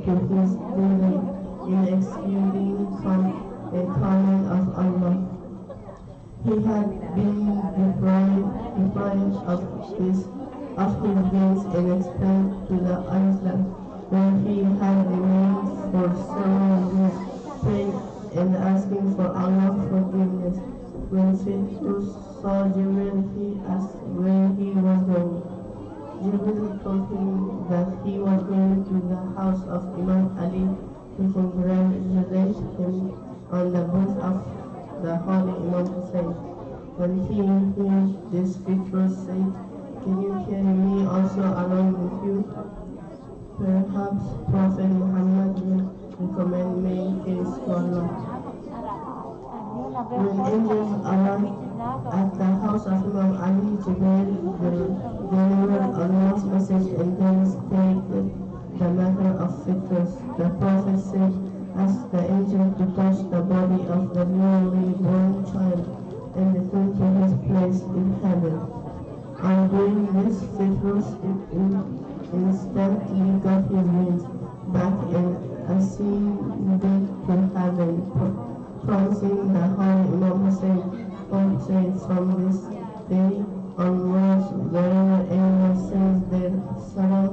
to his duty in executing a command of Allah. He had been deprived of his wings and expelled to the island, where he had remained for several years, praying and asking for Allah's forgiveness. When Citrus saw Jibril, he asked where he was going. Jibril told him that he was going to the house of Imam Ali to congratulate him on the birth of the holy Imam Hussein. When he heard this, Citrus said, "Can you carry me also along with you? Perhaps Prophet Muhammad will recommend me case to Allah." When angels arrived at the house of Imam Ali, Jibril delivered Allah's message and then stated the matter of Citrus. The Prophet said, "Ask the angel to touch the body of the newly born child and return to his place in heaven." On doing this, Citrus instantly got his wings back and ascended to heaven, promising the holy Imam Hussein said, "From this day onwards, wherever anyone sends their salam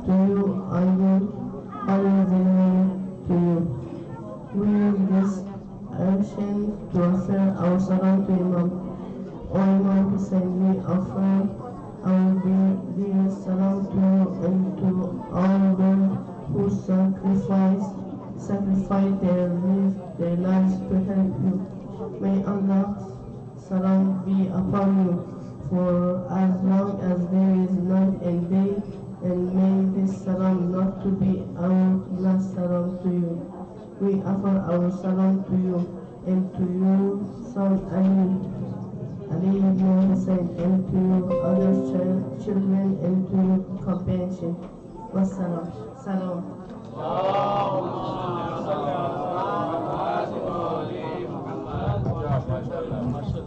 to you, I will always remain to you." We use this action to offer our salam to Imam. O Imam Hussein, we offer our dear salam to you and to all those who sacrifice their lives to help you. May Allah's salam be upon you for as long as there is night and day, and may this salam not to be our last salam to you. We offer our salam to you and to your son Ali ibn Hussein, and to your other children and to your companions. Wassalam. Salam.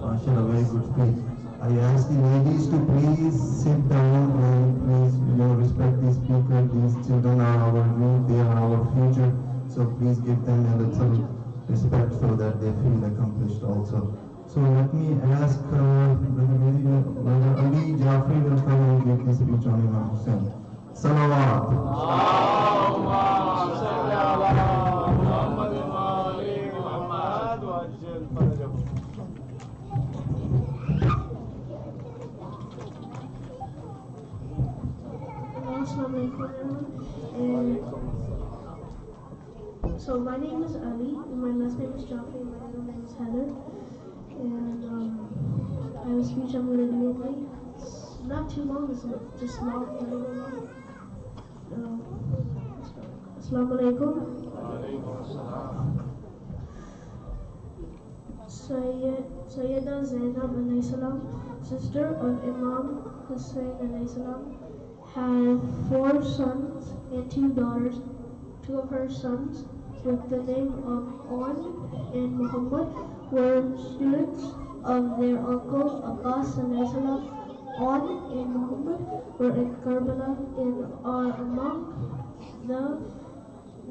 MashaAllah, very good speech. I ask the ladies to please sit down and please, respect the speaker. These children are our youth, they are our future. So please give them a little respect so that they feel accomplished also. So let me ask Brother Ali Jafri will come and give the speech on Imam Hussein. Salawat. So my name is Ali, and my last name is Jafri, and my middle name is Heather. And I have a speech I'm going to do today. It's not too long, it's just long, very long. Assalamu alaikum. Sayyida Zainab alayhi salam, sister of Imam Hussein alayhi salam, had 4 sons and 2 daughters. 2 of her sons, with the name of On and Muhammad, were students of their uncle Abbas alayhi salam. On and Muhammad were in Karbala and are among the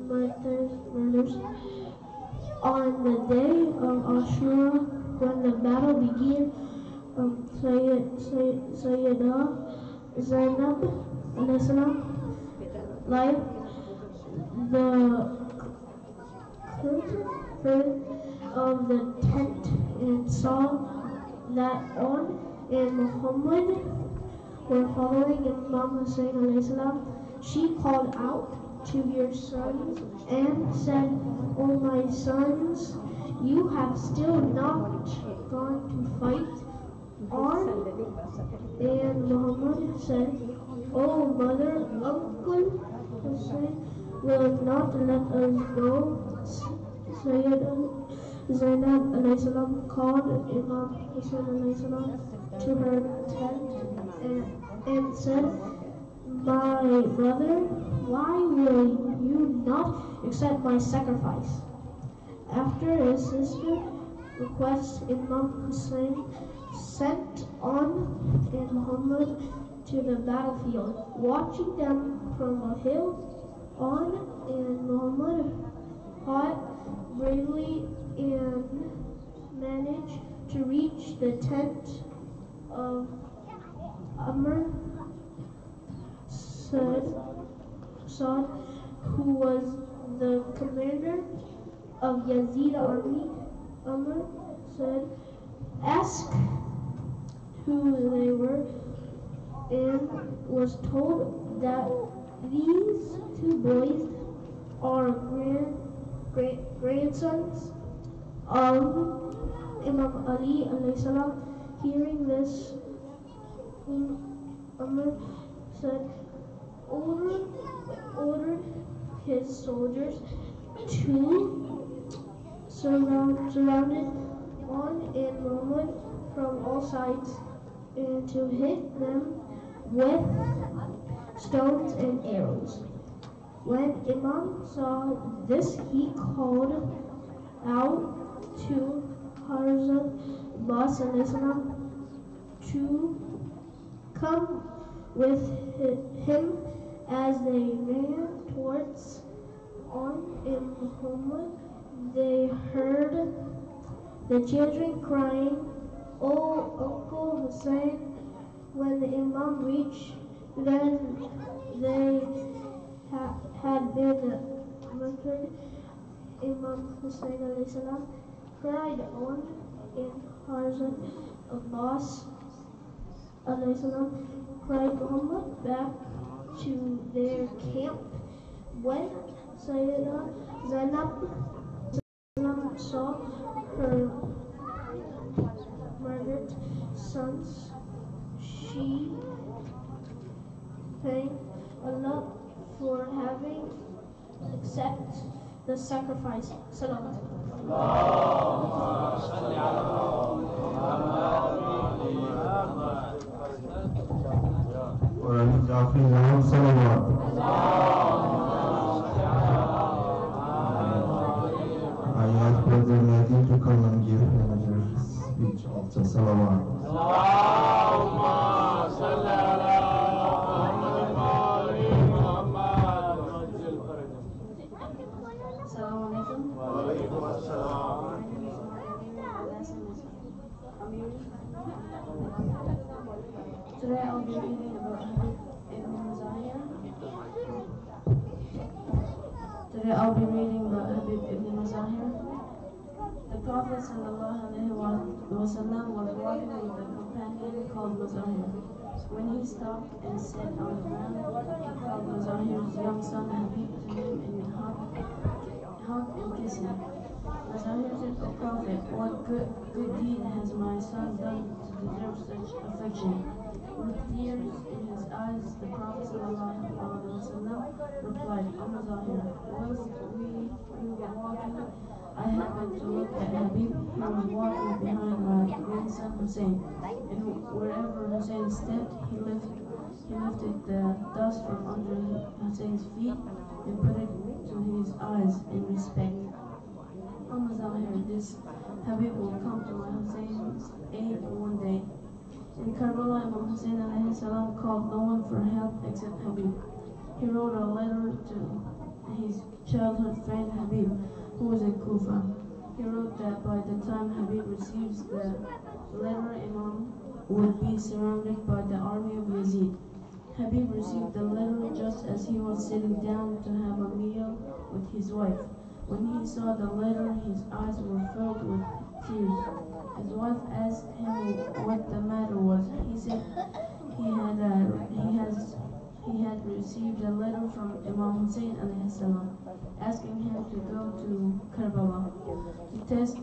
murders. On the day of Ashura, when the battle began, Sayyida Zainab alayhi salam light the curtain of the tent and saw that On and Muhammad were following Imam Hussein alayhi salam. She called out to your sons and said, "O my sons, you have still not gone to fight." On and Muhammad said, "O mother, Uncle Hussein will not let us go." Sayyida Zainab alayhi salam called Imam Hussein alayhi salam to her tent and said, "My brother, why will you not accept my sacrifice?" After his sister requests, Imam Hussein sent On and Muhammad to the battlefield. Watching them from a hill, on, and Muhammad fought bravely and managed to reach the tent of Amr Saad, who was the commander of Yazid's army. Amr said, asked who they were, and was told that these two boys are grandsons of Imam Ali alayhi salam. Hearing this, Amr said, ordered his soldiers to surrounded on and Muhammad from all sides and to hit them with stones and arrows. When Imam saw this, he called out to Hasan to come with him as they ran towards on in Muhammad. They heard the children crying, "Oh, Uncle Hussein!" When the Imam reached them, they had been murdered. Imam Hussein alayhi salam cried on, and Harzan Abbas alayhi salam cried Muhammad back to their camp. When Sayyida Zainab saw her murdered sons, she thanked Allah for having accepted the sacrifice. Salam. I ask Brother Mehdi to come and give another speech after Salawat. Today I'll be reading about Habib ibn Mazahir. The Prophet ﷺ was walking with a companion called Mazahir. When he stopped and sat on the ground, he called Mazahir's young son Habib to him and hugged and kissed him. Mazahir said, "O Prophet, what good deed has my son done to deserve such affection?" With tears in his eyes, the Prophet ﷺ replied, "O Mazahir, whilst we were walking, I happened to look at Habib. He was walking behind my grandson Hussein, and wherever Hussein stepped, he lifted the dust from under Hussein's feet and put it to his eyes in respect. O Mazahir, this Habib will come to my Hussein's aid one day." In Karbala, Imam Hussein alayhi salam called no one for help except Habib. He wrote a letter to his childhood friend Habib, who was in Kufa. He wrote that by the time Habib receives the letter, Imam would be surrounded by the army of Yazid. Habib received the letter just as he was sitting down to have a meal with his wife. When he saw the letter, his eyes were filled with tears. His wife asked him what the matter was. He said he had received a letter from Imam Hussein alayhi salam, asking him to go to Karbala. To test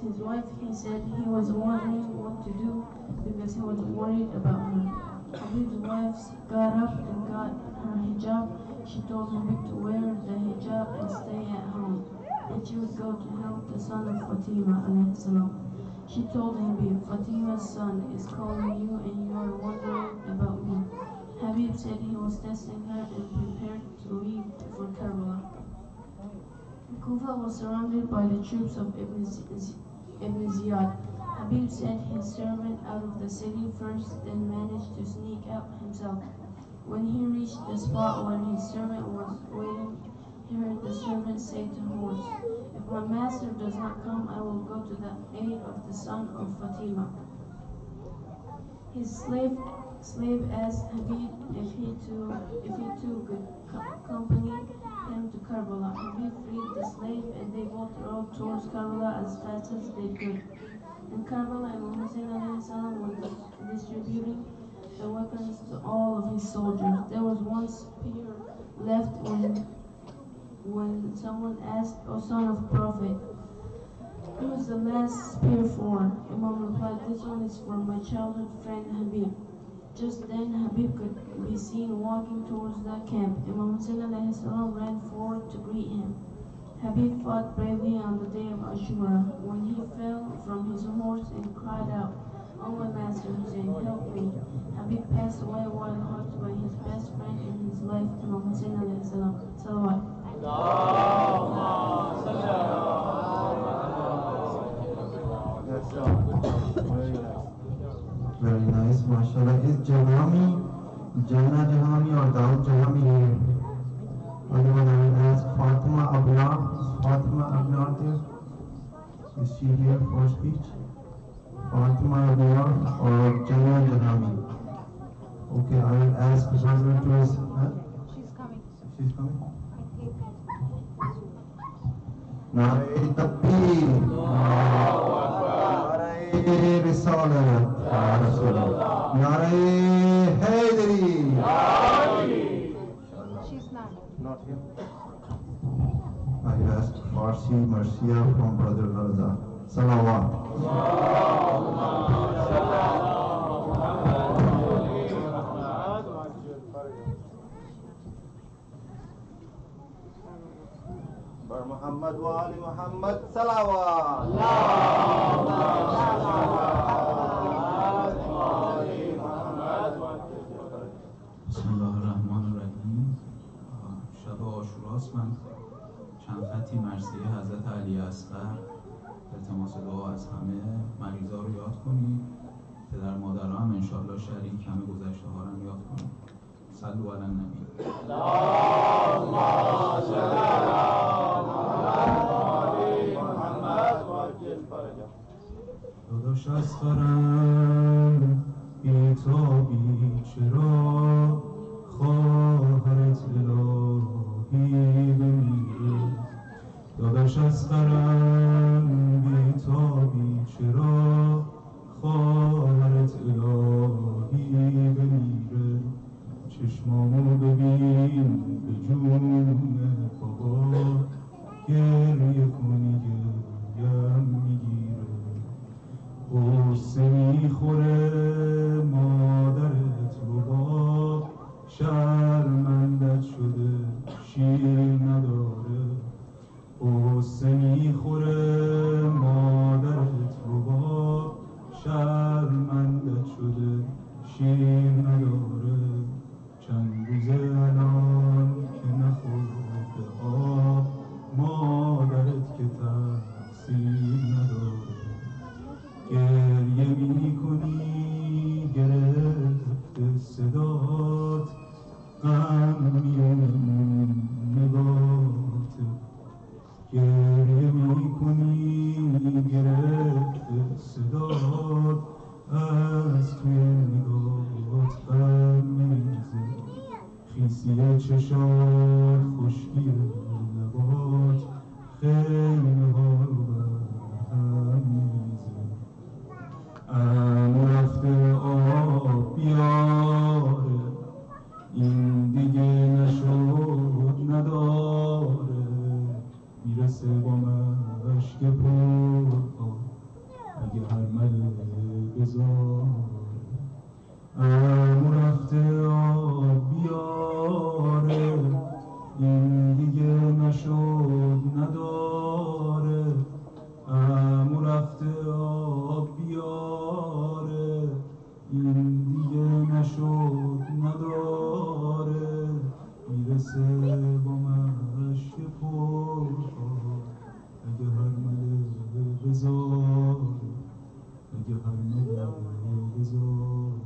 his wife, he said he was wondering what to do because he was worried about her. Habib's wife got up and got her hijab. She told Habib to wear the hijab and stay at home, and she would go to help the son of Fatima alayhi salam. She told Habib, "Fatima's son is calling you and you are wondering about me." Habib said he was testing her and prepared to leave for Karbala. Kufa was surrounded by the troops of Ibn Ziyad. Habib sent his servant out of the city first, then managed to sneak out himself. When he reached the spot where his servant was waiting, he heard the servant say to the horse, "If my master does not come, I will go to the aid of the son of Fatima." His slave asked Habib if he too could accompany him to Karbala. Habib freed the slave and they both rode towards Karbala as fast as they could. In Karbala, Imam Hussein was distributing the weapons to all of his soldiers. There was one spear left when someone asked, "O son of Prophet, who is the last spear for?" Imam replied, "This one is for my childhood friend Habib." Just then Habib could be seen walking towards the camp. Imam Hussein ran forward to greet him. Habib fought bravely on the day of Ashura. When he fell from his horse and cried out, "Oh my master Hussein, help me!" Habib passed away while hugged by his best friend in his life, Imam Hussein alayhi salam. Salawat. Very nice, mashallah. Is Jana Jahami or Daud Jahami here? Otherwise, I will ask Fatima Abrar. Is Fatima Abrar there? Is she here for speech? Fatima Abrar or Jana Jahami? Okay, I will ask Hazrat to his... She's coming. She's coming? Nare Takbir. Nare Risalat. Nare Haydari. She's not. Not here. I ask Farsi Marcia from Brother Raza. Salawat. Bar Muhammad wa Ali Muhammad Salawat. بسم الله الرحمن الرحیم. شب عاشوراست. من چند خطی مرثیه حضرت علی اصغر التماس دعا از همه مریضا رو یاد کنید. پدر مادرها هم انشاءالله شریک همه گذشته ها رو یاد کنید. صلوا علی النبی. داداش از خرم بی تو بی چرا خواهرت الهی بمیره. داداش از خرم بی تو بی چرا خواهرت الهی بمیره. چشمامو ببین به جون بابا گریه کنی گریم میگیره. غصه میخوره مادرت رو با شرمندت شده شیر نداره. غصه میخوره مادرت رو با شرمندت شده شیر نداره. چند روزه الان که نخورده آب مادرت که تقصیر نداره. گریه می کنی گرفته صدات غم میون نگاته. گریه می کنی گرفته صدات از توی نگاهت غم میریزه. خیسی چشات خشکی لبات خیلی ها رو برهم میریزه. امو رفته آب بیاره این دیگه نشد نداره. میرسه با مشک پر اگه هر مله بذاره. امو رفته آب بیاره این دیگه نشد نداره. امو رفته آب بیاره این دیگه نشد نداره. میرسه با مشک پر اگه هر مله بذاره. اگه هر مله بذاره.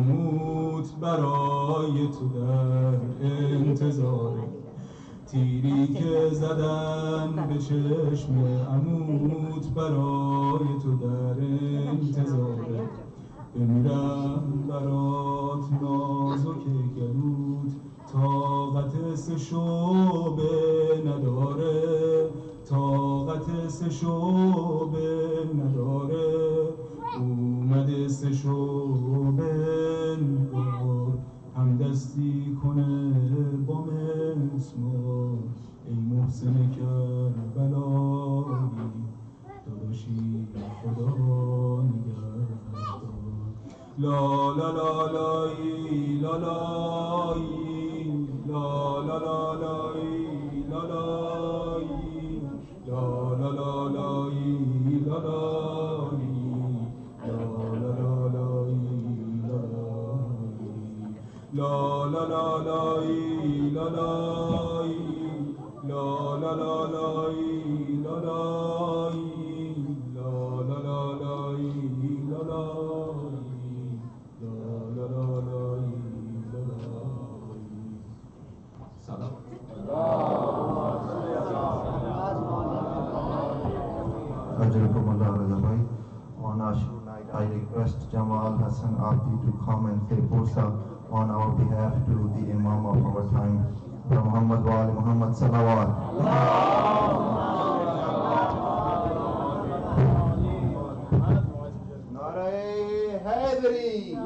عموت برای تو در انتظاره تیری که زدن به چشم عموت برای تو در انتظاره بمیرم برات نازک گلوت طاقت سه شعبه نداره طاقت سه شعبه نداره اومده سه شعبه نگار همدستی کنه با مسمار ای محسن کربلایی داداشی خدا نگهدار لا لا لا لایی لا لایی لا لا لا لایی لا لایی لا لا لا لایی لا لایی لا لا لا لایی لا لایی لا لا لا لایی لا لایی لا لا لا لایی لا لایی لا لا لا لایی لا لایی سلام Ajarakumullah Razabhai. On Ashur night, I request Jamal, Hasan, Abdi to come and say Pursa on our behalf to the Imam of our time, Brother Muhammad wa Ali Muhammad Salawat. Nare Haidari.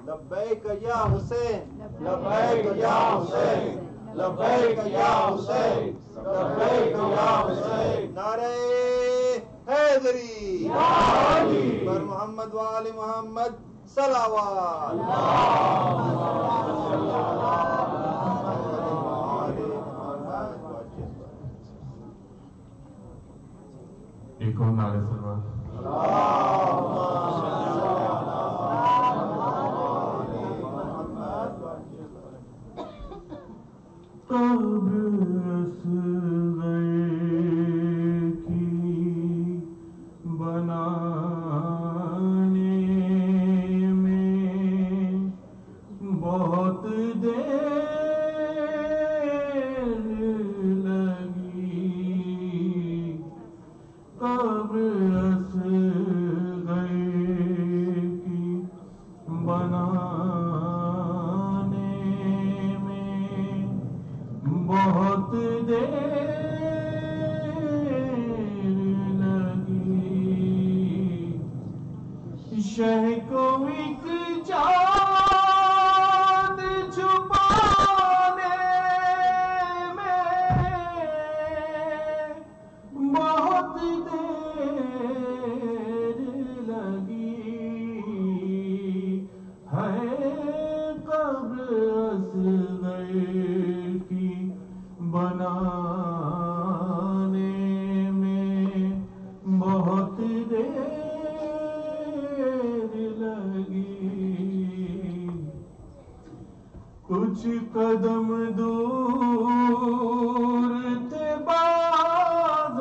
Labbaik ya Hussein. Labbaik ya Hussein. Labbaik ya Hussein. Labbaik ya Hussein. Nare Haidari. Brother Muhammad wa Ali Muhammad Salawat. ایک اور نعرہ سلوات قبر اصغر کی بنانے میں بہت دیر لگی قبر اصغر کی بنانے میں بہت دیر لگی شہ کو ایک چاند چھپانے میں بہت دیر لگی ہے قبر اصغر کی بنانے میں بہت دیر لگی کچھ قدم دور تھے بازار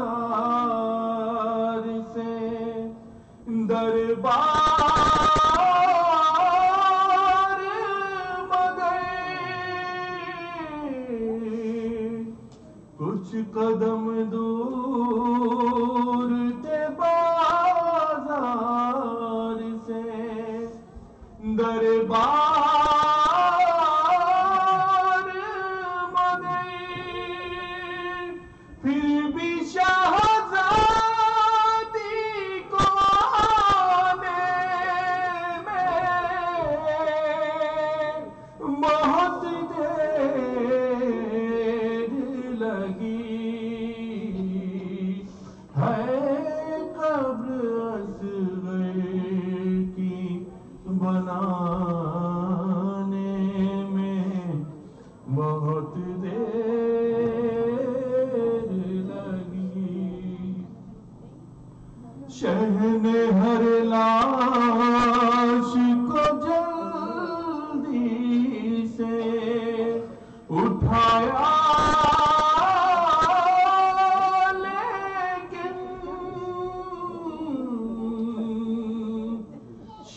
سے دربار مگر کچھ قدم دور تھے بازار سے دربار مگر پھر بھی شہزادی کو آنے میں بہت دیر لگی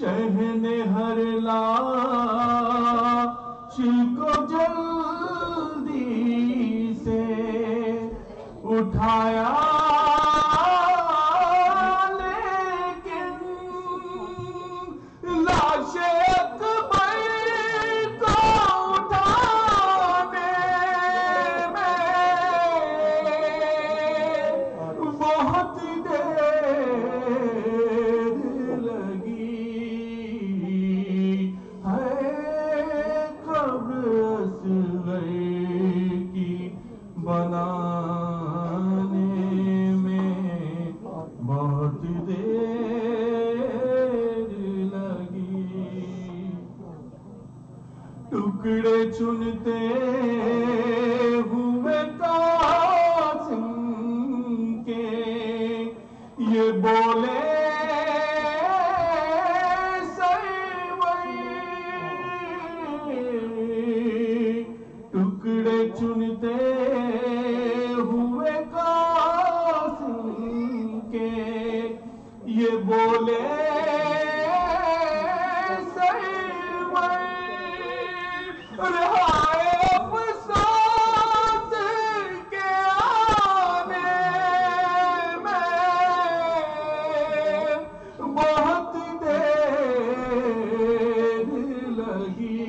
شہن ہر لاش کو جلدی سے اٹھایا لیکن لاش اکبر کو اٹھانے میں بہت دیر لگی ہے قبر اصغر کی بنانے میں بہت دیر لگی ٹکڑے چنتے ہوئے قاسم کے یہ بولے ٹکڑے چنتے ہوئے قاسم کے یہ بولے رہائے افسوس کے آنے میں بہت دیر لگی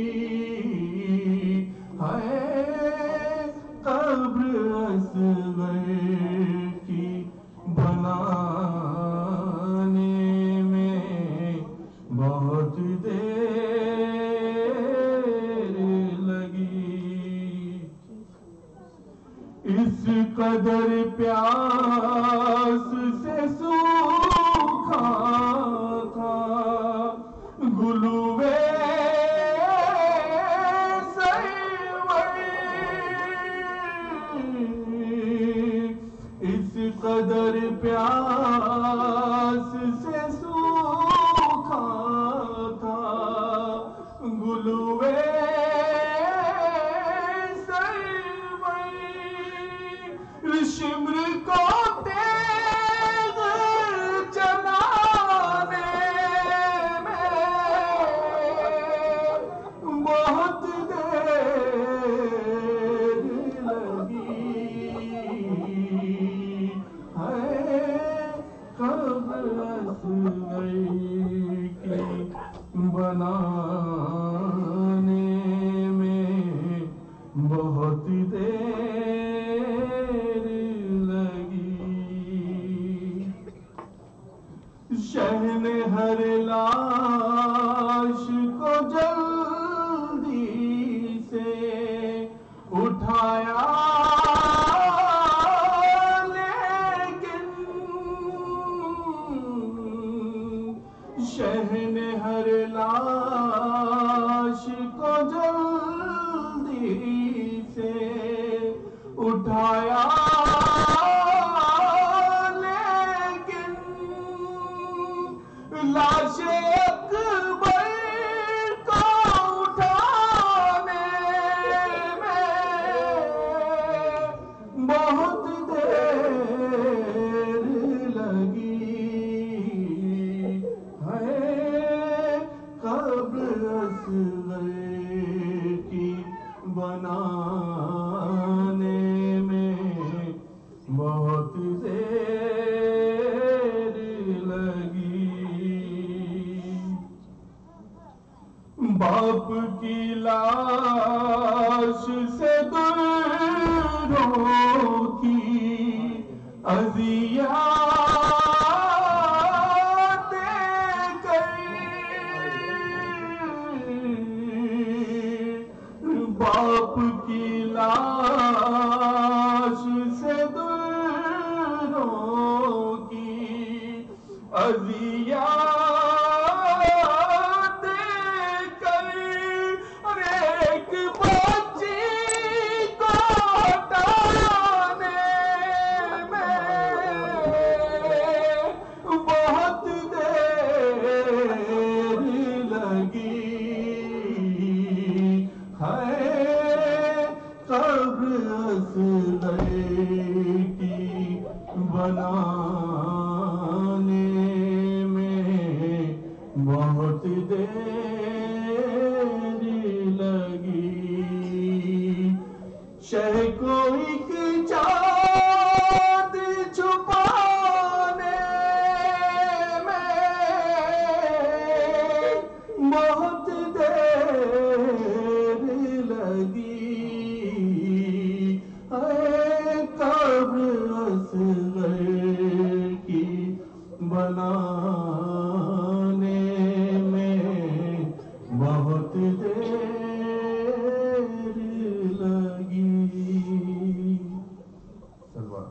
ہے قبر اصغر کی بنانے میں بہت دیر لگی اس قدر پیاس سے سوکھا تھا گلوے اس قدر پیاس سے سوکھا تھا گلوے شمر کو تیغ چلانے میں بہت دیر لگی ہے قبر اصغر کی بنانے میں بہت دیر لگی شہن ہر لاش کو جلدی سے اٹھایا لیکن شہن ہر لاش کو جلدی سے اٹھایا لیکن لاش اکبر کو اٹھانے میں بہت دیر لگی ہے قبر اصغر کی بنانے میں بہت دیر لگی باپ کی لاش سے دلوں کی اذیات دے کر باپ کی لاش سے دلوں کی اذیات دے کر اور ایک بچی کو ہٹانے میں بہت دیر لگی ہے قبر बहुत देर लगी शह को एक चाँद छुपाने में बहुत देर लगी है कब्र असग़र की बनाने में बहुत देर लगी। Salwar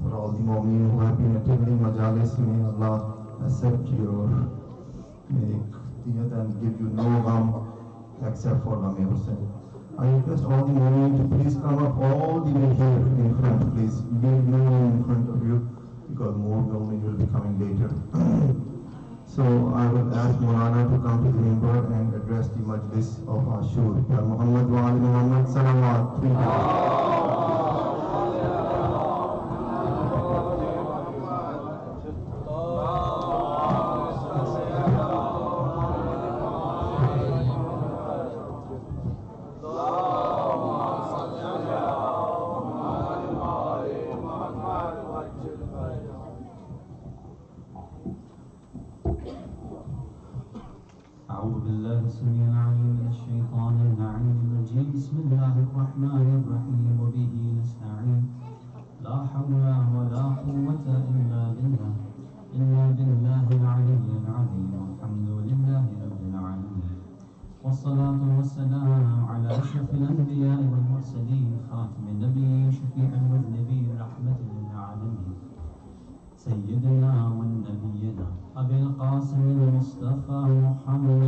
for all the mu'min who have been attending majalis, may Allah accept your niyat and give you no harm except for Lami Hussain. I request all the mu'min to please come up all the way here in front, please. Leave no room in front of you because more mu'min will be coming later. So I will ask Maulana to come to the member and address the majlis of Ashur. Ya Muhammad wa Ali Muhammad salawat. أعوذ بالله السميع العليم من الشيطان اللعين الرجيم بسم الله الرحمن الرحيم وبه نستعين لا حول ولا قوة إلا بالله العلي العظيم والحمد لله رب العالمين والصلاة والسلام على أشرف الأنبياء والمرسلين خاتم النبيين شفيع المذنبين رحمة للعالمين سيدنا ونبينا أبي القاسم المصطفى محمد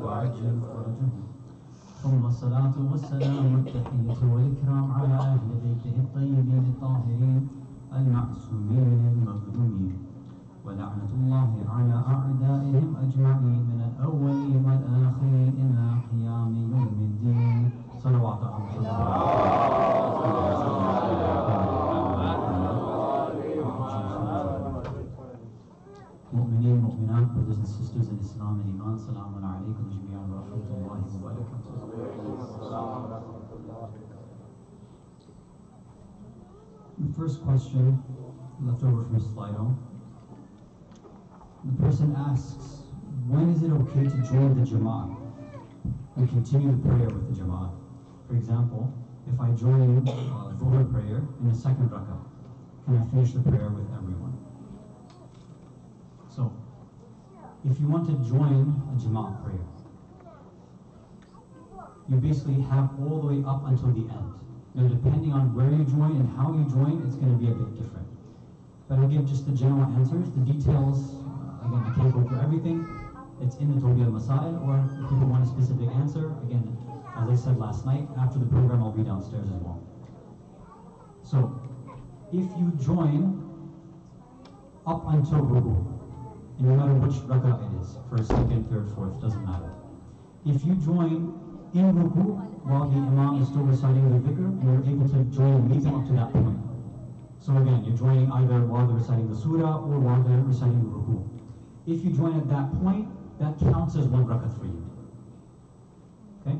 وعجل فرجه ثم الصلاة والسلام والتحية والإكرام على أهل بيته الطيبين الطاهرين المعصومين المظلومين ولعنة الله على أعدائهم أجمعين من الأولين والآخرين إلى قيام يوم الدين صلوات مؤمنين مؤمنات brothers and sisters in Islam and Iman Salamun alaykum jami'an wa rahmatullahi wa barakatuh. The first question left over from Slido. The person asks, when is it okay to join the Jama'ah and continue the prayer with the Jama'ah? For example, if I join Dhuhr prayer in the second rak'ah, can I finish the prayer with everyone? So, if you want to join a Jama'ah prayer, you basically have all the way up until the end. Now, depending on where you join and how you join, it's going to be a bit different. But I'll give just the general answers. The details, again, I can't go through everything. It's in the Tawbiyah Masail, or if people want a specific answer, again, as I said last night, after the program I'll be downstairs as well. So, if you join up until Ruku, and no matter which rak'ah it is, first, second, third, fourth, doesn't matter. If you join in Ruku while the Imam is still reciting the dhikr, and you're able to join with them up to that point. So again, you're joining either while they're reciting the surah or while they're reciting the Ruku. If you join at that point, that counts as one rak'ah for you. Okay?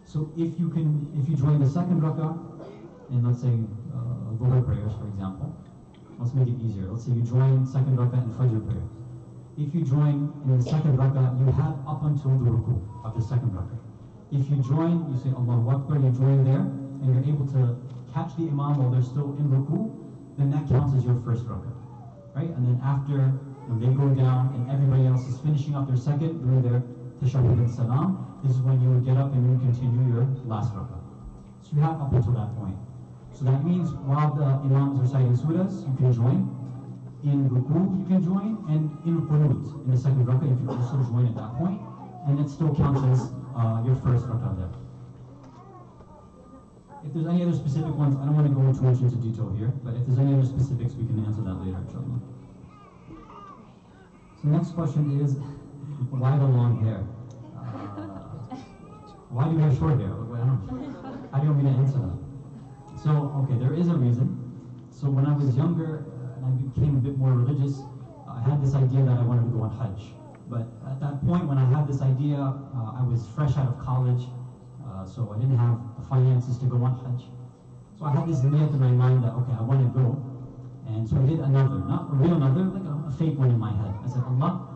So if you join the second rak'ah, and let's say Dhuhr prayers, for example, let's make it easier. Let's say you join second rak'ah and Fajr prayer. If you join in the second rak'ah, you have up until the Ruku of the second rak'ah. If you join, you say Allahu Akbar, you join there, and you're able to catch the Imam while they're still in Ruku, then that counts as your first rak'ah. Right? And then after, when they go down and everybody else is finishing up their second, doing their tashahhud and salam, this is when you would get up and you would continue your last rak'ah. So you have up until that point. So that means while the Imam is reciting surahs, you can join. In Ruku, you can join. And in Qunut, in the second rak'ah, you can also join at that point. And it still counts as your first rak'ah there. If there's any other specific ones, I don't want to go too much into detail here, but if there's any other specifics, we can answer that later, inshallah. So next question is, why the long hair? Why do you have short hair? I don't know. How do you want me to answer that? So, okay, there is a reason. So when I was younger and I became a bit more religious, I had this idea that I wanted to go on Hajj. But at that point, when I had this idea, I was fresh out of college, so I didn't have the finances to go on Hajj. So I had this niyat in my mind that, okay, I want to go. And so I did another, not a real another, like a fake one in my head. I said, Allah,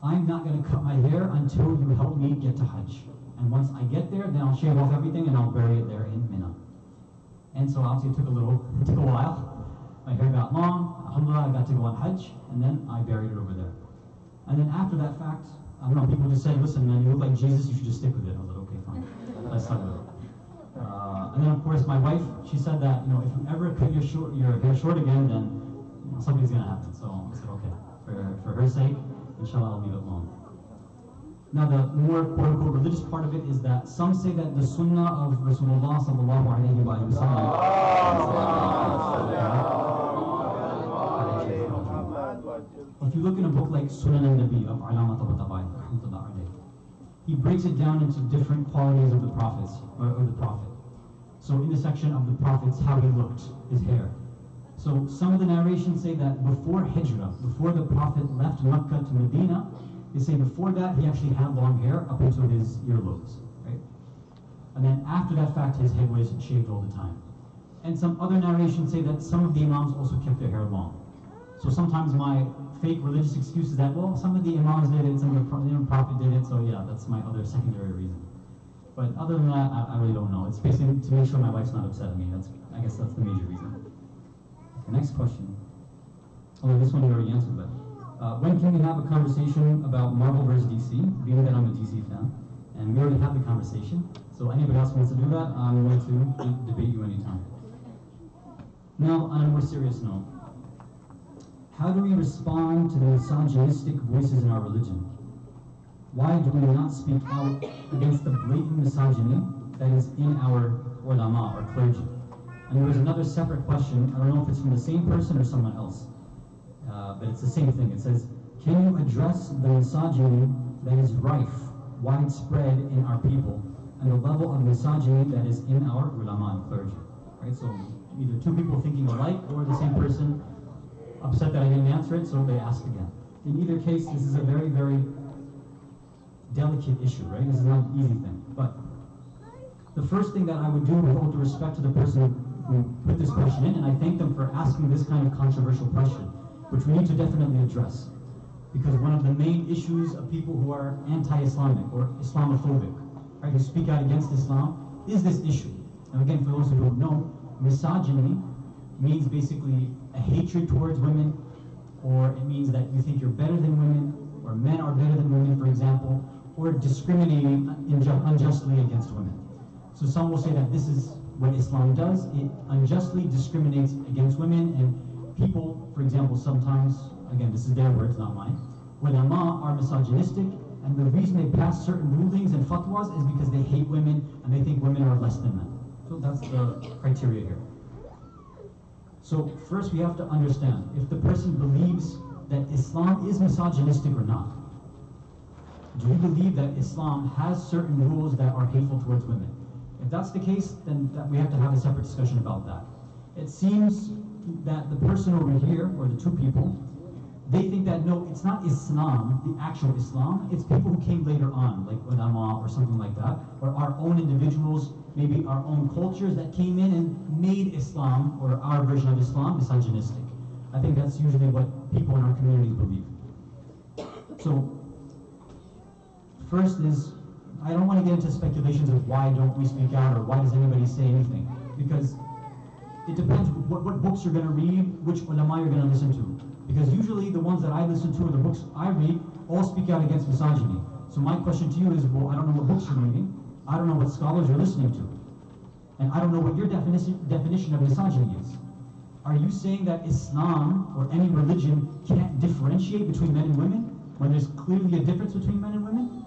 I'm not going to cut my hair until you help me get to Hajj. And once I get there, then I'll shave off everything and I'll bury it there in Mina. And so obviously it took a while. My hair got long, alhamdulillah, I got to go on Hajj, and then I buried it over there. And then after that fact, I don't know, people just said, listen man, you look like Jesus, you should just stick with it. I was like, okay, fine. I stuck with it. And then of course my wife, she said that, if you ever cut your hair short again, then something's going to happen. So I said, okay, for her sake, inshallah, I'll leave it long. Now the more quote-unquote religious part of it is that some say that the sunnah of Rasulullah sallallahu alayhi wa sallam. If you look in a book like Sunan al-Nabi of Alamat al-Tabai, he breaks it down into different qualities of the prophets, or the prophet. So in the section of the prophets, how he looked, his hair. So some of the narrations say that before Hijrah, before the prophet left Mecca to Medina, they say before that he actually had long hair up until his earlobes, right? And then after that fact, his head was shaved all the time. And some other narrations say that some of the imams also kept their hair long. So sometimes my fake religious excuse is that, well, some of the imams did it, some of the prophet did it, so yeah, that's my other secondary reason. But other than that, I really don't know. It's basically to make sure my wife's not upset at me. I guess that's the major reason. The next question. Although this one you already answered, but when can we have a conversation about Marvel versus DC, being that I'm a DC fan? And we already had the conversation, so anybody else wants to do that, I'm willing to debate you anytime. Now, on a more serious note, how do we respond to the misogynistic voices in our religion? Why do we not speak out against the blatant misogyny that is in our ulama, or clergy? And there was another separate question, I don't know if it's from the same person or someone else. But it's the same thing. It says, can you address the misogyny that is rife, widespread in our people, and the level of misogyny that is in our ulama and clergy? Right? So either two people thinking alike, or the same person upset that I didn't answer it, so they ask again. In either case, this is a very, very delicate issue, right? This is not an easy thing. But the first thing that I would do, with all due respect to the person who put this question in, and I thank them for asking this kind of controversial question, which we need to definitely address. Because one of the main issues of people who are anti-Islamic or Islamophobic, right, who speak out against Islam, is this issue. And again, for those who don't know, misogyny means basically a hatred towards women, or it means that you think you're better than women, or men are better than women, for example, or discriminating unjustly against women. So some will say that this is what Islam does. It unjustly discriminates against women, and people, for example, sometimes, again, this is their words, not mine, ulama are misogynistic, and the reason they pass certain rulings and fatwas is because they hate women and they think women are less than men. So that's the criteria here. So first we have to understand if the person believes that Islam is misogynistic or not. Do you believe that Islam has certain rules that are hateful towards women? If that's the case, then we have to have a separate discussion about that. It seems that the person over here, or the two people, they think that no, it's not Islam, the actual Islam, it's people who came later on, like ulama or something like that, or our own individuals, maybe our own cultures that came in and made Islam, or our version of Islam, misogynistic. I think that's usually what people in our communities believe. So, first is, I don't want to get into speculations of why don't we speak out, or why does anybody say anything, because it depends what books you're going to read, which ulama you're going to listen to. Because usually the ones that I listen to, or the books I read, all speak out against misogyny. So my question to you is, well, I don't know what books you're reading, I don't know what scholars you're listening to, and I don't know what your definition of misogyny is. Are you saying that Islam, or any religion, can't differentiate between men and women, when there's clearly a difference between men and women?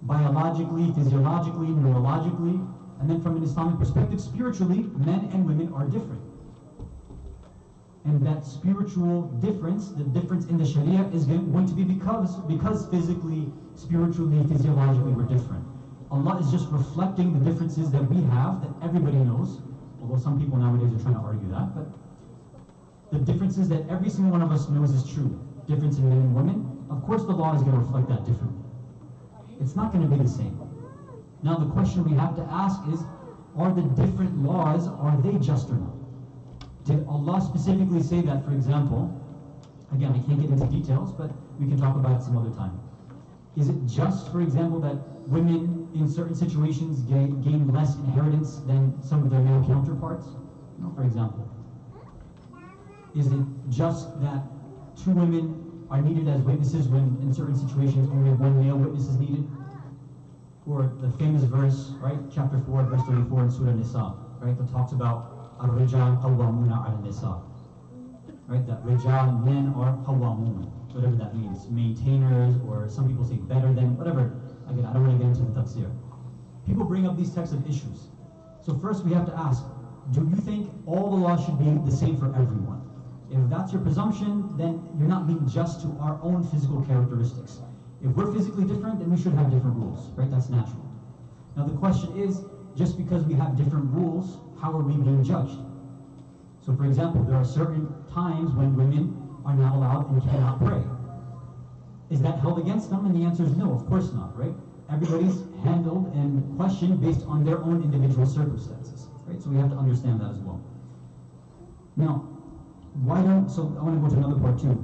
Biologically, physiologically, neurologically, And then from an Islamic perspective, spiritually, men and women are different. And that spiritual difference, the difference in the Sharia, is going to be because physically, spiritually, physiologically, we're different. Allah is just reflecting the differences that we have, that everybody knows, although some people nowadays are trying to argue that, but the differences that every single one of us knows is true. Difference in men and women, of course the law is going to reflect that differently. It's not going to be the same. Now the question we have to ask is, are the different laws, are they just or not? Did Allah specifically say that, for example, again, I can't get into details, but we can talk about it some other time. Is it just, for example, that women in certain situations gain less inheritance than some of their male counterparts? You know, for example. Is it just that two women are needed as witnesses when in certain situations only one male witness is needed? Or the famous verse, right, chapter 4, verse 34 in Surah Nisa, right, that talks about Ar-Rijal Qawwamuna 'ala Nisa. Right, that Rijal, men are Qawwamun, whatever that means, maintainers, or some people say better than, whatever. Again, I don't want to get into the tafsir. People bring up these types of issues. So first we have to ask, do you think all the laws should be the same for everyone? If that's your presumption, then you're not being just to our own physical characteristics. If we're physically different, then we should have different rules, right? That's natural. Now the question is, just because we have different rules, how are we being judged? So for example, there are certain times when women are not allowed and cannot pray. Is that held against them? And the answer is no, of course not, right? Everybody's handled and questioned based on their own individual circumstances, right? So we have to understand that as well. Now, so I want to go to another part too,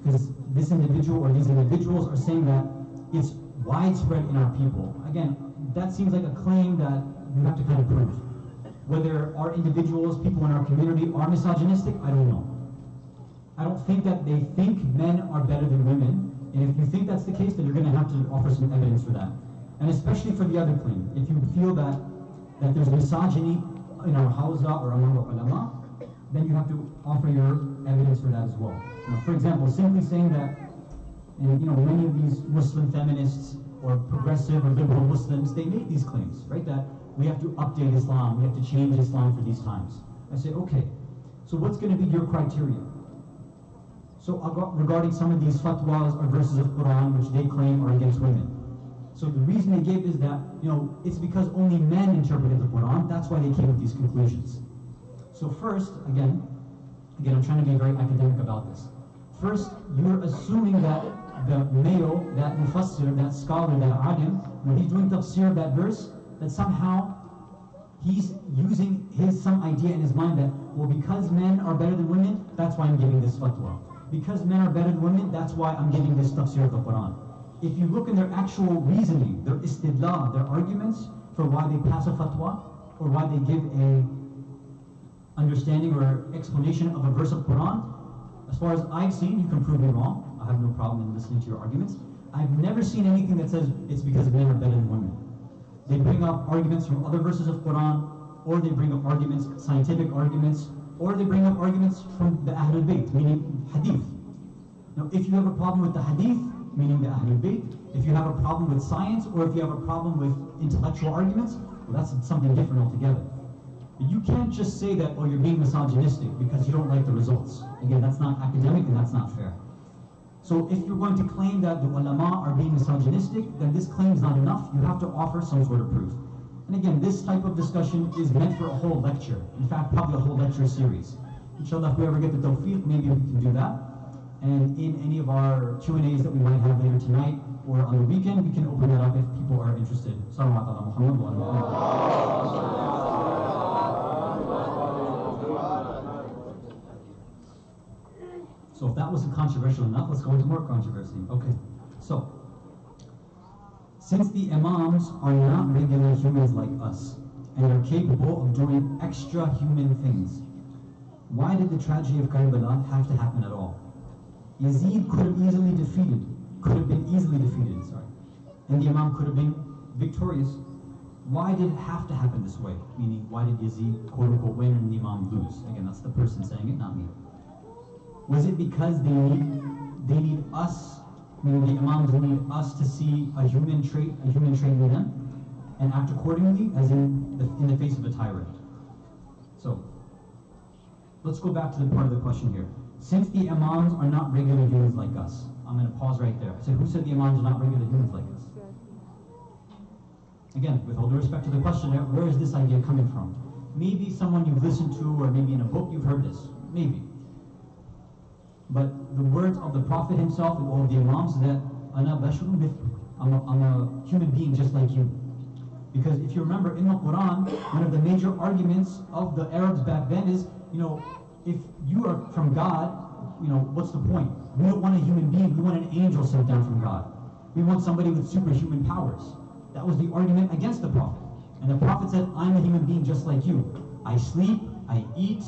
because this individual or these individuals are saying that it's widespread in our people. Again, that seems like a claim that you have to kind of prove. Whether our individuals, people in our community are misogynistic, I don't know. I don't think that they think men are better than women, and if you think that's the case, then you're going to have to offer some evidence for that. And especially for the other claim, if you feel that there's misogyny in our hawza or among our ulama, then you have to offer your evidence for that as well. For example, simply saying that, and many of these Muslim feminists or progressive or liberal Muslims, they make these claims, right? That we have to update Islam, we have to change Islam for these times. I say, okay, so what's going to be your criteria? So regarding some of these fatwas or verses of Quran which they claim are against women. So the reason they gave is that, it's because only men interpreted the Quran, that's why they came with these conclusions. So first, again, I'm trying to be very academic about this. First, you're assuming that the male, that mufassir, that scholar, that alim, when he's doing tafsir of that verse, that somehow he's using some idea in his mind that, well, because men are better than women, that's why I'm giving this fatwa. Because men are better than women, that's why I'm giving this tafsir of the Quran. If you look in their actual reasoning, their istidlal, their arguments for why they pass a fatwa, or why they give a understanding or explanation of a verse of Quran, as far as I've seen, you can prove me wrong, I have no problem in listening to your arguments, I've never seen anything that says it's because men are better than women. They bring up arguments from other verses of Quran, or they bring up arguments, scientific arguments, or they bring up arguments from the Ahlul Bayt, meaning hadith. Now, if you have a problem with the hadith, meaning the Ahlul Bayt, if you have a problem with science, or if you have a problem with intellectual arguments, well, that's something different altogether. You can't just say that, oh, you're being misogynistic because you don't like the results. Again, that's not academic and that's not fair. So if you're going to claim that the ulama are being misogynistic, then this claim is not enough. You have to offer some sort of proof. And again, this type of discussion is meant for a whole lecture. In fact, probably a whole lecture series. Inshallah, if we ever get the tawfiq, maybe we can do that. And in any of our Q&As that we might have later tonight or on the weekend, we can open that up if people are interested. Sallallahu ala Muhammad wa ala Muhammad. So if that wasn't controversial enough, let's go into more controversy. Okay, so since the imams are not regular humans like us and are capable of doing extra human things, why did the tragedy of Karbala have to happen at all? Yazid could have been easily defeated, and the imam could have been victorious. Why did it have to happen this way? Meaning, why did Yazid quote unquote win and the imam lose? Again, that's the person saying it, not me. Was it because they need us, meaning the imams need us to see a human trait in them and act accordingly, as in in the face of a tyrant. So, let's go back to the part of the question here. Since the imams are not regular humans like us, I'm going to pause right there. I said, who said the imams are not regular humans like us? Again, with all due respect to the questioner, where is this idea coming from? Maybe someone you've listened to, or maybe in a book you've heard this. Maybe. But the words of the Prophet himself and all of the imams is that Ana basharun mithlukum. I'm a human being just like you. Because if you remember in the Quran, one of the major arguments of the Arabs back then is, if you are from God, what's the point? We don't want a human being, we want an angel sent down from God. We want somebody with superhuman powers. That was the argument against the Prophet. And the Prophet said, I'm a human being just like you. I sleep, I eat,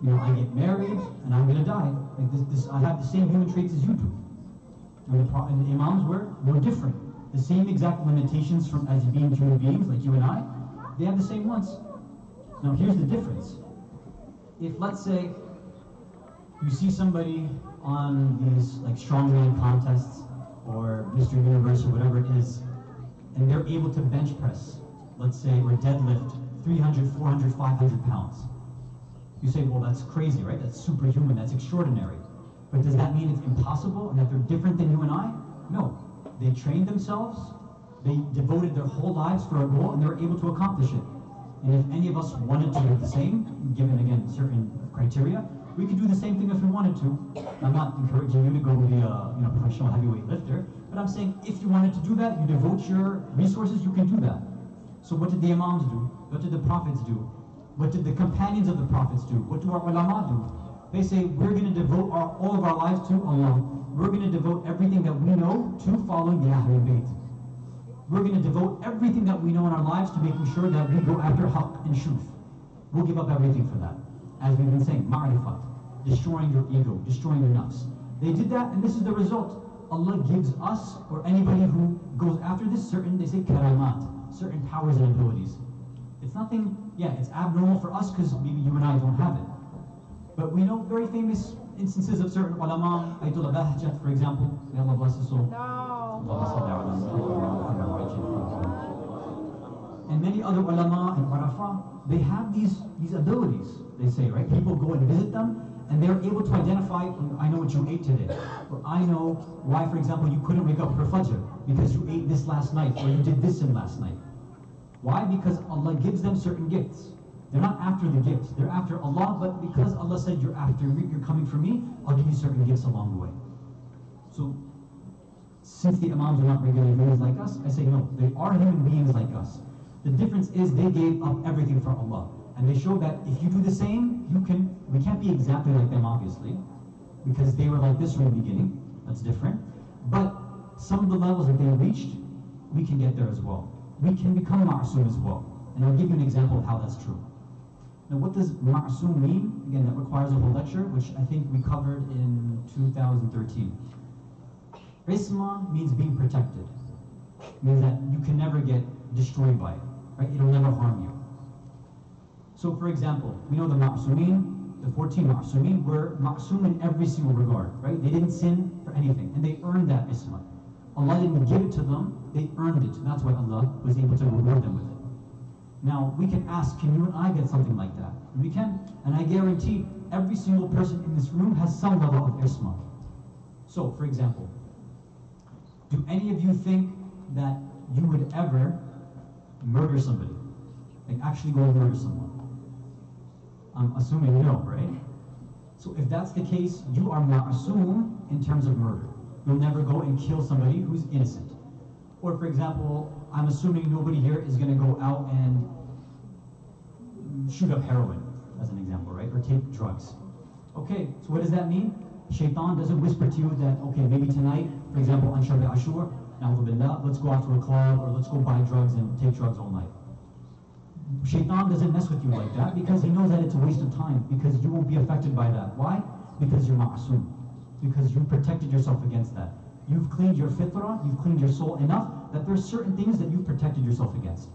I get married, and I'm gonna die. Like this, I have the same human traits as you do. And the Imams were different. The same exact limitations as being human beings, like you and I, they have the same ones. Now here's the difference. If, let's say, you see somebody on these like strongman contests, or Mr. Universe, or whatever it is, and they're able to bench press, let's say, or deadlift 300, 400, 500 pounds. You say, well, that's crazy, right? That's superhuman, that's extraordinary. But does that mean it's impossible and that they're different than you and I? No. They trained themselves, they devoted their whole lives for a goal, and they were able to accomplish it. And if any of us wanted to do the same, given, again, certain criteria, we could do the same thing if we wanted to. I'm not encouraging you to go be a professional heavyweight lifter, but I'm saying if you wanted to do that, you devote your resources, you can do that. So what did the Imams do? What did the Prophets do? What did the companions of the Prophets do? What do our ulama do? They say, we're going to devote all of our lives to Allah. We're going to devote everything that we know to following the Ahlul Bayt. We're going to devote everything that we know in our lives to making sure that we go after haqq and truth. We'll give up everything for that. As we've been saying, ma'rifat, destroying your ego, destroying your nafs. They did that, and this is the result. Allah gives us, or anybody who goes after this, they say karamat, certain powers and abilities. It's nothing, it's abnormal for us because maybe you and I don't have it. But we know very famous instances of certain ulama, Ayatollah Bahjat, for example. May Allah bless his soul. And many other ulama and urafa, they have these abilities, they say, right? People go and visit them, and they're able to identify, I know what you ate today. Or I know why, for example, you couldn't wake up for Fajr, because you ate this last night, or you did this in last night. Why? Because Allah gives them certain gifts. They're not after the gifts, they're after Allah, but because Allah said you're after me, you're coming for me, I'll give you certain gifts along the way. So, since the Imams are not regular humans like us, I say no, they are human beings like us. The difference is they gave up everything for Allah. And they show that if you do the same, we can't be exactly like them, obviously, because they were like this from the beginning, that's different. But some of the levels that they reached, we can get there as well. We can become ma'asum as well. And I'll give you an example of how that's true. Now, what does ma'asum mean? Again, that requires a whole lecture, which I think we covered in 2013. Isma means being protected. It means that you can never get destroyed by it, right? It'll never harm you. So, for example, we know the ma'asumeen, the 14 ma'asumeen were ma'asum in every single regard, right? They didn't sin for anything, and they earned that isma. Allah didn't give it to them, they earned it. That's why Allah was able to reward them with it. Now, we can ask, can you and I get something like that? And we can. And I guarantee every single person in this room has some level of isma. So, for example, do any of you think that you would ever murder somebody? Like actually go and murder someone? I'm assuming no, right? So if that's the case, you are ma'asum in terms of murder. You'll never go and kill somebody who's innocent. Or for example, I'm assuming nobody here is going to go out and shoot up heroin, as an example, right? Or take drugs. Okay, so what does that mean? Shaitan doesn't whisper to you that, okay, maybe tonight, for example, on Shab Ashur, let's go out to a club, or let's go buy drugs and take drugs all night. Shaitan doesn't mess with you like that because he knows that it's a waste of time, because you won't be affected by that. Why? Because you're ma'asum. Because you protected yourself against that. You've cleaned your fitrah, you've cleaned your soul enough that there's certain things that you've protected yourself against.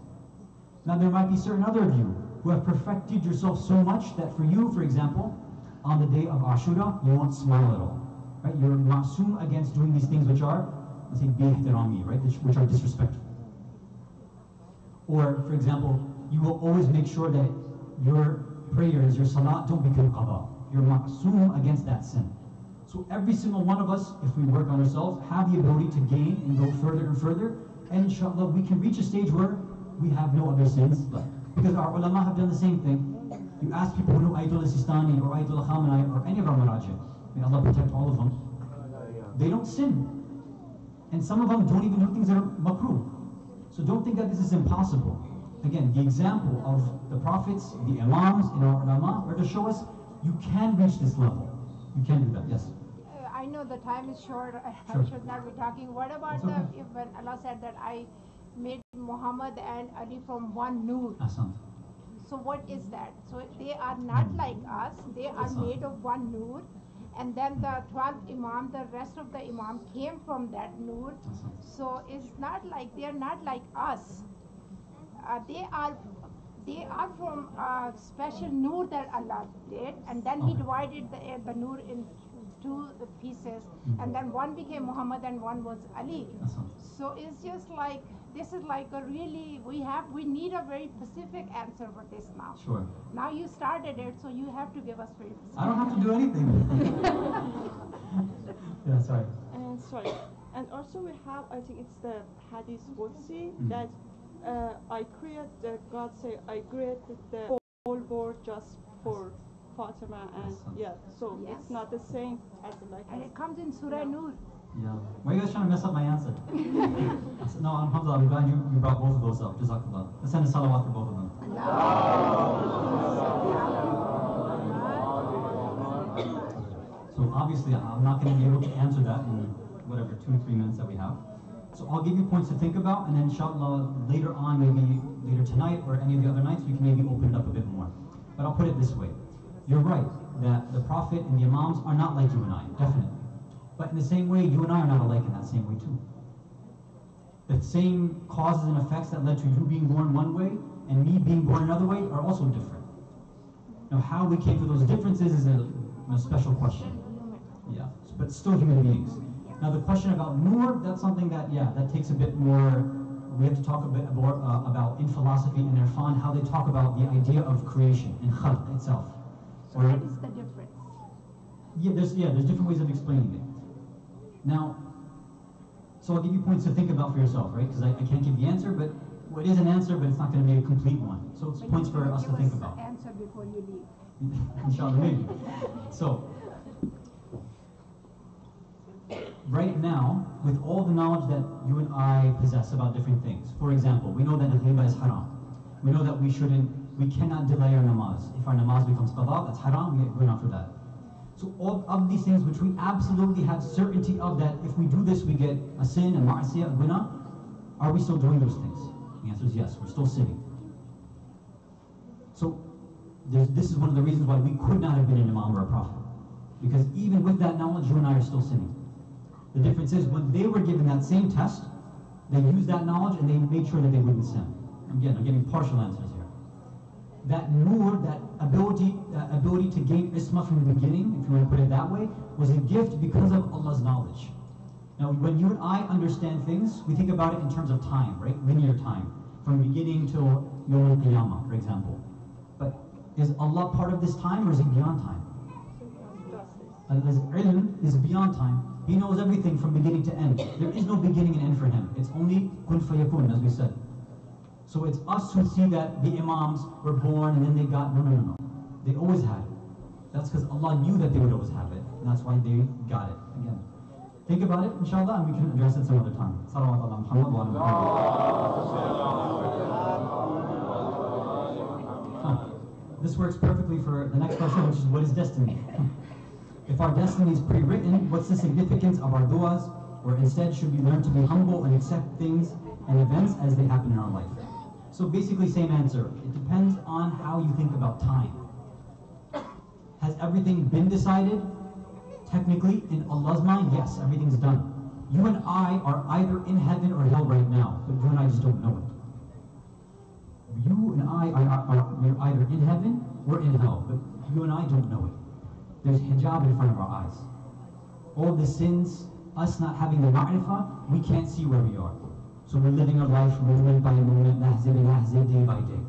Now there might be certain other of you who have perfected yourself so much that for you, for example, on the day of Ashura, you won't smile at all. Right? You're ma'asum against doing these things which are, let's say, bi-ihtirami, right? Which are disrespectful. Or, for example, you will always make sure that your prayers, your salat don't become qada. You're ma'soom against that sin. So every single one of us, if we work on ourselves, have the ability to gain and go further and further, and inshallah we can reach a stage where we have no other sins left. Because our ulama have done the same thing. You ask people who know Ayatul Sistani or Ayatul Khamenei or any of our marajih, may Allah protect all of them, they don't sin. And some of them don't even do things that are makruh. So don't think that this is impossible. Again, the example of the prophets, the imams, and our ulama are to show us you can reach this level. You can do that, yes. I know the time is short. Sure. I should not be talking. What about okay. if when Allah said that I made Muhammad and Ali from one nur? Hasan. So what is that? So they are not like us. They are Hasan. made of one nur. And then the 12th Imam, the rest of the Imam came from that nur. Hasan. So it's not like, they are not like us. They are from a special nur that Allah did, and then He divided the nur in two pieces, and then one became Muhammad and one was Ali. So it's just like, this is like a really, we need a very specific answer for this now. Sure. Now you started it, so you have to give us very specific. I don't have to do anything. Yeah, sorry. Sorry. And also we have, I think it's the Hadith Qudsi, that I create, God say, I created the whole world just for Fatima, and so Yes. it's not the same as like. And it comes in Surah Nur. Yeah. Why are you guys trying to mess up my answer? No, alhamdulillah, I'm glad you brought both of those up. Jazakallah. Let's send a salawat for both of them. So obviously, I'm not going to be able to answer that in whatever 2 or 3 minutes that we have. So I'll give you points to think about, and then inshallah later on, maybe later tonight or any of the other nights, we can maybe open it up a bit more. But I'll put it this way. You're right that the Prophet and the Imams are not like you and I, definitely. But in the same way, you and I are not alike in that same way too. The same causes and effects that led to you being born one way and me being born another way are also different. Now, how we came to those differences is a special question. Yeah, but still human beings. Now, the question about nur, that's something that, that takes a bit more. We have to talk a bit more about in philosophy and irfan, how they talk about the idea of creation and khalq itself. So what is the difference? There's different ways of explaining it. Now, so I'll give you points to think about for yourself, right? Because I can't give the answer, but it is an answer, but it's not going to be a complete one. So it's points for us to think about. Answer before you leave. Inshallah, maybe. So, right now, with all the knowledge that you and I possess about different things, for example, we know that ghiba is haram. We know that we cannot delay our namaz. If our namaz becomes qada, that's haram, we get guna for that. So all of these things which we absolutely have certainty of that if we do this we get a sin, a ma'asiyah, a guna, are we still doing those things? The answer is yes, we're still sinning. So this is one of the reasons why we could not have been an imam or a prophet. Because even with that knowledge, you and I are still sinning. The difference is when they were given that same test, they used that knowledge and they made sure that they wouldn't sin. Again, I'm giving partial answers here. That nur, that ability to gain isma from the beginning, if you want to put it that way, was a gift because of Allah's knowledge. Now, when you and I understand things, we think about it in terms of time, right? Linear time, from beginning till Yawm al-Qiyamah, for example. But is Allah part of this time, or is He beyond time? His ilm is beyond time. He knows everything from beginning to end. There is no beginning and end for Him. It's only kun fayakun, as we said. So it's us who see that the imams were born and then they got, no. They always had it. That's because Allah knew that they would always have it. And that's why they got it. Again, think about it, inshallah, and we can address it some other time. Salawat ala Muhammad wa ala Muhammad. This works perfectly for the next question, which is what is destiny? If our destiny is pre-written, what's the significance of our du'as? Or instead, should we learn to be humble and accept things and events as they happen in our life? So basically, same answer. It depends on how you think about time. Has everything been decided? Technically, in Allah's mind, yes, everything's done. You and I are either in heaven or hell right now, but you and I just don't know it. You and I we're either in heaven or in hell, but you and I don't know it. There's hijab in front of our eyes. All the sins, us not having the ma'rifah, we can't see where we are. So we're living our life moment by moment, lahzi bi lahzi, day by day.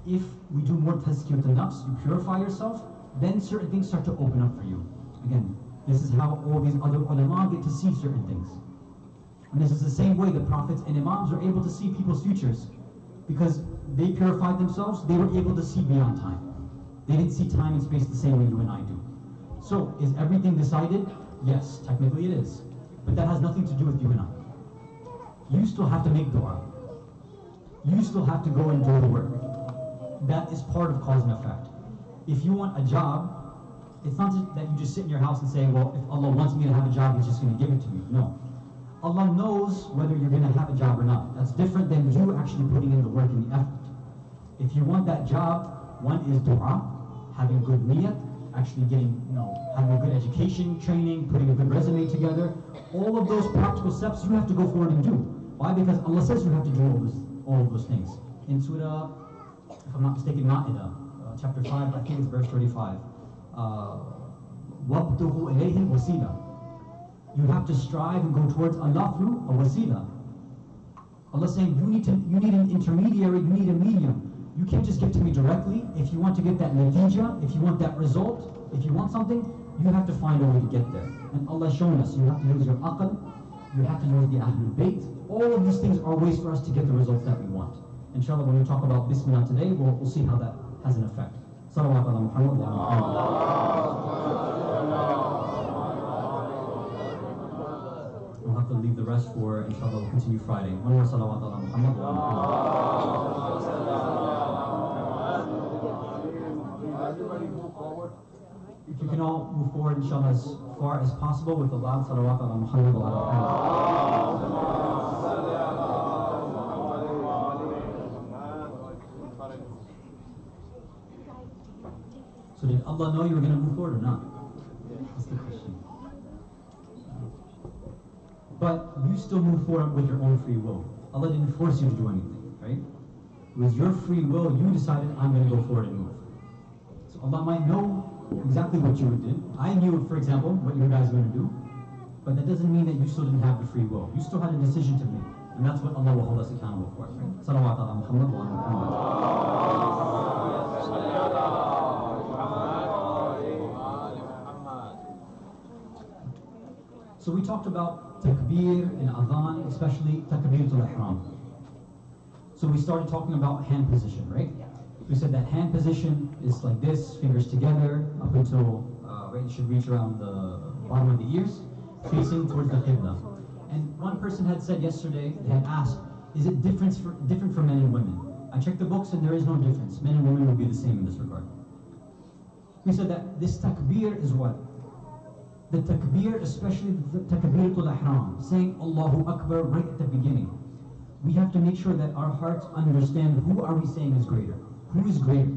if we do more tazkiyat al-nafs, you purify yourself, then certain things start to open up for you. Again, this is how all these other ulama get to see certain things. And this is the same way the prophets and imams are able to see people's futures. Because they purified themselves, they were able to see beyond time. They didn't see time and space the same way you and I do. So, is everything decided? Yes, technically it is. But that has nothing to do with you and I. You still have to make dua. You still have to go and do the work. That is part of cause and effect. If you want a job, it's not just that you just sit in your house and say, well, if Allah wants me to have a job, He's just going to give it to me. No. Allah knows whether you're going to have a job or not. That's different than you actually putting in the work and the effort. If you want that job, one is dua, having good niyat, actually getting, having a good education, training, putting a good resume together. All of those practical steps you have to go forward and do. Why? Because Allah says you have to do all of those things. In Surah, if I'm not mistaken, Ma'idah, chapter 5, I think it's verse 35. وَابْتُغُوا إِلَيْهِ الْوَسِيلَةِ. You have to strive and go towards Allah through a wasila. Allah is saying you need an intermediary, you need a medium. You can't just get to me directly. If you want to get that natija, if you want that result, if you want something, you have to find a way to get there. And Allah has shown us, you have to use your aql, you have to use the Ahlul Bayt. All of these things are ways for us to get the results that we want. Inshallah, when we talk about Bismillah today, we'll see how that has an effect. Salawat ala Muhammad wa ala Muhammad. We'll have to leave the rest for, inshallah, we'll continue Friday. One more salawat ala Muhammad wa ala Muhammad. If you can all move forward, inshallah, as far as possible with the loud salawat ala Muhammad wa ala Muhammad. So did Allah know you were going to move forward or not? That's the question. But you still move forward with your own free will. Allah didn't force you to do anything, right? It was your free will. You decided, I'm going to go forward and move. So Allah might know exactly what you would do. I knew, for example, what you guys were going to do, but that doesn't mean that you still didn't have the free will. You still had a decision to make, and that's what Allah will hold us accountable for. Right? Salawat ala Muhammad wa ala Muhammad. So we talked about takbir and adhan, especially takbiratul ihram. So we started talking about hand position, right? We said that hand position is like this, fingers together, up until it should reach around the bottom of the ears, facing towards the Qibla. And one person had said yesterday, they had asked, is it different for men and women? I checked the books and there is no difference. Men and women will be the same in this regard. We said that this takbir is what? The takbir, especially the takbiratul ihram, saying Allahu Akbar right at the beginning. We have to make sure that our hearts understand who are we saying is greater. Who is greater?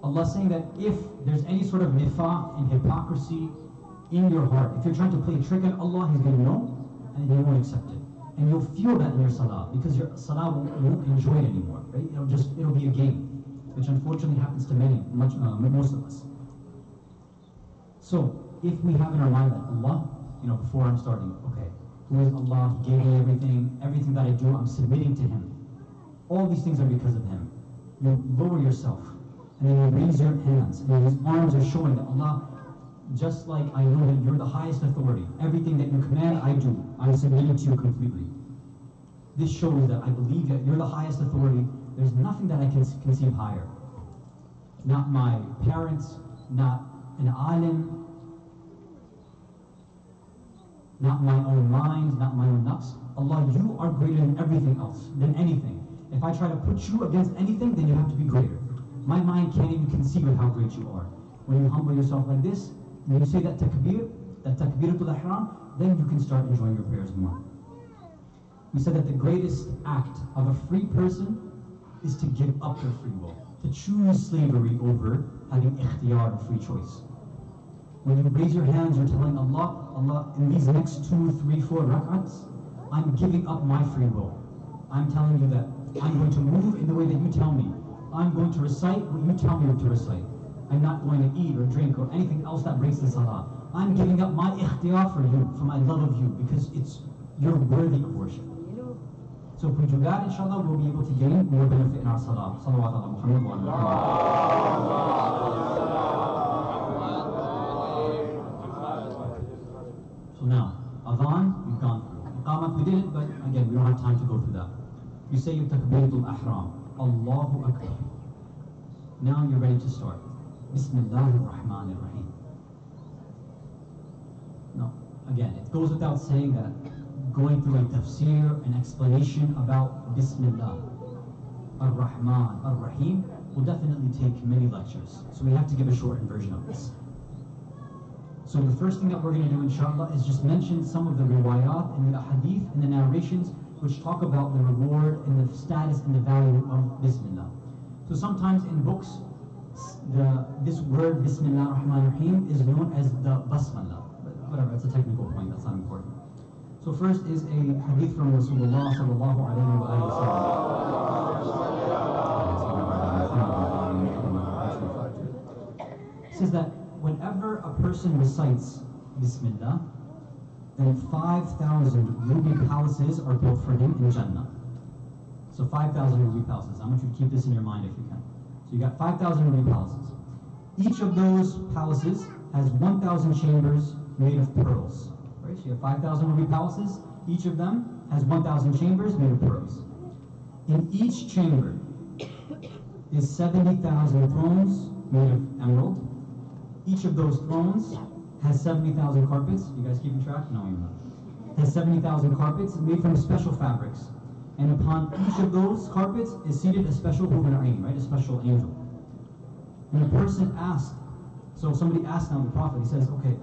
Allah is saying that if there's any sort of nifaq and hypocrisy in your heart, if you're trying to play a trick on Allah, He's going to know and He won't accept it. And you'll feel that in your salah, because your salah won't enjoy it anymore, right? It'll be a game, which unfortunately happens to most of us. So if we have in our mind that Allah, before I'm starting, okay, who is Allah? He gave me everything that I do, I'm submitting to Him. All these things are because of Him. You lower yourself, and then you raise your hands, and His arms are showing that Allah, just like I know that you're the highest authority, everything that you command, I do. I'm submitting to you completely. This shows that I believe that you're the highest authority. There's nothing that I can conceive higher. Not my parents, not an alim, not my own mind, not my own nafs. Allah, you are greater than everything else, than anything. If I try to put you against anything, then you have to be greater. My mind can't even conceive of how great you are. When you humble yourself like this, when you say that takbiratul ihram, then you can start enjoying your prayers more. We said that the greatest act of a free person is to give up their free will, to choose slavery over having ikhtiyar, free choice. When you raise your hands, you're telling Allah, Allah, in these next 2, 3, 4 rak'ats, I'm giving up my free will. I'm telling you that I'm going to move in the way that you tell me. I'm going to recite what you tell me to recite. I'm not going to eat or drink or anything else that breaks the salah. I'm giving up my ikhtiyar for you, for my love of you, because you're worthy of worship. So if we do that, inshallah, we'll be able to gain more benefit in our salah. Salawat ala Muhammad wa ala Muhammad. So now, adhan, we've gone through. Iqamat, we did it, but again, we don't have time to go through that. You say your takbiratul ihram, Allahu Akbar. Now you're ready to start. Bismillahir Rahmanir Rahim. No, again, it goes without saying that going through a tafsir, an explanation about Bismillah, Ar-Rahman, Ar-Rahim, will definitely take many lectures. So we have to give a shortened version of this. So the first thing that we're going to do, inshallah, is just mention some of the riwayat and the hadith and the narrations which talk about the reward and the status and the value of Bismillah. So sometimes in books, this word Bismillah ar-Rahman ar-Rahim is known as the Basmallah. But whatever, it's a technical point, that's not important. So first is a hadith from Rasulullah sallallahu alayhi wa sallam. It says that whenever a person recites Bismillah, then 5,000 ruby palaces are built for him in Jannah. So 5,000 ruby palaces. I want you to keep this in your mind if you can. So you got 5,000 ruby palaces. Each of those palaces has 1,000 chambers made of pearls. Right? So you have 5,000 ruby palaces. Each of them has 1,000 chambers made of pearls. In each chamber is 70,000 thrones made of emerald. Each of those thrones has 70,000 carpets. You guys keeping track? No, you're not. Has 70,000 carpets made from special fabrics. And upon each of those carpets is seated a special human ayn, right? A special angel. And a person asked, so somebody asked now the Prophet, he says, okay,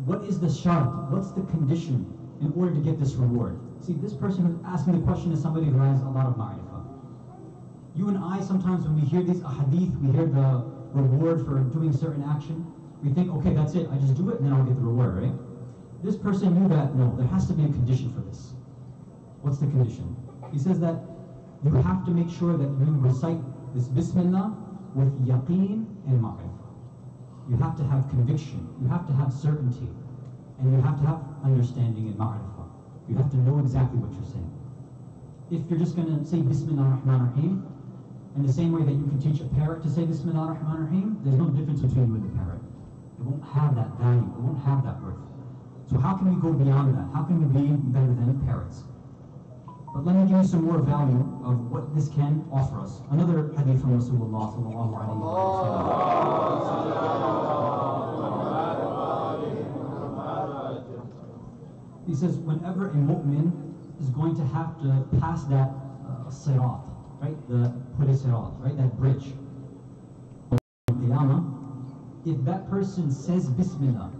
what is the shart? What's the condition in order to get this reward? See, this person who's asking the question is somebody who has a lot of ma'rifah. You and I, sometimes when we hear these ahadith, we hear the reward for doing certain action, we think, okay, that's it, I just do it and then I'll get the reward, right? This person knew that, no, there has to be a condition for this. What's the condition? He says that you have to make sure that you recite this Bismillah with yaqeen and ma'rifah. You have to have conviction, you have to have certainty, and you have to have understanding and ma'rifah. You have to know exactly what you're saying. If you're just going to say Bismillah ar-Rahman ar-Rahim, in the same way that you can teach a parrot to say Bismillah ar-Rahman ar-Rahim, there's no difference between you and the parrot. It won't have that value, it won't have that worth. So how can we go beyond that? How can we be better than parrots? But let me give you some more value of what this can offer us. Another hadith from Rasulullah sallallahu alayhi wa sallam. He says, whenever a mu'min is going to have to pass that sirat, right? The sirat, right? That bridge. If that person says Bismillah,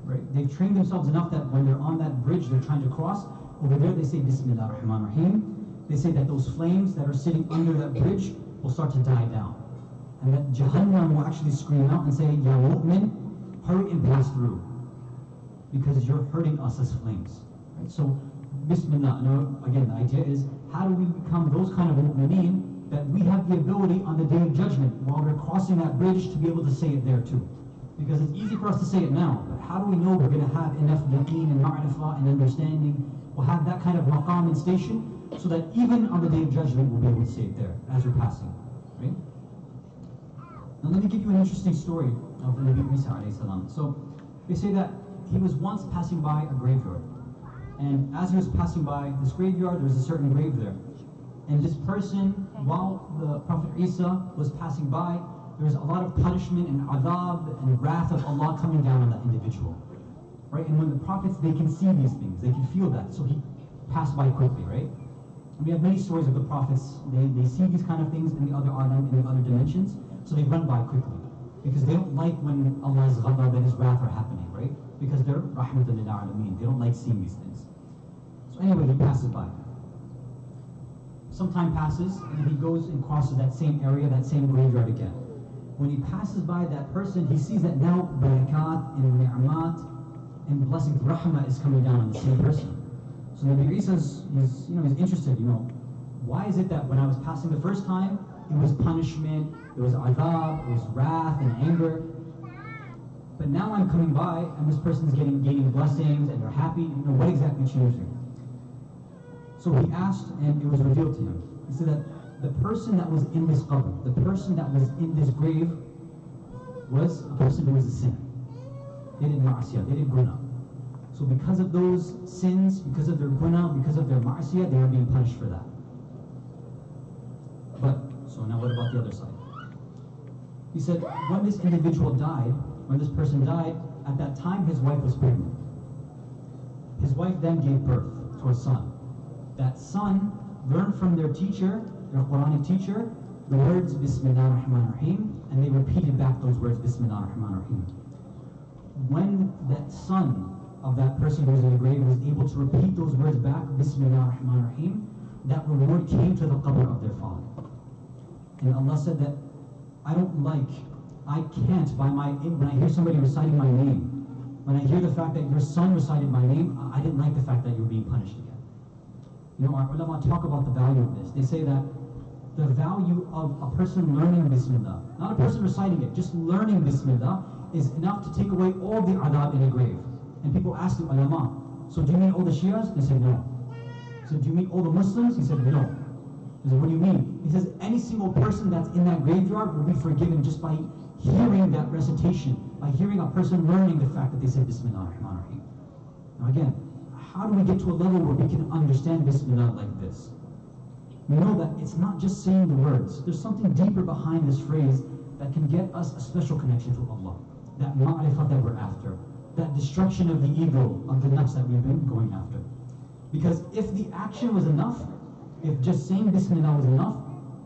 right? They've trained themselves enough that when they're on that bridge, they're trying to cross, over there they say Bismillah ar-Rahman ar-Rahim. They say that those flames that are sitting under that bridge will start to die down. And that Jahannam will actually scream out and say, Ya mu'min, hurry and pass through. Because you're hurting us as flames. Right? So, Bismillah, now, again, the idea is, how do we become those kind of mu'mineen that we have the ability on the day of judgment, while we're crossing that bridge, to be able to say it there too. Because it's easy for us to say it now, but how do we know we're going to have enough yaqeen and ma'rifah and understanding? We'll have that kind of maqam and station, so that even on the day of judgment, we'll be able to say it there, as we're passing, right? Now let me give you an interesting story of Nabi Isa alayhi salam. So, they say that he was once passing by a graveyard. And as he was passing by this graveyard, there was a certain grave there. And this person, while the Prophet Isa was passing by, there was a lot of punishment and adab and wrath of Allah coming down on that individual. Right? And when the prophets, they can see these things, they can feel that. So he passed by quickly, right? And we have many stories of the prophets, they see these kind of things in the other alam, in the other dimensions, so they run by quickly. Because they don't like when Allah's ghadab and His wrath are happening, right? Because they're rahmatan lil alameen, they don't like seeing these things. So anyway, he passes by. Some time passes, and he goes and crosses that same area, that same graveyard again. When he passes by that person, he sees that now barakat and ni'mat and the blessing of rahmah is coming down on the same person. So Nabi Isa is interested, why is it that when I was passing the first time, it was punishment, there was adab, there was wrath and anger, but now I'm coming by and this person's gaining blessings and they're happy, what exactly changed me? So he asked, and it was revealed to him. He said that the person that was in this qabr, the person that was in this grave, was a person who was a sinner. They did ma'asiyah, they did guna. So because of those sins, because of their guna, because of their ma'asiyah, they are being punished for that. But, so now what about the other side? He said, when this individual died, when this person died, at that time his wife was pregnant. His wife then gave birth to a son. That son learned from their teacher, their Quranic teacher, the words Bismillah ar-Rahman ar-Rahim, and they repeated back those words Bismillah ar-Rahman ar-Rahim. When that son of that person who was in the grave was able to repeat those words back, Bismillah ar-Rahman ar-Rahim, that reward came to the qabr of their father. And Allah said that I can't, when I hear somebody reciting my name, when I hear the fact that your son recited my name, I didn't like the fact that you're being punished again. You know, our ulama talk about the value of this. They say that the value of a person learning Bismillah, not a person reciting it, just learning Bismillah is enough to take away all the adab in a grave. And people ask the ulama, so do you mean all the Shias? They said no. So do you mean all the Muslims? He said no. He said, what do you mean? He says any single person that's in that graveyard will be forgiven just by hearing that recitation, by hearing a person learning the fact that they said Bismillah ar-Rahman ar-Rahim. Now again, how do we get to a level where we can understand Bismillah like this? We know that it's not just saying the words. There's something deeper behind this phrase that can get us a special connection to Allah. That ma'rifah that we're after. That destruction of the ego, of the nafs that we've been going after. Because if the action was enough, if just saying Bismillah was enough,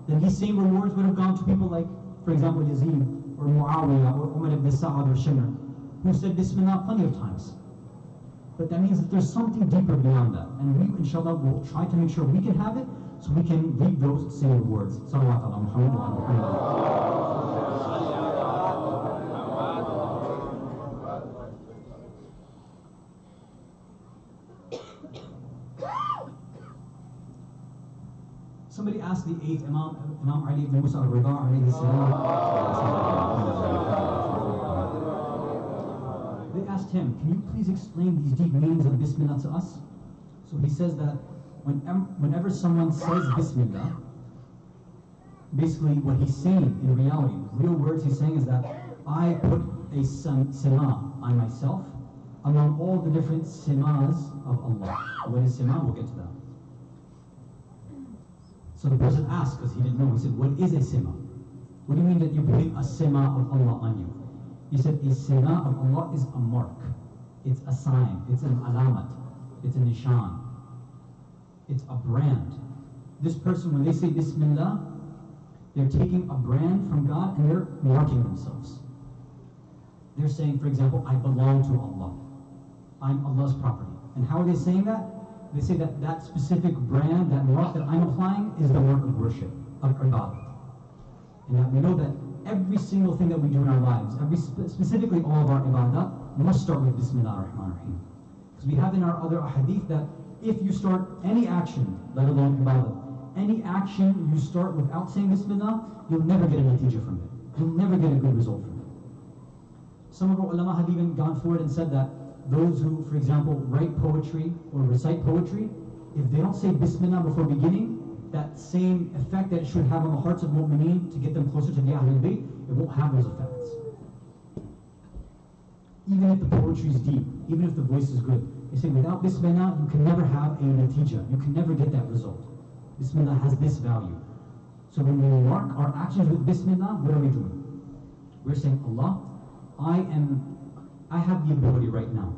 then these same rewards would have gone to people like, for example, Yazid, or Muawiyah, or Umar ibn Sa'ad, or Shimr, who said Bismillah plenty of times. But that means that there's something deeper beyond that. And we, inshallah, will try to make sure we can have it, so we can read those same rewards. Salawat ala Muhammad wa ala Muhammad. Somebody asked the 8th Imam Ali ibn Musa al-Rida alayhi salam. They asked him, can you please explain these deep meanings of Bismillah to us? So he says that whenever someone says Bismillah, basically what he's saying in reality, real words he's saying is that I put a sima on myself among all the different simas of Allah. What is sima? We'll get to that. So the person asked, because he didn't know, he said, what is a sima? What do you mean that you're putting a sima of Allah on you? He said, a sima of Allah is a mark. It's a sign. It's an alamat. It's a nishan. It's a brand. This person, when they say Bismillah, they're taking a brand from God and they're marking themselves. They're saying, for example, I belong to Allah. I'm Allah's property. And how are they saying that? They say that that specific brand, that mark that I'm applying is the mark of worship, of ibadah. And that we know that every single thing that we do in our lives, specifically all of our ibadah, must start with Bismillah ar-Rahman ar-Rahim. Because we have in our other ahadith that if you start any action, let alone ibadah, any action you start without saying Bismillah, you'll never get a natija from it. You'll never get a good result from it. Some of our ulama have even gone forward and said that those who, for example, write poetry or recite poetry, if they don't say Bismillah before beginning, that same effect that it should have on the hearts of mu'mineen to get them closer to the Ahlul Bayt, it won't have those effects. Even if the poetry is deep, even if the voice is good, they say without Bismillah, you can never have a natija. You can never get that result. Bismillah has this value. So when we mark our actions with Bismillah, what are we doing? We're saying, Allah, I have the ability right now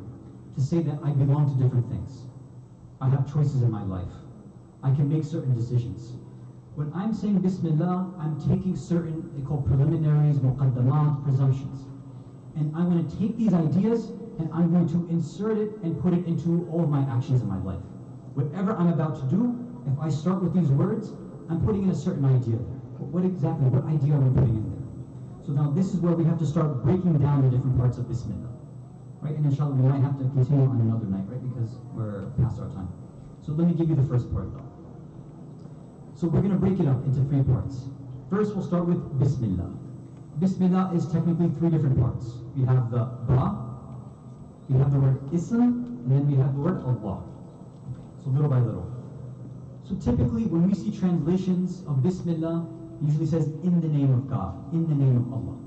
to say that I belong to different things. I have choices in my life. I can make certain decisions. When I'm saying Bismillah, I'm taking certain, they call preliminaries, muqaddamat, presumptions. And I'm going to take these ideas and I'm going to insert it and put it into all of my actions in my life. Whatever I'm about to do, if I start with these words, I'm putting in a certain idea there. What idea are we putting in there? So now this is where we have to start breaking down the different parts of Bismillah. Right, and inshallah we might have to continue on another night, right, because we're past our time. So let me give you the first part though. So we're going to break it up into 3 parts. First we'll start with Bismillah. Bismillah is technically 3 different parts. We have the Ba, we have the word Ism, and then we have the word Allah. So little by little. So typically, when we see translations of Bismillah, it usually says, in the name of God, in the name of Allah.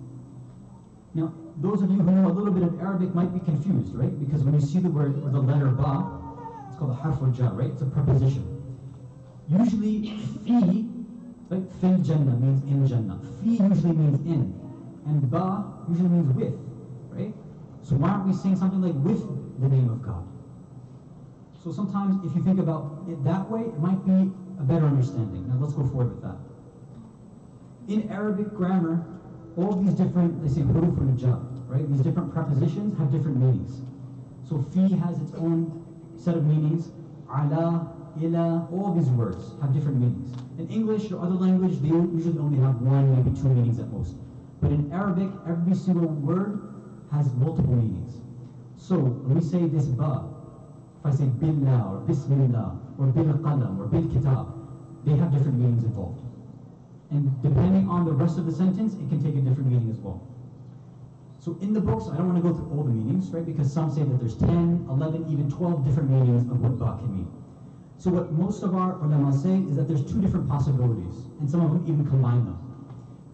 Now, those of you who know a little bit of Arabic might be confused, right? Because when you see the word, or the letter Ba, it's called a harf al-jar, right? It's a preposition. Usually, fi, right? Fil Jannah means in Jannah. Fi usually means in. And Ba usually means with, right? So why aren't we saying something like with the name of God? So sometimes if you think about it that way, it might be a better understanding. Now let's go forward with that. In Arabic grammar, all these different, they say huruf al-jar, right? These different prepositions have different meanings. So fi has its own set of meanings. Ala, ila, all these words have different meanings. In English or other language, they usually only have one, maybe two meanings at most. But in Arabic, every single word has multiple meanings. So when we say this ba, if I say billah or bismillah or bil qalam or bil kitab, they have different meanings involved. And depending on the rest of the sentence, it can take a different meaning as well. So in the books, I don't want to go through all the meanings, right? Because some say that there's 10, 11, even 12 different meanings of what ba can mean. So what most of our ulama say is that there's two different possibilities, and some of them even combine them.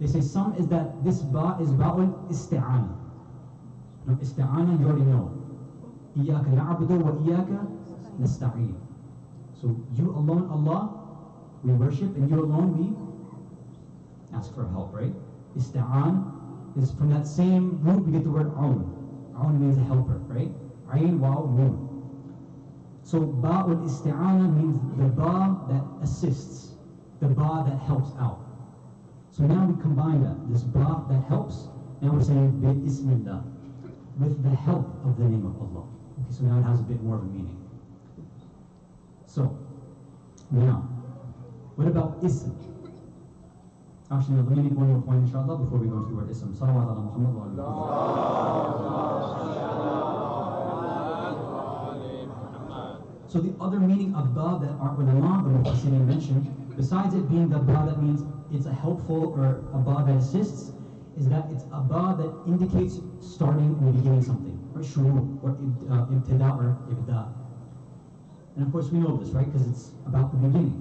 They say some is that this ba is ba'ul isti'ana. Now isti'ana, you already know. Iyaka na'budu wa iyaka nasta'in. So you alone, Allah, we worship, and you alone, we ask for help, right? Ista'an is from that same root we get the word aun. Aun means a helper, right? Ayn, waw, nun. So ba'ul isti'ana means the ba that assists, the ba that helps out. So now we combine that, this ba that helps, now we're saying bi-ismillah, with the help of the name of Allah. Okay, so now it has a bit more of a meaning. So, now, what about ism? Actually, no, let me make one more point, inshallah, before we go into the word ism. Salawat ala Muhammad wa ala So the other meaning of ba that our ulama, the Mufassirin mentioned, besides it being the ba that means it's a helpful or a ba that assists, is that it's a ba that indicates starting and beginning something, or shuru, or ibtida, or ibda. And of course we know this, right? Because it's about the beginning.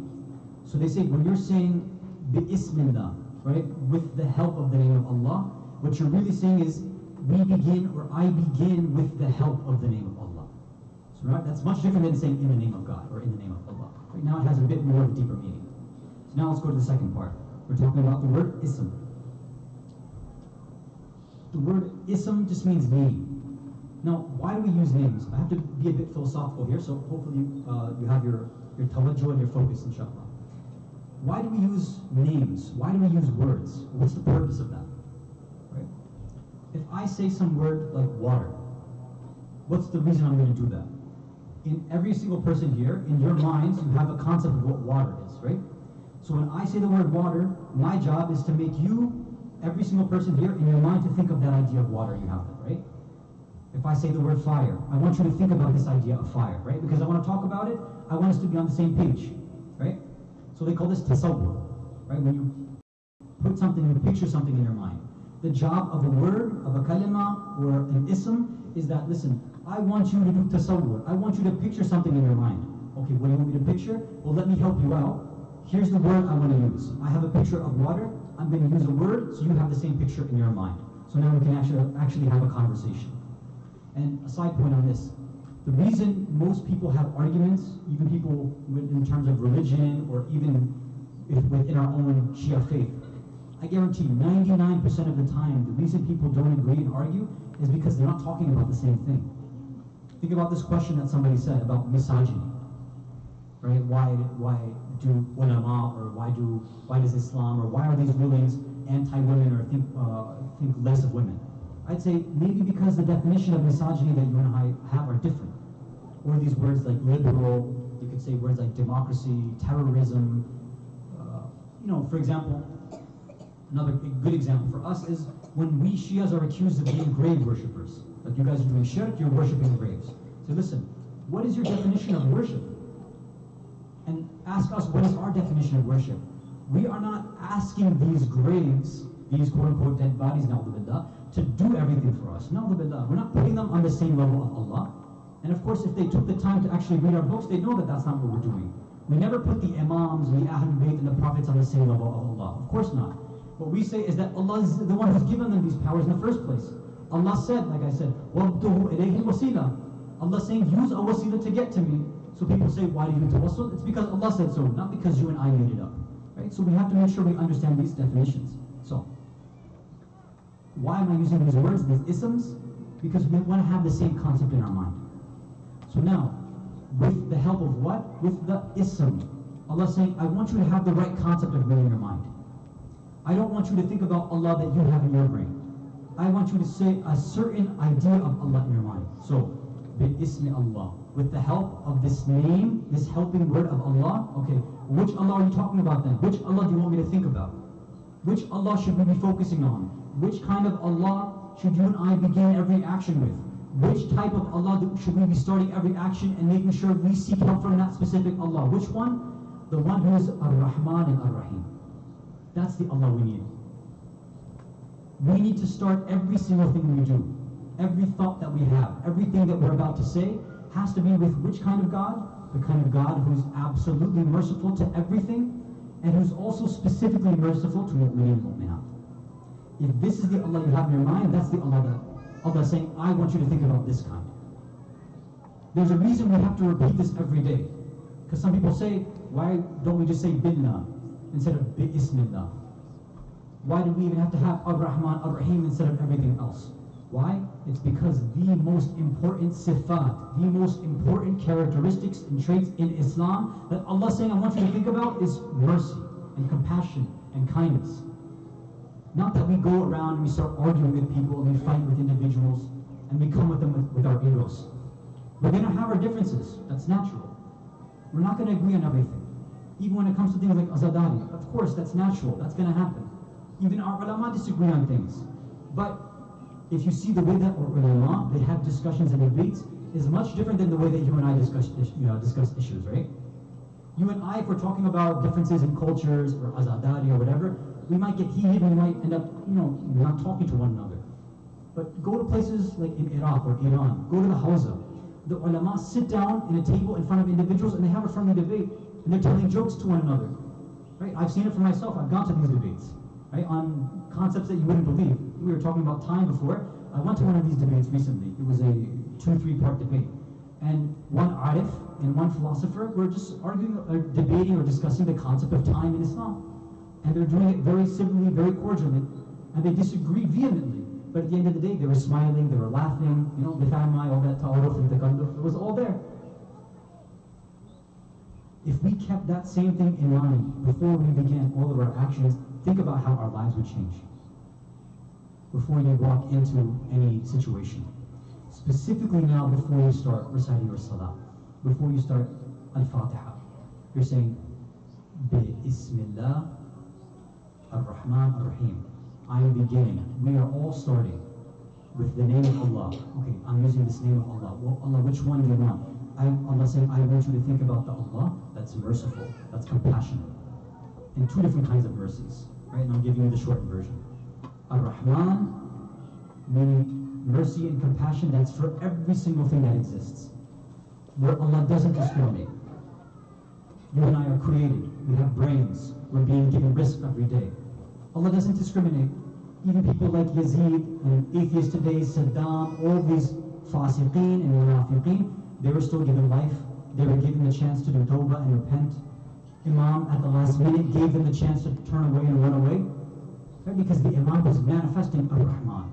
So they say when you're saying bi-ismillah, right, with the help of the name of Allah, what you're really saying is we begin, or I begin with the help of the name of Allah. So right, that's much different than saying in the name of God or in the name of Allah. Right now it has a bit more of a deeper meaning. So now let's go to the second part. We're talking about the word ism. The word ism just means name. Now, why do we use names? I have to be a bit philosophical here, so hopefully you have your tawajjuh and your focus, inshallah. Why do we use names? Why do we use words? What's the purpose of that? Right? If I say some word like water, what's the reason I'm going to do that? In every single person here, in your minds, you have a concept of what water is, right? So when I say the word water, my job is to make you, every single person here, in your mind to think of that idea of water. You have that, right? If I say the word fire, I want you to think about this idea of fire, right? Because I want to talk about it, I want us to be on the same page, right? So they call this tasawwur, right? When you put something, you picture something in your mind. The job of a word, of a kalima, or an ism, is that, listen, I want you to do tasawwur. I want you to picture something in your mind. Okay, what do you want me to picture? Well, let me help you out. Here's the word I want to use. I have a picture of water. I'm going to use a word so you have the same picture in your mind. So now we can actually have a conversation. And a side point on this. The reason most people have arguments, even people in terms of religion or even within our own Shia faith, I guarantee 99% of the time, the reason people don't agree and argue is because they're not talking about the same thing. Think about this question that somebody said about misogyny, right? Why do ulama, or why does Islam, or why are these rulings anti-women, or think less of women? I'd say maybe because the definition of misogyny that you and I have are different. Or these words like liberal, you could say words like democracy, terrorism. For example, another good example for us is when we Shias are accused of being grave worshippers. Like you guys are doing shirk, you're worshipping graves. So listen, what is your definition of worship? And ask us, what is our definition of worship? We are not asking these graves, these quote-unquote dead bodies, na'udhu to do everything for us. Na'udhu. We're not putting them on the same level of Allah. And of course, if they took the time to actually read our books, they know that that's not what we're doing. We never put the Imams, the Ahlul Bayt, and the Prophets on the same level of Allah. Of course not. What we say is that Allah is the one who's given them these powers in the first place. Allah said, like I said, وَابْتُهُ إِلَيْهِ الْوَسِيلَةِ. Allah saying, use a wasila to get to me. So people say, why do you do tawassul? It's because Allah said so, not because you and I made it up. Right? So we have to make sure we understand these definitions. So, why am I using these words, these isms? Because we want to have the same concept in our mind. So now, with the help of what? With the ism. Allah saying, I want you to have the right concept of me in your mind. I don't want you to think about Allah that you have in your brain. I want you to say a certain idea of Allah in your mind. So, bi-ismi Allah. With the help of this name, this helping word of Allah, okay, which Allah are you talking about then? Which Allah do you want me to think about? Which Allah should we be focusing on? Which kind of Allah should you and I begin every action with? Which type of Allah should we be starting every action and making sure we seek help from that specific Allah? Which one? The one who is Ar-Rahman and Ar-Rahim. That's the Allah we need. We need to start every single thing we do. Every thought that we have, everything that we're about to say has to be with which kind of God? The kind of God who's absolutely merciful to everything and who's also specifically merciful to mu'mineen and mu'minat. If this is the Allah you have in your mind, that's the Allah that Allah is saying, I want you to think about this kind. There's a reason we have to repeat this every day. Because some people say, why don't we just say Billah instead of Bi-Ismillah? Why do we even have to have Ar-Rahman, Ar-Rahim instead of everything else? Why? It's because the most important sifat, the most important characteristics and traits in Islam that Allah is saying I want you to think about is mercy and compassion and kindness. Not that we go around and we start arguing with people and we fight with individuals and we come with them with our egos. We're going to have our differences. That's natural. We're not going to agree on everything. Even when it comes to things like azadari, of course, that's natural. That's going to happen. Even our ulama disagree on things. But if you see the way that our ulama, they have discussions and debates, is much different than the way that you and I discuss issues, right? You and I, if we're talking about differences in cultures or azadari or whatever, we might get heated and we might end up, not talking to one another. But go to places like in Iraq or Iran, go to the Hawza. The ulama sit down in a table in front of individuals and they have a friendly debate and they're telling jokes to one another. Right? I've seen it for myself. I've gone to these debates, right? On concepts that you wouldn't believe. We were talking about time before. I went to one of these debates recently. It was a 2-3 part debate. And one arif and one philosopher were just arguing, or debating or discussing the concept of time in Islam. And they're doing it very civilly, very cordially. And they disagreed vehemently. But at the end of the day, they were smiling, they were laughing, bifamai, all that ta'aruf and takalluf, it was all there. If we kept that same thing in mind before we began all of our actions, think about how our lives would change before you walk into any situation. Specifically now, before you start reciting your salah, before you start al-Fatiha, you're saying, Bi-Ismillah ar-Rahman ar-Rahim. I am beginning. We are all starting with the name of Allah. Okay, I'm using this name of Allah. Well, Allah, which one do you want? Allah saying, I want you to think about the Allah that's merciful, that's compassionate. And 2 different kinds of mercies. Right? And I'm giving you the short version. Ar-Rahman, meaning mercy and compassion, that's for every single thing that exists. Where Allah doesn't discriminate. You and I are created. We have brains. We're being given rizq every day. Allah doesn't discriminate. Even people like Yazid and atheists today, Saddam, all these fasiqeen and munafiqeen, they were still given life. They were given the chance to do tawbah and repent. Imam at the last minute gave them the chance to turn away and run away. Right? Because the Imam was manifesting Ar-Rahman.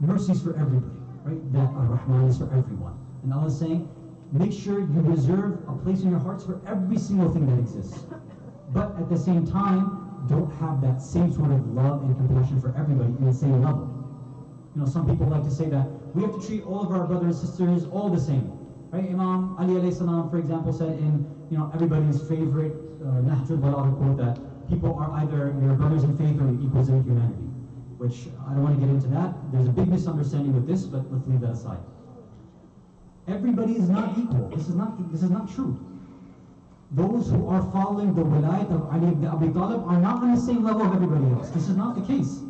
Mercies for everybody, right? That Ar-Rahman is for everyone. And Allah is saying, make sure you reserve a place in your hearts for every single thing that exists. But at the same time, don't have that same sort of love and compassion for everybody in the same level. Some people like to say that we have to treat all of our brothers and sisters all the same. Right? Imam Ali alayhi salam, for example, said in everybody's favorite Nahjul Balagha quote that people are either your brothers in faith or equals in humanity. Which I don't want to get into that. There's a big misunderstanding with this, but let's leave that aside. Everybody is not equal. This is not true. Those who are following the wilayat of Ali ibn Abi Talib are not on the same level of everybody else. This is not the case.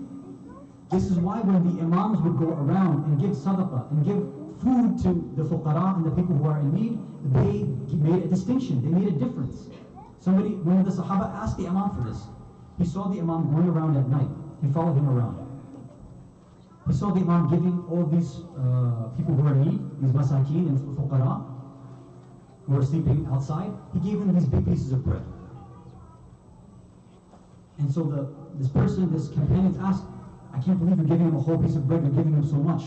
This is why when the imams would go around and give sadaqah and give food to the fuqara and the people who are in need, they made a distinction, they made a difference. One of the Sahaba asked the Imam for this. He saw the Imam going around at night. He followed him around. He saw the Imam giving all these people who are in need, these masakeen and fuqara, who are sleeping outside, he gave them these big pieces of bread. And so this companion asked, I can't believe you're giving him a whole piece of bread, you're giving him so much.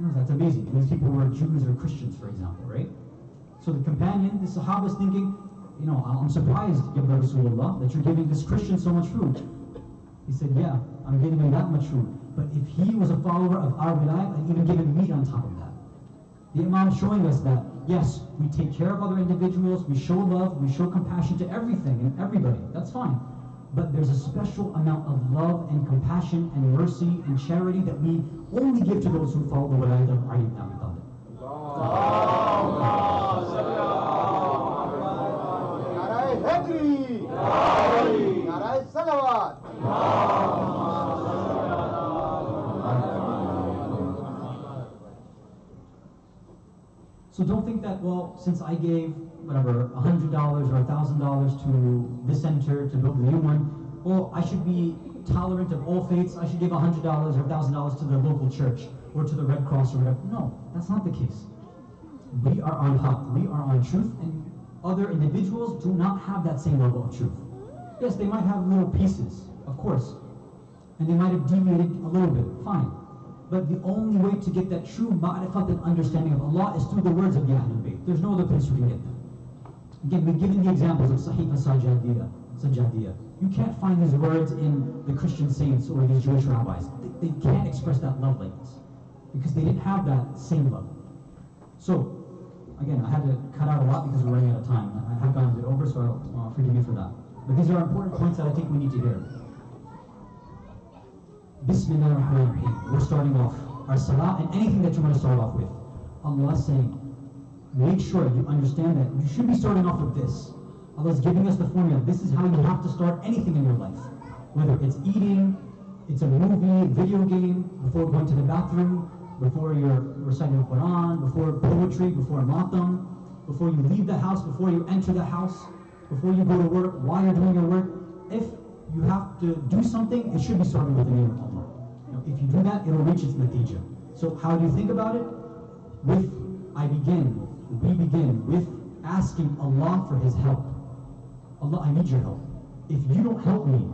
That's amazing. And these people were Jews or Christians, for example, right? So the companion, the Sahaba is thinking, I'm surprised, Ya Rasulullah, that you're giving this Christian so much food. He said, yeah, I'm giving him that much food. But if he was a follower of our wilayah, I'd even give him meat on top of that. The Imam is showing us that, yes, we take care of other individuals, we show love, we show compassion to everything and everybody. That's fine. But there's a special amount of love and compassion and mercy and charity that we only give to those who follow the wilayah of Ali ibn Abi Talib. So don't think that, well, since I gave, whatever, $100 or $1,000 to this center to build the new one, well, I should be tolerant of all faiths. I should give $100 or $1,000 to the local church or to the Red Cross or whatever. No, that's not the case. We are on haqq, we are on truth, and other individuals do not have that same level of truth. Yes, they might have little pieces, of course, and they might have deviated a little bit, fine. But the only way to get that true ma'rifat and understanding of Allah is through the words of the Ahlul Bayt. There's no other place you can get them. Again, we've given the examples of Sahifa Sajjadiyya. You can't find these words in the Christian saints or these Jewish rabbis. They can't express that love like this because they didn't have that same love. So, again, I had to cut out a lot because we're running out of time. I have gone a bit over, so forgive me for that. But these are important points that I think we need to hear. Bismillah ar-Rahman ar-Rahim. We're starting off our salah and anything that you want to start off with. Allah is saying, make sure you understand that you should be starting off with this. Allah is giving us the formula. This is how you have to start anything in your life. Whether it's eating, it's a movie, video game, before going to the bathroom, before you're reciting the Quran, before poetry, before matam, before you leave the house, before you enter the house, before you go to work, while you're doing your work. If you have to do something, it should be starting with the name of Allah. If you do that, it'll reach its natija. So how do you think about it? We begin with asking Allah for His help. Allah, I need your help. If you don't help me,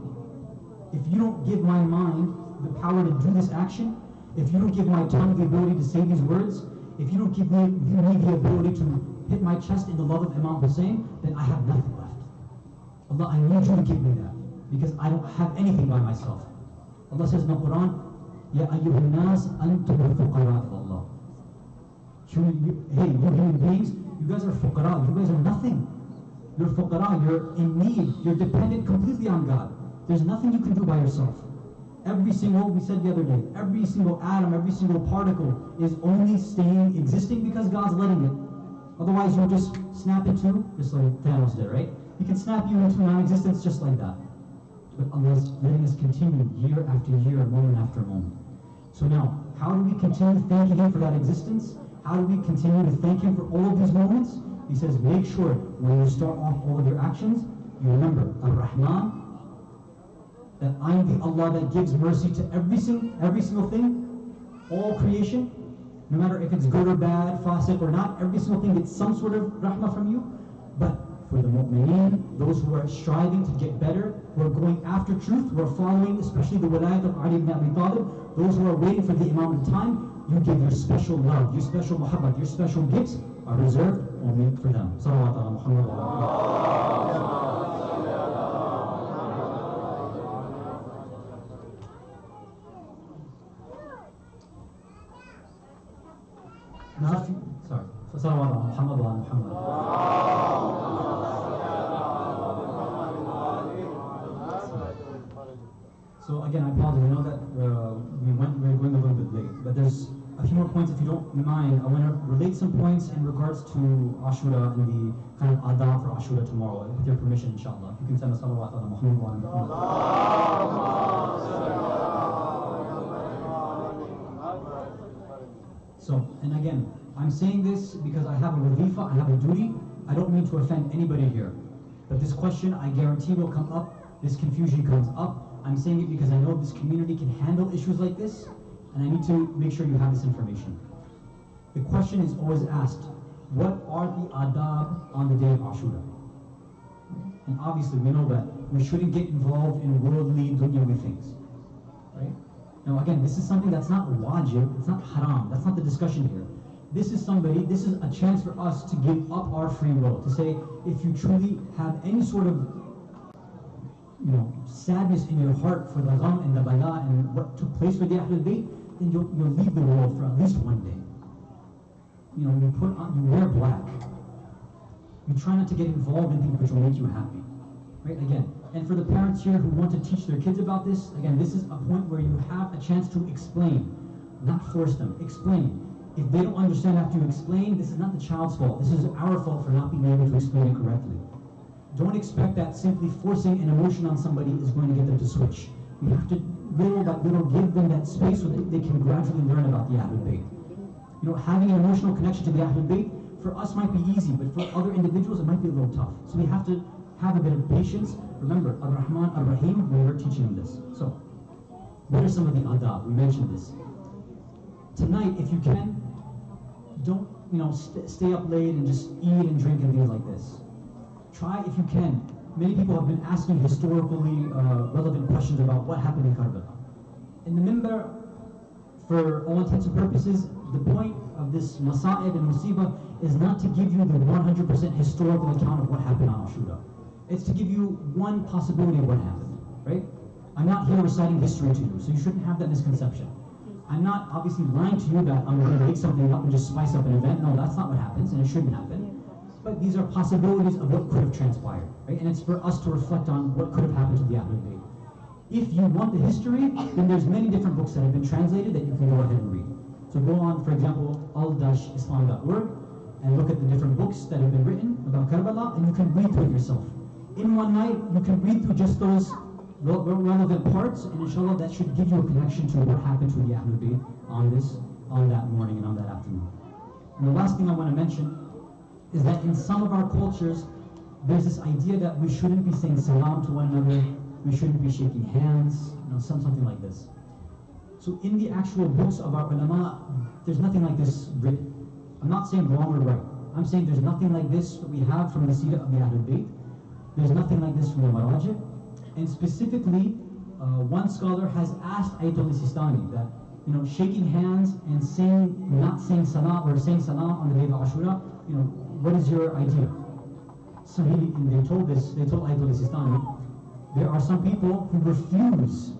if you don't give my mind the power to do this action, if you don't give my tongue the ability to say these words, if you don't give me the ability to hit my chest in the love of Imam Hussein, then I have nothing left. Allah, I need you to give me that, because I don't have anything by myself. Allah says in the Quran, Ya ayyuhan nas antum al-fuqara Allah. Hey, you human beings, you guys are fuqara, you guys are nothing. You're fuqara, you're in need, you're dependent completely on God. There's nothing you can do by yourself. We said the other day, every single atom, every single particle is only existing because God's letting it. Otherwise you'll just snap into, just like Thanos did, right? He can snap you into non-existence just like that. But Allah is letting us continue year after year, moment after moment. So now, how do we continue thanking Him for that existence? How do we continue to thank Him for all of these moments? He says, make sure when you start off all of your actions, you remember Ar-Rahman, that I am the Allah that gives mercy to every single thing, all creation, no matter if it's good or bad, fasiq or not, every single thing gets some sort of rahmah from you. But for the mu'mineen, those who are striving to get better, who are going after truth, who are following, especially the wilayat of Ali ibn Abi Talib, those who are waiting for the Imam of time, you give your special love, your special muhabbat, your special gifts are reserved only for them. Salawat ala Muhammad wa ala Sorry. Salawat ala Muhammad wa ala Muhammad. So again, I apologize. I know that we're going a little bit late, but there's a few more points, if you don't mind. I want to relate some points in regards to Ashura and the kind of adab for Ashura tomorrow, with your permission, inshallah. If you can send a salawat ala Muhammad wa ala Muhammad. So, and again, I'm saying this because I have a wazifa, I have a duty. I don't mean to offend anybody here. But this question, I guarantee, will come up. This confusion comes up. I'm saying it because I know this community can handle issues like this, and I need to make sure you have this information. The question is always asked, what are the adab on the day of Ashura? And obviously we know that we shouldn't get involved in worldly, dunyawi things, right? Now again, this is something that's not wajib, it's not haram, that's not the discussion here. This is a chance for us to give up our free will, to say, if you truly have any sort of sadness in your heart for the gham and the bala and what took place for the Ahlul Bayt, then you'll leave the world for at least one day. You wear black. You try not to get involved in things which will make you happy, right? Again, and for the parents here who want to teach their kids about this, again, this is a point where you have a chance to explain, not force them, explain. If they don't understand after you explain, this is not the child's fault. This is our fault for not being able to explain it correctly. Don't expect that simply forcing an emotion on somebody is going to get them to switch. You have to, little by little, give them that space so that they can gradually learn about the Ahlul Bayt. Having an emotional connection to the Ahlul Bayt, for us might be easy, but for other individuals it might be a little tough. So we have to have a bit of patience. Remember, Ar-Rahman, Ar-Rahim, we were teaching them this. So, what are some of the adab? We mentioned this. Tonight, if you can, don't stay up late and just eat and drink and things like this. Try, if you can. Many people have been asking historically relevant questions about what happened in Karbala. In the minbar, for all intents and purposes, the point of this masa'ib and musibah is not to give you the 100% historical account of what happened on Ashura. It's to give you one possibility of what happened, right? I'm not here reciting history to you, so you shouldn't have that misconception. I'm not obviously lying to you that I'm going to make something up and just spice up an event. No, that's not what happens, and it shouldn't happen. But these are possibilities of what could have transpired, right? And it's for us to reflect on what could have happened to the Ahlul Bayt. If you want the history, then there's many different books that have been translated that you can go ahead and read. So go on, for example, al-islam.org and look at the different books that have been written about Karbala, and you can read through it yourself. In one night, you can read through just those relevant parts, and inshallah that should give you a connection to what happened to the Ahlul Bayt on that morning and on that afternoon. And the last thing I want to mention is that in some of our cultures, there's this idea that we shouldn't be saying salam to one another, we shouldn't be shaking hands, something like this. So in the actual books of our ulama, there's nothing like this written. I'm not saying wrong or right. I'm saying there's nothing like this that we have from the Sirah of the Ahlul Bayt. There's nothing like this from the Marajib. And specifically, one scholar has asked Ayatul Sistani that, shaking hands and not saying salam or saying salam on the day of Ashura, what is your idea? So they told Ayatul Sistani, there are some people who refuse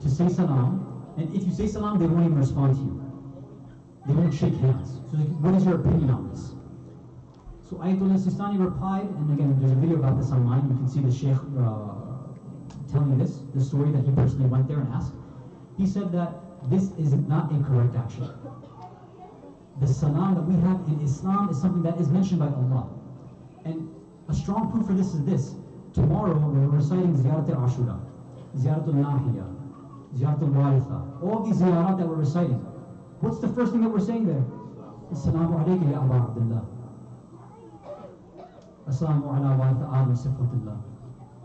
to say salam, and if you say salam, they won't even respond to you. They won't shake hands. So what is your opinion on this? So Ayatul Sistani replied, and again, there's a video about this online. You can see the Sheikh telling the story that he personally went there and asked. He said that this is not a correct action. The salam that we have in Islam is something that is mentioned by Allah. And a strong proof for this is this. Tomorrow, when we're reciting Ziyarat al-Ashura, Ziyarat al-Nahiya, Ziyarat al-Waritha, all these ziyarat that we're reciting, what's the first thing that we're saying there? Assalamu alayka ya Aba Abdullah. Assalamu ala waritha Adam sifatillah.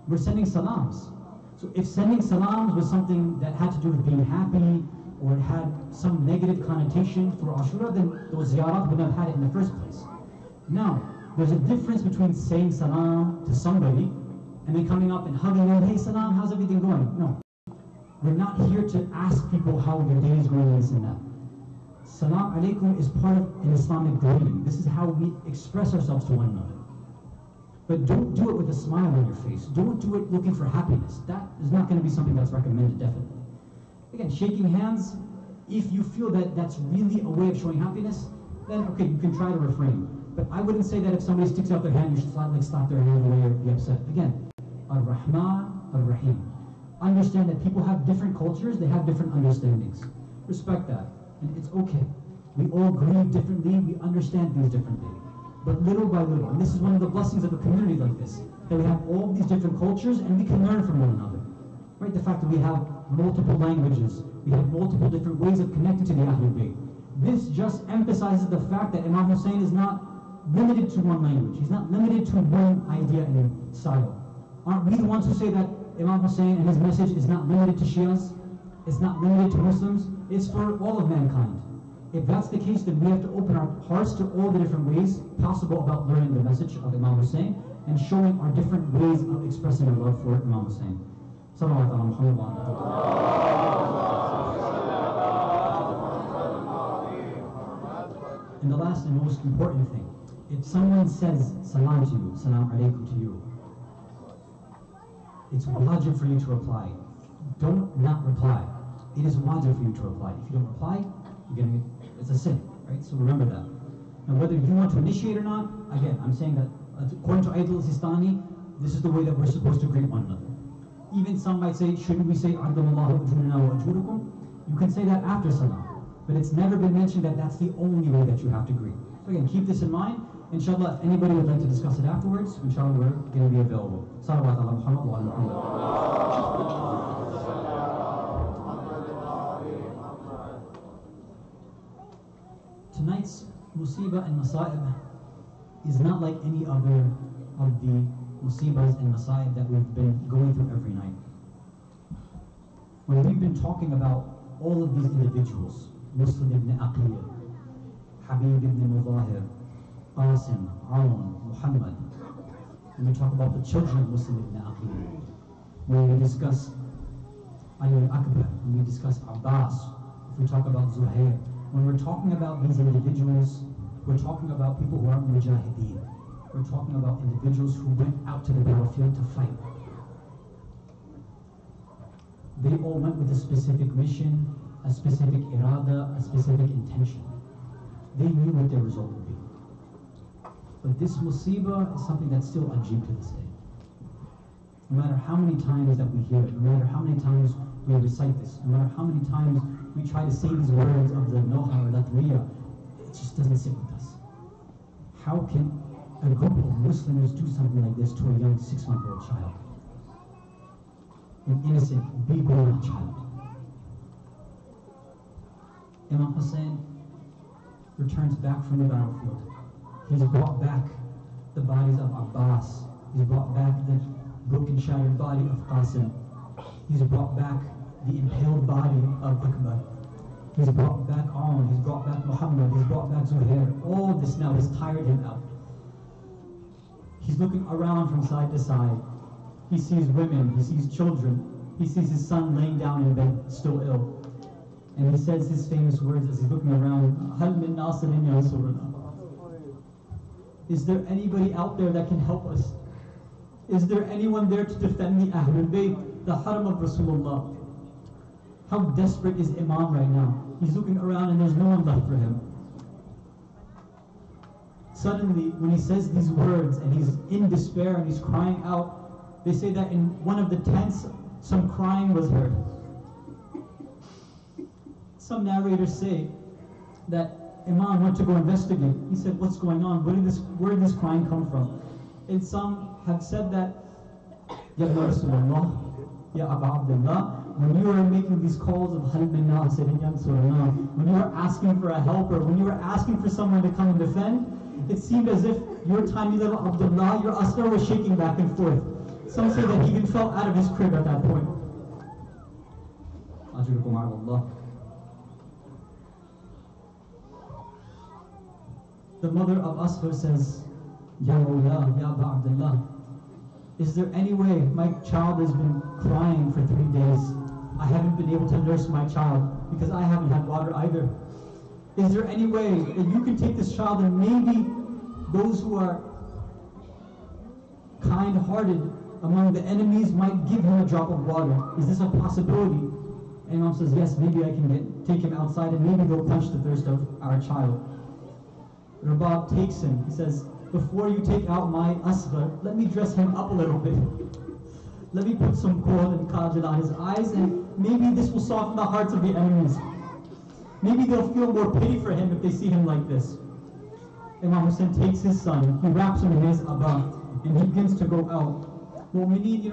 We're sending salams. So if sending salams was something that had to do with being happy, or it had some negative connotation for Ashura, then those ziyarat wouldn't have had it in the first place. Now, there's a difference between saying salam to somebody and then coming up and hugging them, hey salam, how's everything going? No. We're not here to ask people how their day is going, this and that. Salam alaikum is part of an Islamic greeting. This is how we express ourselves to one another. But don't do it with a smile on your face. Don't do it looking for happiness. That is not going to be something that's recommended, definitely. Again, shaking hands, if you feel that that's really a way of showing happiness, then okay, you can try to refrain. But I wouldn't say that if somebody sticks out their hand, you should slap their hand away or be upset. Again, Ar-Rahman, Ar-Rahim. Understand that people have different cultures, they have different understandings. Respect that, and it's okay. We all grieve differently, we understand things differently. But little by little, and this is one of the blessings of a community like this, that we have all these different cultures and we can learn from one another. Right? The fact that we have multiple languages, we have multiple different ways of connecting to the Ahlul Bayt. This just emphasizes the fact that Imam Hussein is not limited to one language. He's not limited to one idea and style. Aren't we the ones who say that Imam Hussein and his message is not limited to Shias? It's not limited to Muslims? It's for all of mankind. If that's the case, then we have to open our hearts to all the different ways possible about learning the message of Imam Hussein and showing our different ways of expressing our love for Imam Hussein. Salawat ala Muhammad wa And the last and most important thing, if someone says salam to you, salam alaikum to you, it's wajib for you to reply. Don't not reply. It is wajib for you to reply. If you don't reply, it's a sin, right? So remember that. Now whether you want to initiate or not, again, I'm saying that according to Aidul Sistani, this is the way that we're supposed to greet one another. Even some might say, shouldn't we say Adamallahu ajuruna wa ajurukum? You can say that after salam. But it's never been mentioned that that's the only way that you have to greet. So again, keep this in mind. Inshallah, if anybody would like to discuss it afterwards, inshallah, we're going to be available. Salawat ala Muhammad wa ala Muhammad. Tonight's musibah and masa'ib is not like any other of the musibahs and masa'ib that we've been going through every night. When we've been talking about all of these individuals, Muslim ibn Aqil, Habib ibn Mudahir, Qasim, Aun, Muhammad, when we talk about the children of Muslim ibn Aqil, when we discuss Ali al-Akbar, when we discuss Abbas, if we talk about Zuhair, when we're talking about these individuals, we're talking about people who are mujahideen. We're talking about individuals who went out to the battlefield to fight. They all went with a specific mission, a specific irada, a specific intention. They knew what their result would be. But this musibah is something that's still ajib to this day. No matter how many times that we hear it, no matter how many times we recite this, no matter how many times we try to say these words of the Noha or Latwiya, it just doesn't sit with us. How can a group of Muslims do something like this to a young 6-month-old child? An innocent, be-born child. Imam Hussein returns back from the battlefield. He's brought back the bodies of Abbas. He's brought back the broken, shattered body of Qasim. He's brought back the impaled body of Akbar. He's brought back Aun. He's brought back Muhammad. He's brought back Zuhair. All of this now has tired him out. He's looking around from side to side. He sees women. He sees children. He sees his son laying down in bed, still ill. And he says his famous words as he's looking around, Hal min nasirin yansuruna. Is there anybody out there that can help us? Is there anyone there to defend the Ahlul Bayt, the Haram of Rasulullah? How desperate is Imam right now? He's looking around and there's no one left for him. Suddenly, when he says these words and he's in despair and he's crying out, they say that in one of the tents, some crying was heard. Some narrators say that Imam went to go investigate. He said, what's going on? Where did this crying come from? And some have said that, Ya Rasulullah, Ya Abu Abdullah, when you were making these calls of Hal min nasirin yansuruna, when you were asking for a helper, when you were asking for someone to come and defend, it seemed as if your tiny little Abdullah, your Asghar, was shaking back and forth. Some say that he even fell out of his crib at that point. Ajrukum ala Allah. The mother of Asghar says, Ya Mawla, Ya Abu Abdullah, is there any way my child has been crying for 3 days? I haven't been able to nurse my child because I haven't had water either. Is there any way that you can take this child and maybe those who are kind-hearted among the enemies might give him a drop of water? Is this a possibility? And Imam says, yes, maybe I can take him outside and maybe they'll quench the thirst of our child. Rabab takes him. He says, before you take out my Asghar, let me dress him up a little bit. Let me put some kohl and kajal on his eyes and maybe this will soften the hearts of the enemies. Maybe they'll feel more pity for him if they see him like this. Imam Hussein takes his son, he wraps him in his abba, and he begins to go out. Well, we need,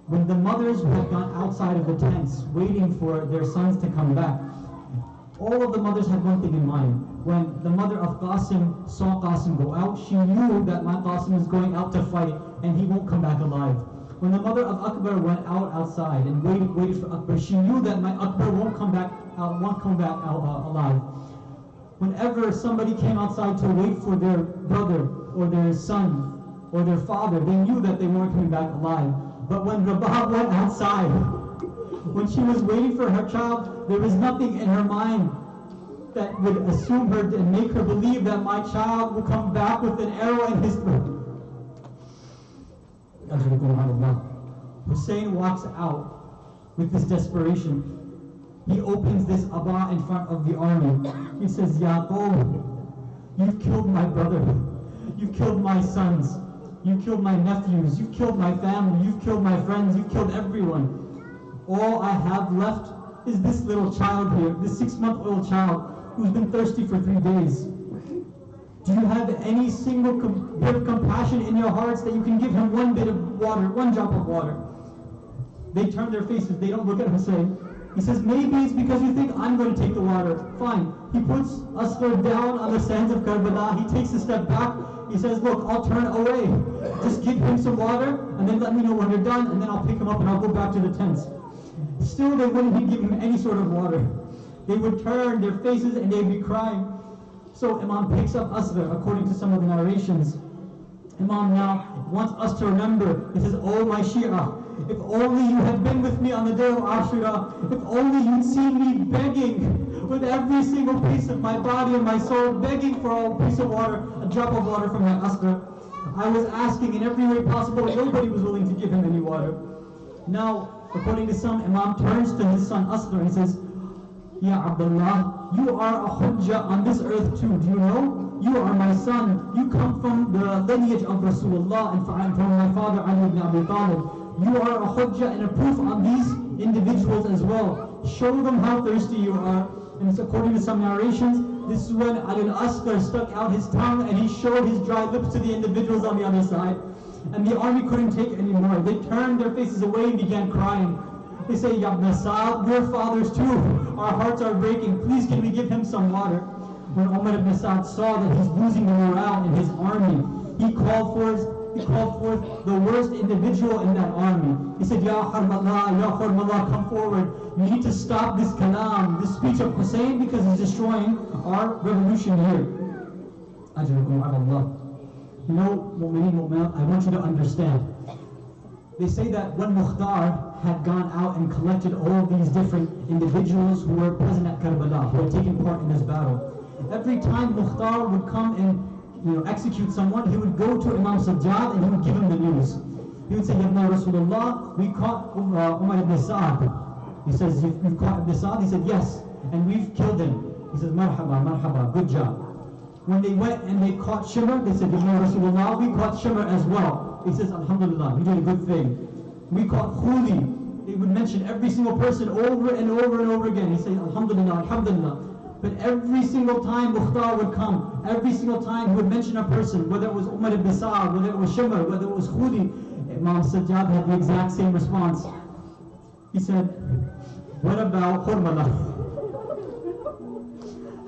when the mothers had gone outside of the tents waiting for their sons to come back, All of the mothers had one thing in mind. When the mother of Qasim saw Qasim go out, she knew that my Qasim is going out to fight and he won't come back alive. When the mother of Akbar went outside and waited for Akbar, she knew that my Akbar won't come back alive. Whenever somebody came outside to wait for their brother or their son or their father, they knew that they weren't coming back alive. But when Rabah went outside, when she was waiting for her child, there was nothing in her mind that would assume her and make her believe that my child will come back with an arrow in his throat. Hussein walks out with this desperation. He opens this abba in front of the army. He says, Ya Qawm, you've killed my brother. You've killed my sons. You've killed my nephews. You've killed my family. You've killed my friends. You've killed everyone. All I have left is this little child here, this 6-month-old child who's been thirsty for 3 days. Do you have any single bit of compassion in your hearts that you can give him one bit of water, one drop of water? They turn their faces. They don't look at Hussein. He says, maybe it's because you think I'm going to take the water. Fine. He puts Asghar down on the sands of Karbala. He takes a step back. He says, look, I'll turn away. Just give him some water, and then let me know when you're done, and then I'll pick him up and I'll go back to the tents. Still, they wouldn't give him any sort of water. They would turn their faces and they'd be crying. So Imam picks up Asghar, according to some of the narrations. Imam now wants us to remember. He says, oh my Shia, if only you had been with me on the day of Ashura, if only you'd seen me begging with every single piece of my body and my soul, begging for a piece of water, a drop of water from that Asghar. I was asking in every way possible, nobody was willing to give him any water. Now, according to some, Imam turns to his son Asghar and he says, Ya Abdullah, you are a hujjah on this earth too, do you know? You are my son. You come from the lineage of Rasulullah and from my father Ali ibn Abi Talib. You are a hujjah and a proof on these individuals as well. Show them how thirsty you are. And it's according to some narrations, this is when Ali al-Asghar stuck out his tongue and he showed his dry lips to the individuals on the other side. And the army couldn't take any more. They turned their faces away and began crying. They say, Ya Ibn Sa'd, we're fathers too. Our hearts are breaking. Please can we give him some water? When Umar ibn Sa'd saw that he's losing the morale in his army, he called forth the worst individual in that army. He said, Ya Harmallah, come forward. You need to stop this kalam, this speech of Hussein, because he's destroying our revolution here. Ajrukum ala Allah. You know, mu'mineen, I want you to understand. They say that when Mukhtar had gone out and collected all these different individuals who were present at Karbala, who had taken part in this battle, every time Mukhtar would come and execute someone, he would go to Imam Sajjad and he would give him the news. He would say, Yabna Rasulullah, we caught Umar ibn Sa'd. He says, you've caught Ibn Sa'd? He said, yes, and we've killed him. He says, Marhaba, marhaba, good job. When they went and they caught Shimr, they said, Yabna Rasulullah, we caught Shimr as well. He says, Alhamdulillah, you did a good thing. We caught Khuli. They would mention every single person over and over and over again. He said, Alhamdulillah, Alhamdulillah. But every single time Mukhtar would come, every single time he would mention a person, whether it was Umar ibn Sa'd, whether it was Shimr, whether it was Khuli, Imam Sajjad had the exact same response. He said, what about Hurmala?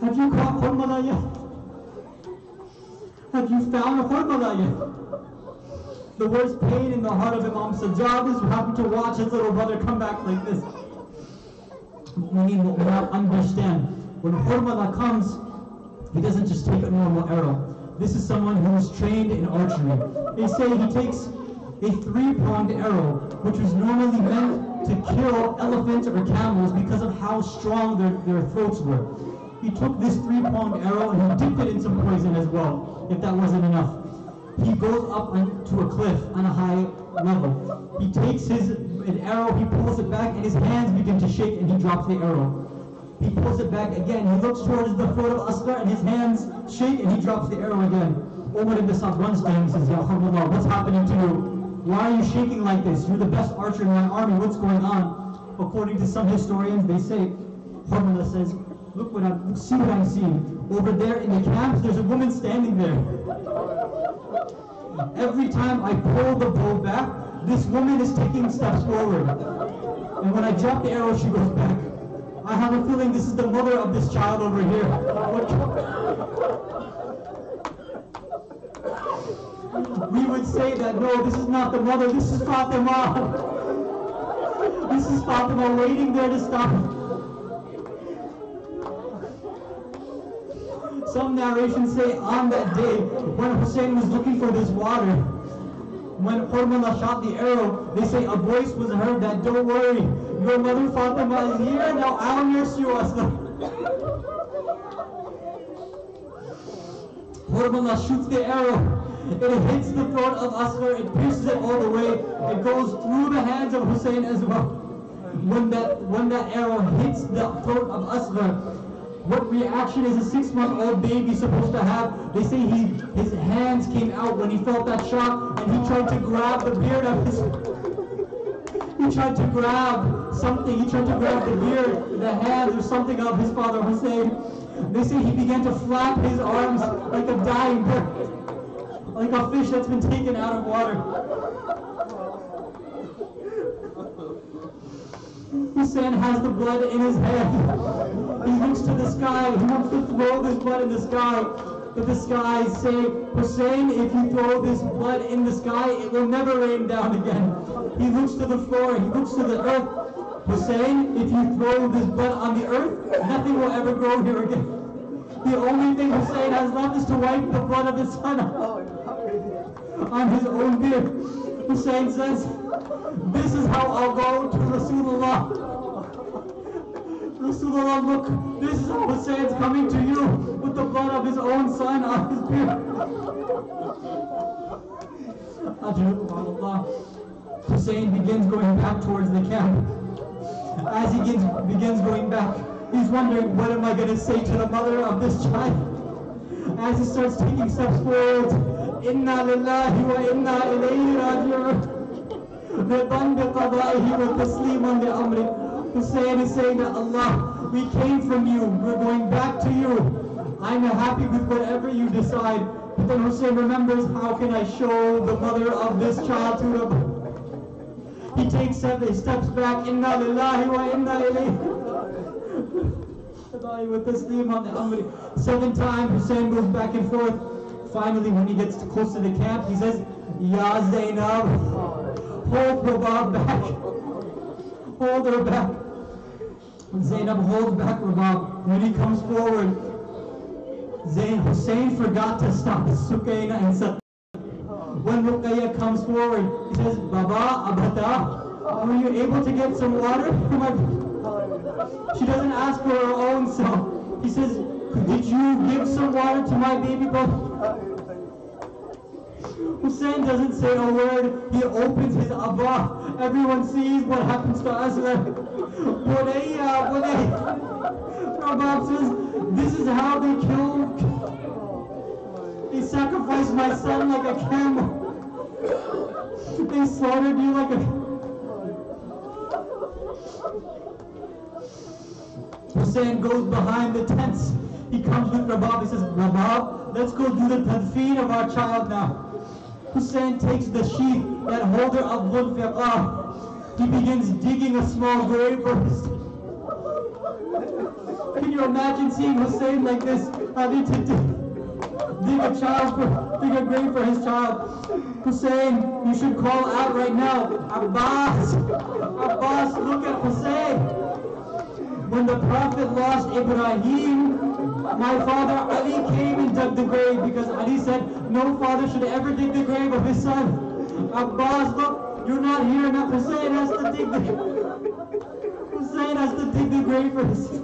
Have you caught Hurmala yet? Have you found Hurmala yet? The worst pain in the heart of Imam Sajjad is having to watch his little brother come back like this. We need to understand. When Hurmala comes, he doesn't just take a normal arrow. This is someone who is trained in archery. They say he takes a 3-pronged arrow, which was normally meant to kill elephants or camels because of how strong their throats were. He took this 3-pronged arrow and he dipped it in some poison as well, if that wasn't enough. He goes up to a cliff on a high level. He takes an arrow, he pulls it back, and his hands begin to shake and he drops the arrow. He pulls it back again. He looks towards the foot of Asghar and his hands shake and he drops the arrow again. Umar ibn Sa'd runs to him and says, Ya Khaballah, what's happening to you? Why are you shaking like this? You're the best archer in my army. What's going on? According to some historians, they say, Harmallah says, see what I'm seeing. Over there in the camps, there's a woman standing there. Every time I pull the bow back, this woman is taking steps forward. And when I drop the arrow, she goes back. I have a feeling this is the mother of this child over here. We would say that, no, this is not the mother, this is Fatima. This is Fatima waiting there to stop. Some narrations say on that day, when Hussein was looking for this water, when Hurmullah shot the arrow, they say a voice was heard that, don't worry, your mother Fatima is here, now I'll nurse you, Aslam. Hurmullah shoots the arrow. It hits the throat of Asghar, it pierces it all the way, it goes through the hands of Hussein as well. When that arrow hits the throat of Asghar, what reaction is a 6-month-old baby supposed to have? They say his hands came out when he felt that shock, and he tried to grab the beard of his... He tried to grab something, he tried to grab the beard, the hands or something of his father Hussein. They say he began to flap his arms like a dying bird, like a fish that's been taken out of water. Hussein has the blood in his hand. He looks to the sky. He wants to throw this blood in the sky. But the skies say, Hussein, if you throw this blood in the sky, it will never rain down again. He looks to the floor. He looks to the earth. Hussein, if you throw this blood on the earth, nothing will ever grow here again. The only thing Hussein has left is to wipe the blood of his son on his own beard. Hussein says, this is how I'll go to Rasulullah. Rasulullah, look, this is how Hussein's coming to you with the blood of his own son on his beard. Hussein begins going back towards the camp. As he begins going back, he's wondering, what am I going to say to the mother of this child? As he starts taking steps forward, Inna lillahi wa inna ilayhi raji'un. Hussein is saying that, Allah, we came from you, we're going back to you. I'm happy with whatever you decide. But then Hussein remembers, how can I show the mother of this child to them? He takes 7 steps back, Inna lillahi wa inna ilayhi. With taslim on the amri. 7 times Hussein goes back and forth. Finally, when he gets close to the camp, he says, Ya Zainab, hold Rabab back. Hold her back. Zainab holds back Rabab. When he comes forward, Hussein forgot to stop Sukaina and Sat. When Ruqayya comes forward, he says, Baba, Abata, were you able to get some water? She doesn't ask for her own self. He says, did you give some water to my baby brother? Hussein doesn't say a word. He opens his abba. Everyone sees what happens to Aslam. Bunayya, Bunayya. Rabab says, this is how they kill. They sacrificed my son like a camel. They slaughtered you like a... Hussein goes behind the tents. He comes with Rabab. He says, Rabab, let's go do the tadfeen of our child now. Hussein takes the sheath, that holder of Dhul-Fiqah. He begins digging a small grave for his... Can you imagine seeing Hussein like this, having to dig a grave for his child? Hussein, you should call out right now, Abbas! Abbas, look at Hussein! When the Prophet lost Ibrahim, my father Ali came and dug the grave because Ali said no father should ever dig the grave of his son. Abbas, look, you're not here, now Hussein has to dig the grave for his son.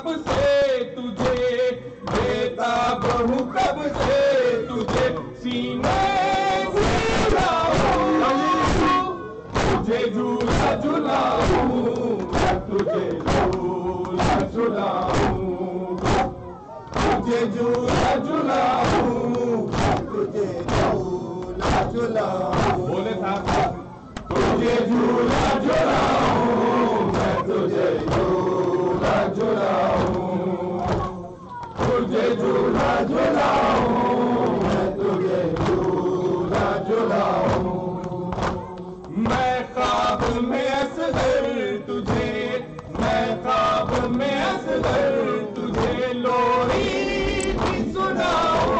سینے سے لاؤں تجھے جھولا جھلاؤں میں تجھے جھولا جھلاؤں تجھے جھولا جھلاؤں میں تجھے جھولا جھلاؤں بولے صاحب تجھے جھولا جھلاؤں میں تجھے جھولا جھلاؤں تجھے جھولا جھلاؤں میں تجھے جھولا جھلاؤں میں خواب میں اصغر تجھے میں خواب میں اصغر تجھے لوری بھی سناؤں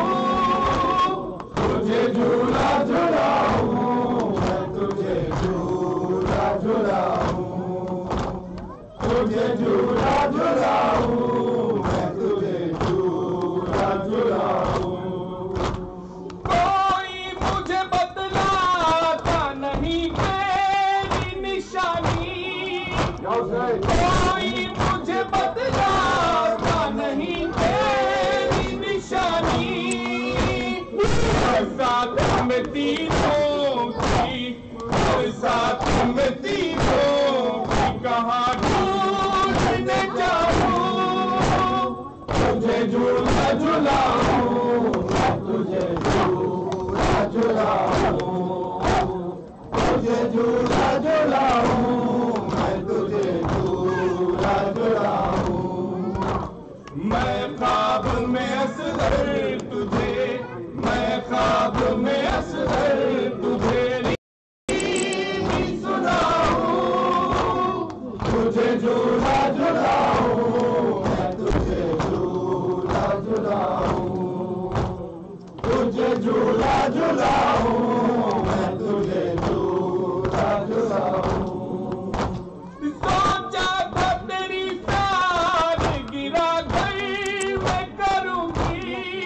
تجھے جھولا جھلاؤں میں تجھے جھولا جھلاؤں تجھے جھولا جھلاؤں میں تجھے جھولا جھلاؤں کوئی مجھے بتلاتا نہیں میری نشانی کوئی مجھے بتلاتا نہیں میری نشانی ساتھ میں تیروں کی ساتھ میں تیروں کی کہاں ڈھونڈنے جاؤں تجھے جھولا جھلاؤں میں تجھے جھولا جھلاؤں تجھے جھولا جھلاؤں میں تجھے جھولا جھلاؤں میں خواب میں اصغر تجھے میں خواب میں اصغر تجھے بھی سناؤں تجھے جھولا جھلاؤں میں تجھے جھولا جھلاؤں تجھے جھولا جھلاؤں میں تجھے جھولا جھلاؤں سوچا تھا تیری سالگرہ گھر میں کروں گی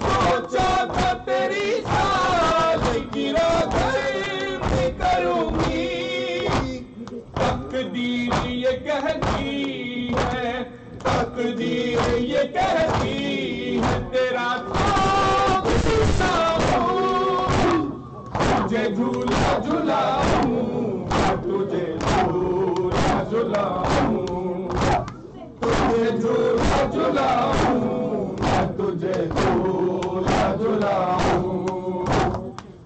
سوچا تھا تیری سالگرہ گھر میں کروں گی تقدیر یہ کہتی ہے تقدیر یہ کہتی ہے تیرا تجھے جھولا جھلاؤں تجھے جھولا جھلاؤں تجھے جھولا جھلاؤں تجھے جھولا جھلاؤں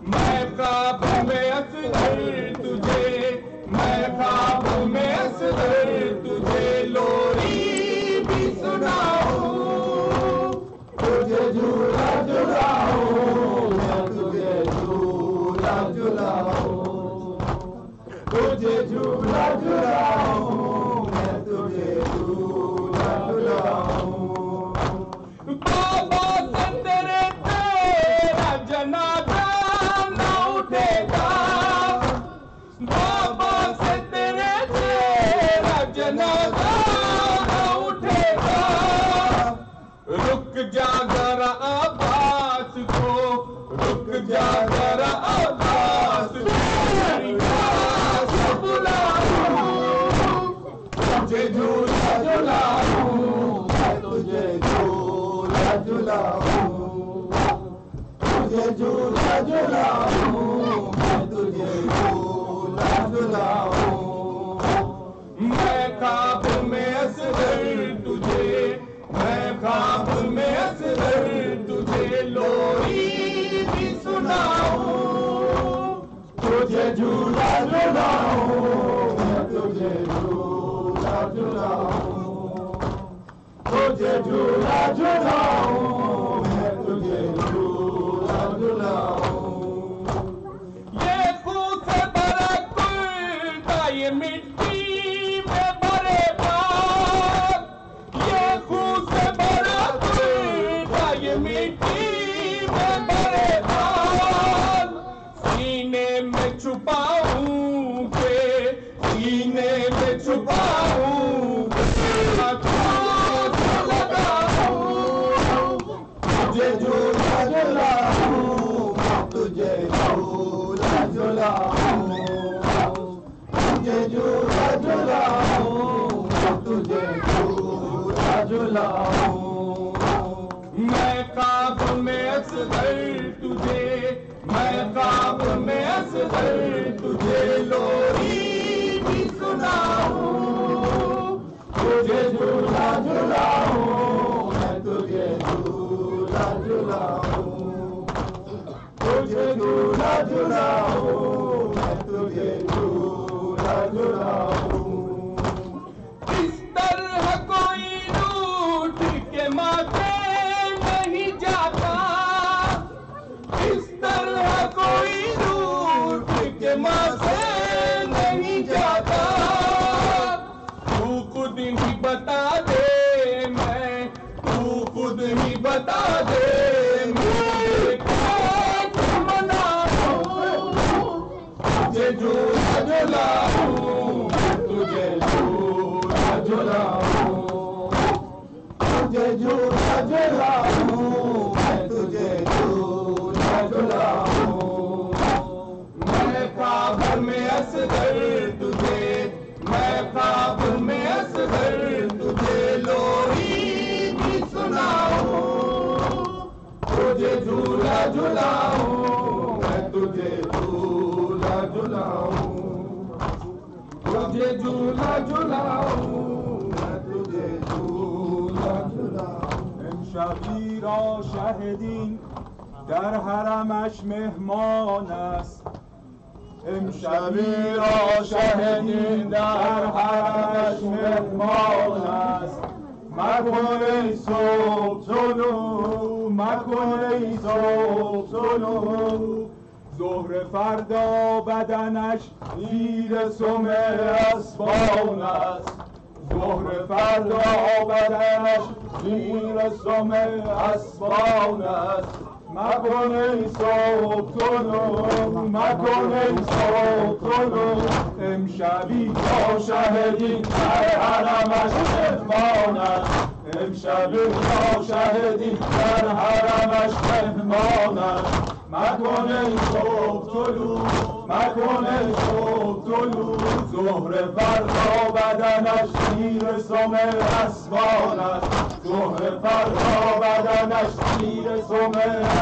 میں خواب میں اصغر تجھے میں خواب میں اصغر تجھے لوری بھی سناؤں تجھے جھولا جھلاؤں میں تجھے جھولا جھلاؤں تجھے جھولا جھلاؤں میں تجھے جھولا جھلاؤں بابا سے تیرے تیرا جنازہ نہ اٹھے گا بابا سے تیرے تیرا جنازہ نہ اٹھے گا رک جا ذرا عباس کو رک جا ذرا عباس کو تجھے جھولا جھلاؤں میں تجھے جھولا جھلاؤں تجھے جھولا جھلاؤں میں تجھے جھولا جھلاؤں میں خواب میں اصغر تجھے میں خواب میں اصغر تجھے لوری بھی سناؤں تجھے جھولا جھلاؤں میں تجھے جھولا جھلاؤں تجھے جھولا جھلاؤں میں تجھے جھولا جھلاؤں یہ خون سے بھرا کرتا یہ مٹی میں بھرے بال یہ خون سے بھرا کرتا یہ مٹی میں بھرے بال سینے میں چھپاؤں کے سینے میں چھپاؤں تجھے جھولا جھلاؤں تجھے جھولا جھلاؤں تجھے جھولا جھلاؤں تجھے جھولا جھلاؤں میں خواب میں असगर तुझे, मैं ख्वाब में असगर तुझे लोरी भी सुनाऊं, तुझे झूला झुलाऊं, मैं तुझे झूला झुलाऊं, तुझे झूला झुलाऊं, मैं तुझे झूला झुलाऊं। इस तरह कोई रूठ के माथे नहीं जाता, इस तरह कोई रूठ के माथे नहीं जाता, तू खुद ही बता दे, मैं तू खुद ही बता दे, मुझे क्या मनाऊं, तुझे झूला झुलाऊं, तुझे झूला झुलाऊं, तुझे झूला झुलाऊं, मैं तुझे झूला झुलाऊं। मैं ख्वाब में असगर तुझे, मैं ख्वाब में असगर तुझे लोरी भी सुनाऊं, तुझे झूला झुलाऊं, मैं तुझे झूला झुलाऊं, तुझे झूला झुलाऊं, मैं तुझे झूला झुलाऊं. امشبی را شاهدین در حرمش مهمان است، امشبی را شاهدین در حرمش مهمان است. مکن ای صبح طلوع، مکن ای صبح طلوع، ظهر فردا بدنش زیر سم اسبان است، ظهر فردا بدنش زیر سم اسبان است. مکن ای صبح طلوع، مکن ای صبح طلوع، امشبی تا شهدی در حرمش مهمان است، امشبی تا شهدی در حرمش مهمان است. مکن ای صبح طلوع، مکن ای صبح طلوع، ظهر فردا بدنش زیر سم اسبان است، ظهر فردا بدنش زیر سم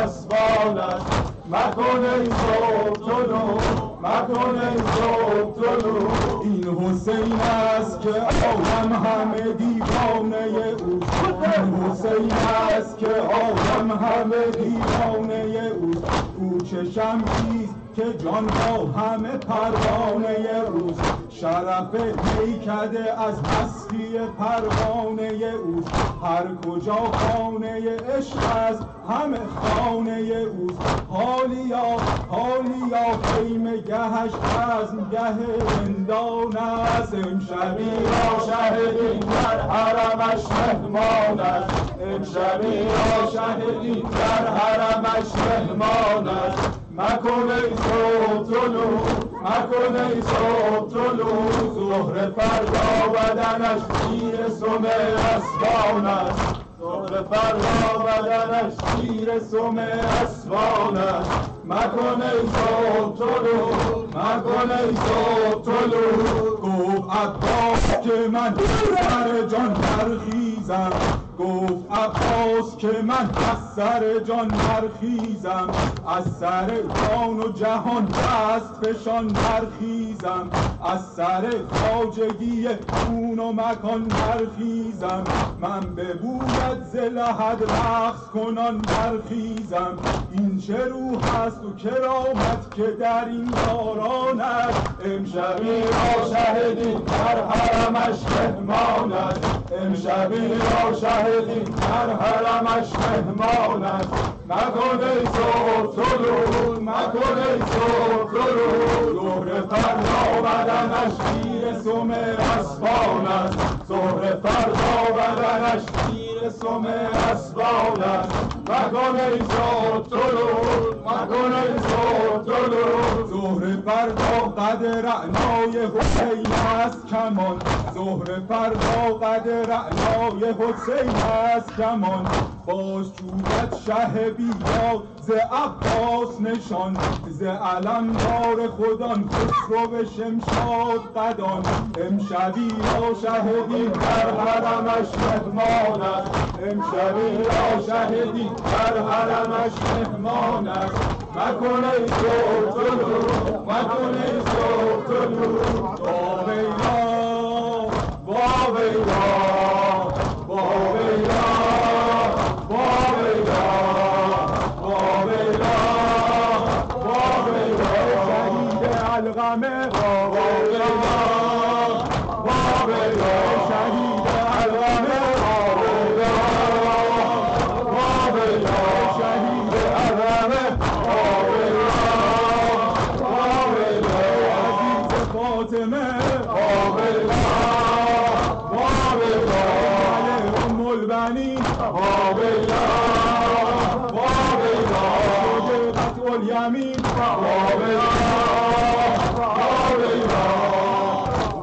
اسبان است. مکن ای صبح طلوع، مکن ای صبح طلوع، این حسین است که عالم همه دیوانه اوست، این حسین است که عالم همه دیوانه اوست. او چه شمعیست که جان ها همه پروانه اوست، شرف میکده از هستی پروانه اوست. هر کجا خانه عشق است همه خانه اوست. حالیا حالیا خیمه گهش بزمگه زندان است، امشبی را شهدی در حرمش مهمان است، امشبی را شهدی در حرمش مهمان است. مکن ای صبح طلوع، مکن ای صبح طلوع، ظهر فردا بدنش زیر سم اسبان است، ظهر فردا بدنش زیر سم اسبان است. مکن ای صبح طلوع، مکن ای صبح طلوع، گفت عباس که من سر جان برخیزم، گفت عباس که من از سر جان برخیزم، از سر جان و جهان دست فشان برخیزم، از سر خواجگی خون و مکان برخیزم، من ببوید ز لحد رقص کنان برخیزم. این چه روح است و کرامت که در این یاران است، امشبی را شهدی در حرمش مهمان است، امشبی را شهدی در حرمش مهمان است. مکن ای صبح طلوع، مکن ای صبح طلوع، ظهر فردا بدنش زیر سم اسبان است، ظهر فردا بدنش زیر سم اسبان است. مکن ای صبح طلوع، مکن ای صبح طلوع، ظهر فردا قد رعنای حسین است کمان، ظهر فردا قد رعنای حسین است کمان، باز جوبت شه بیدار ز عباس نشان ز علمدار خودان خسرو به شمشاد قدان امشبی را شهدی در حرمش مهمان است امشبی را شهدی در حرمش مهمان است مکن ای صبح طلوع مکن ای صبح طلوع با ویلا با ویلا با ویلا با ویلا با ویلا با ویلا شهید علقمه با ویلا با ویلا شهید علقمه با ویلا با ویلا شهید علقمه با ویلا با ویلا عزیز فاطمه با ویلا با ویلا ام البنین با ویلا با ویلا قطع الیمین با ویلا با ویلا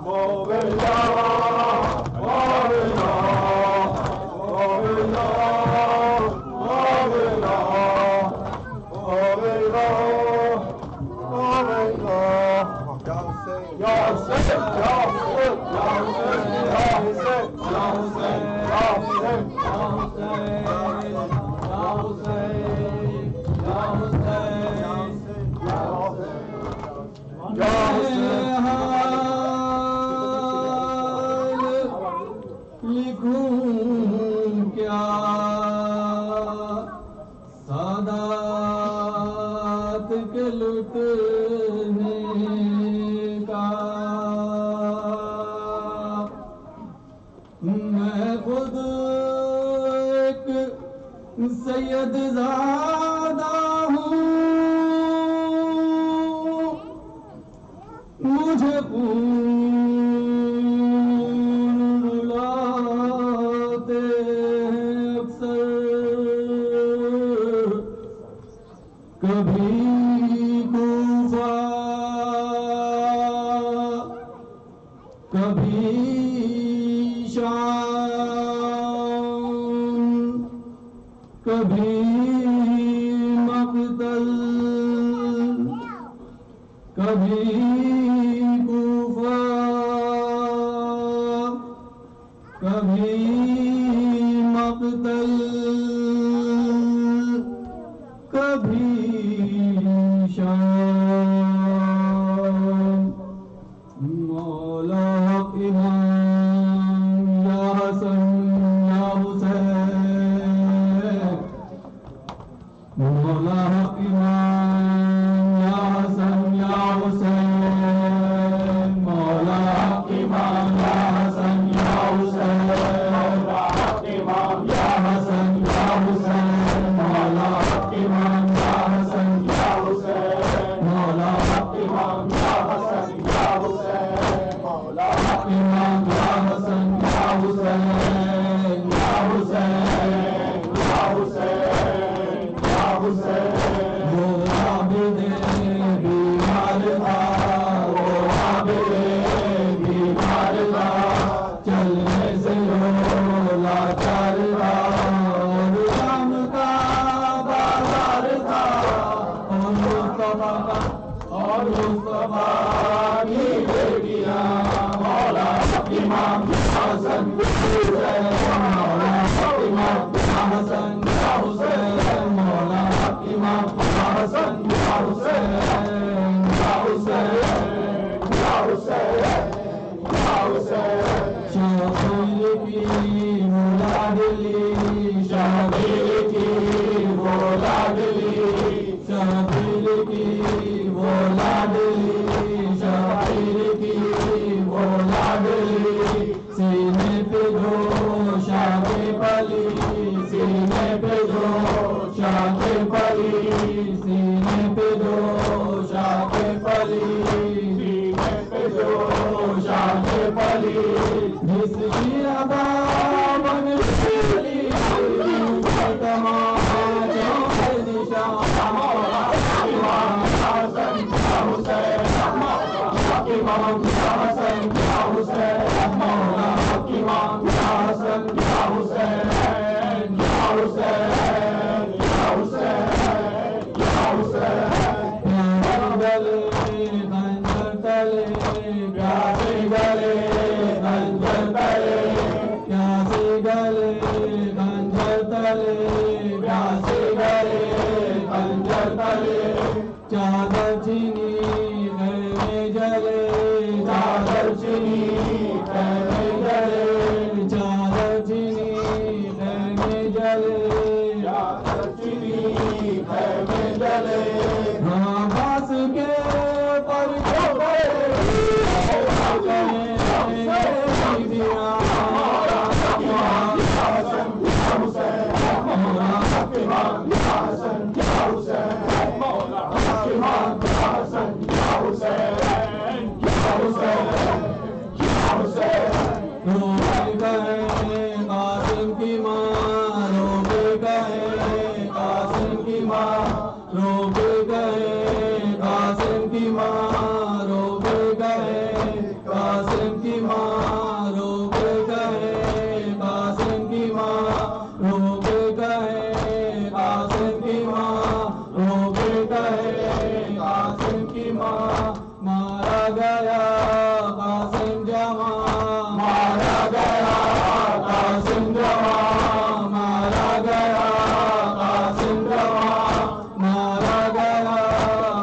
با ویلا با ویلا با ویلا با ویلا با ویلا با ویلا یا حسین یا حسین یا حسین یا حسین یا حسین یا حسین یا حسین یا حسین یا حسین لکھوں کیا سادات کے لٹنے کا میں خود ایک سید زادہ ہوں مجھے رلاتے ہیں اکثر کبھی کوفہ کبھی شام کبھی مقتل کبھی کوفہ کبھی مقتل کبھی شام مولا امام یا حسن یا حسین مولا امام یا حسن یا حسین مولا امام یا حسن یا حسین مولا امام یا حسن یا حسین مولا امام یا حسن یا حسین مولا امام یا حسن یا حسین مولا امام یا حسن یا حسین یا حسین یا حسین یا حسین وہ عابد بیمار تھا وہ عابد بیمار تھا چلنے سے رولا چل رہا اور شام کا بازار تھا اور مصطفیٰ کا اور مصطفیٰ کی بیٹیاں مولا امام حسن حسین مولا امام حسن حسین مولا امام حسن حسین یا حسین یا حسین یا حسین شبیر کی مولادلی شبیر کی مولادلی شبیر کی مولادلی شبیر کی مولادلی سینے پہ جو شاہ پلی سینے پہ جو شاہ پلی سینے پہ جو شاہ پلی سینے پہ جو شاہ پلی جس کی ادا من پلی تمام نشان امام حسن حسین امام حسن حسین مولا امام حسن حسین یا حسین کی ماں رو کے گئے قاسم کی ماں رو کے گئے قاسم کی ماں رو کے گئے قاسم کی ماں رو کے گئے قاسم کی ماں مارا گیا قاسم جوان مارا گیا قاسم جوان مارا گیا قاسم جوان مارا گیا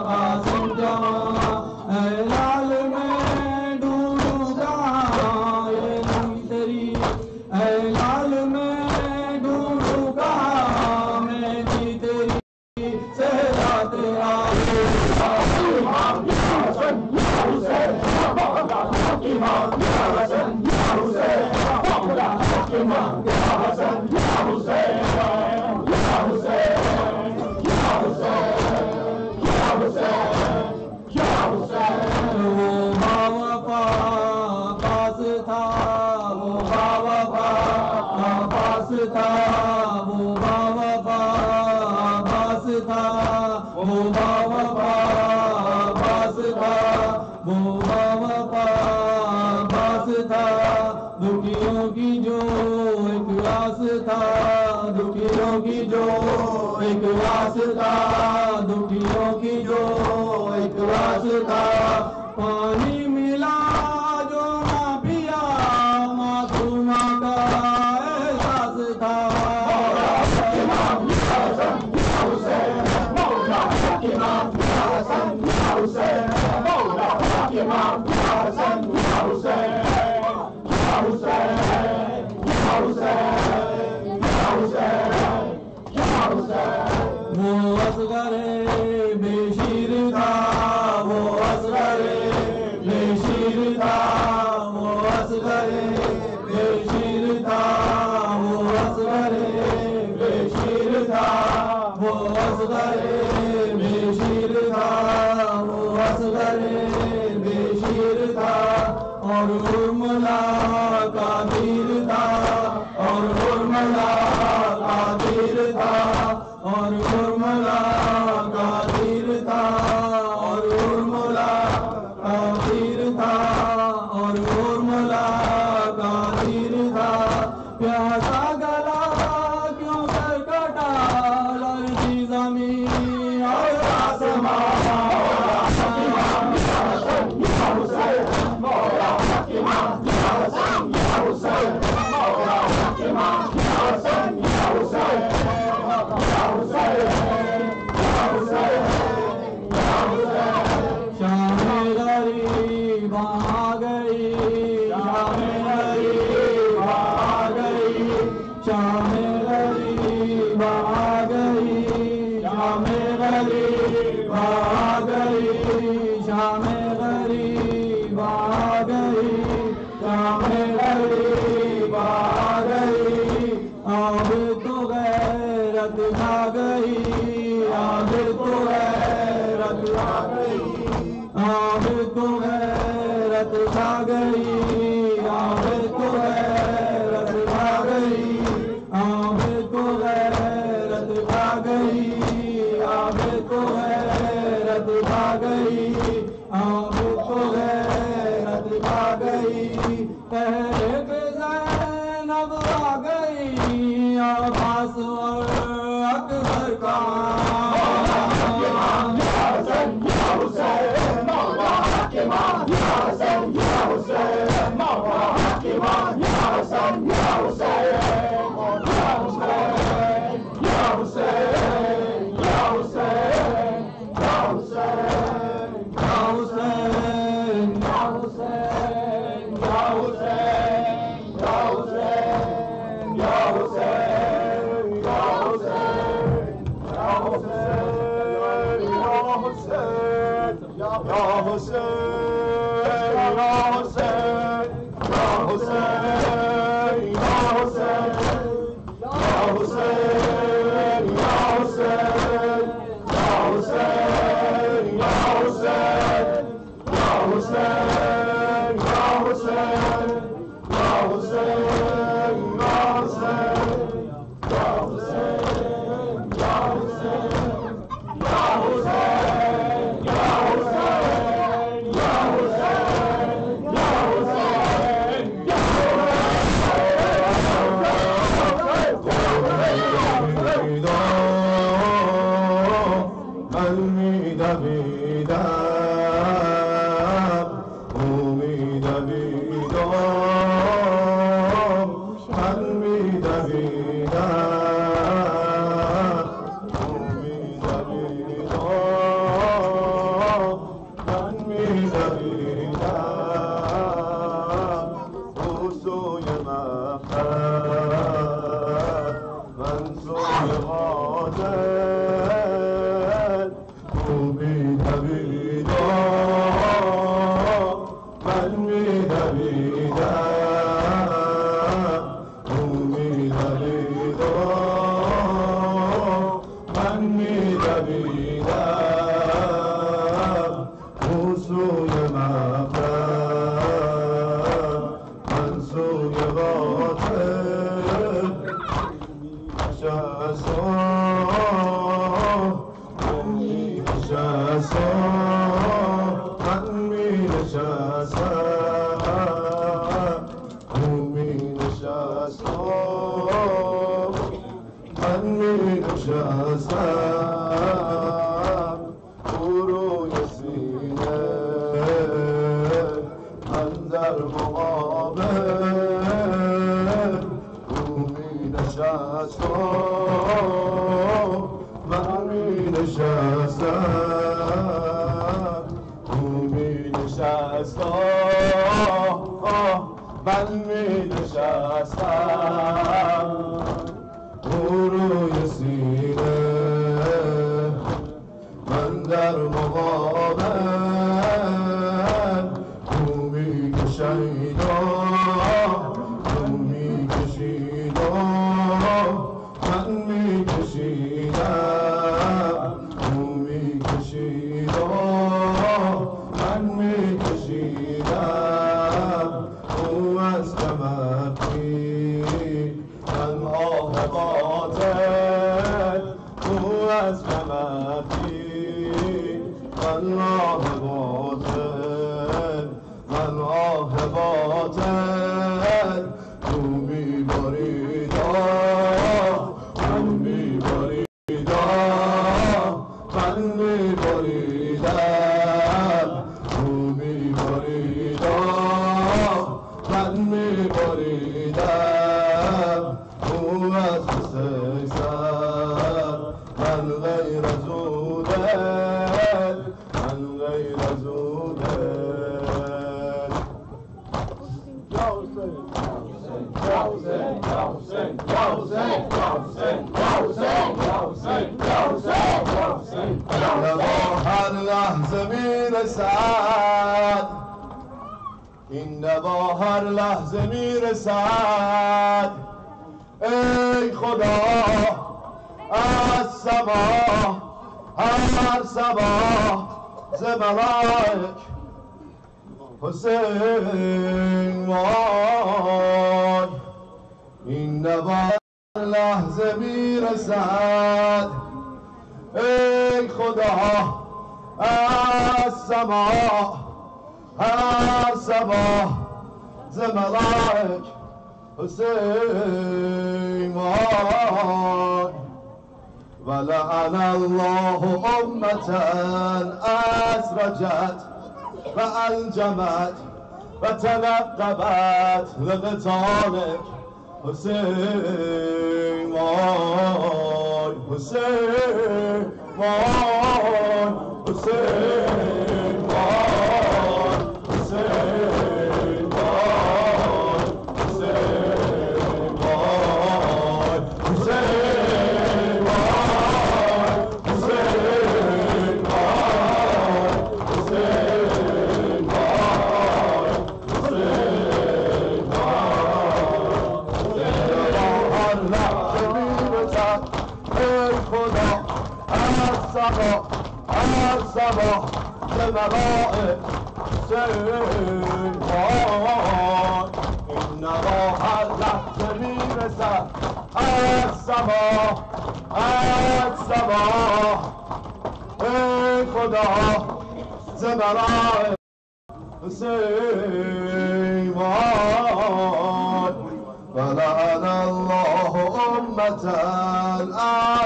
قاسم جوان اے لال میں ڈھونڈوں کہاں یہ نہیں تیری اے لال میں ڈھونڈوں کہاں میں جی تیری صحرا تیرا دکھیوں کی جو ایک واسطہ دکھیوں کی جو ایک واسطہ دکھیوں کی جو ایک واسطہ پانی ملا جو نہ پیا معصومہ کا احساس تھا وہ اصغر بے شیر تھا وہ اصغر بے شیر تھا وہ اصغر بے شیر تھا وہ اصغر بے شیر تھا وہ اصغر بے شیر تھا وہ اصغر بے شیر تھا اور ارملا کا تیر تھا اور ارملا کا تیر تھا اور ارملا کا تیر تھا اور ارملا کا تیر تھا اور ارملا کا تیر تھا پیاسا گلا کیوں سر کٹا لرزی زمین اور آسمان شام غریب آ گئی شام غریب آ گئی شام غریب آ گئی شام غریب آ گئی شام غریب آ گئی شام غریب آ گئی آب تو غیرت کھا گئی آب تو غیرت کھا گئی آب تو غیرت کھا گئی آب تو غیرت کھا گئی آب تو غیرت کھا گئی آب تو غیرت کھا گئی آب تو غیرت کھا گئی پہلے پہ زینب آ گئی عباس اور اکبر کا می‌دویدم او سوی مقصد من سوی قاتل او می‌دویدم من می‌دویدم او می‌دویدم من می‌دویدم او سوی مقصد من سوی قاتل نشستم من می‌نشستم من می‌نشستم او می‌نشستم من می‌نشستم او روی سینه من در مقابل او می‌نشستم من می‌نشستم او می‌نشستم من می‌نشستم او روی سینه من در مقابل او می‌کشیدم او می‌کشیدم من می‌کشیدم او می‌کشیدم من می‌کشیدم او از کمرکی من آه قاتل او از کمرکی من آه قاتل من آه قاتل او می‌بریدم من می‌بریدم من می‌بریدم او می‌بریدم من می‌بریدم او از سر من غیر از او دل من غیر از او دل یا حسین یا حسین یا حسین یا حسین یا حسین یا حسین یا حسین یا حسین یا حسین هر لحظه میرسد این نوا هر لحظه میرسد ای خدا از سما هر صبح ز ملائک حسین وای این نوا هر لحظه میرسد ای خدا از سما هر صبح ز ملائک حسین وای ولعن الله أمة أسرجت وألجمت وتنقبت لقتالك حسين وای حسين وای حسين وای حسين وای حسين وای حسين الصباح لملائك حسين وای این نوا لحظه میرسد الصباح الصباح ای خدا ز ملائک حسین وای ولعن الله أمة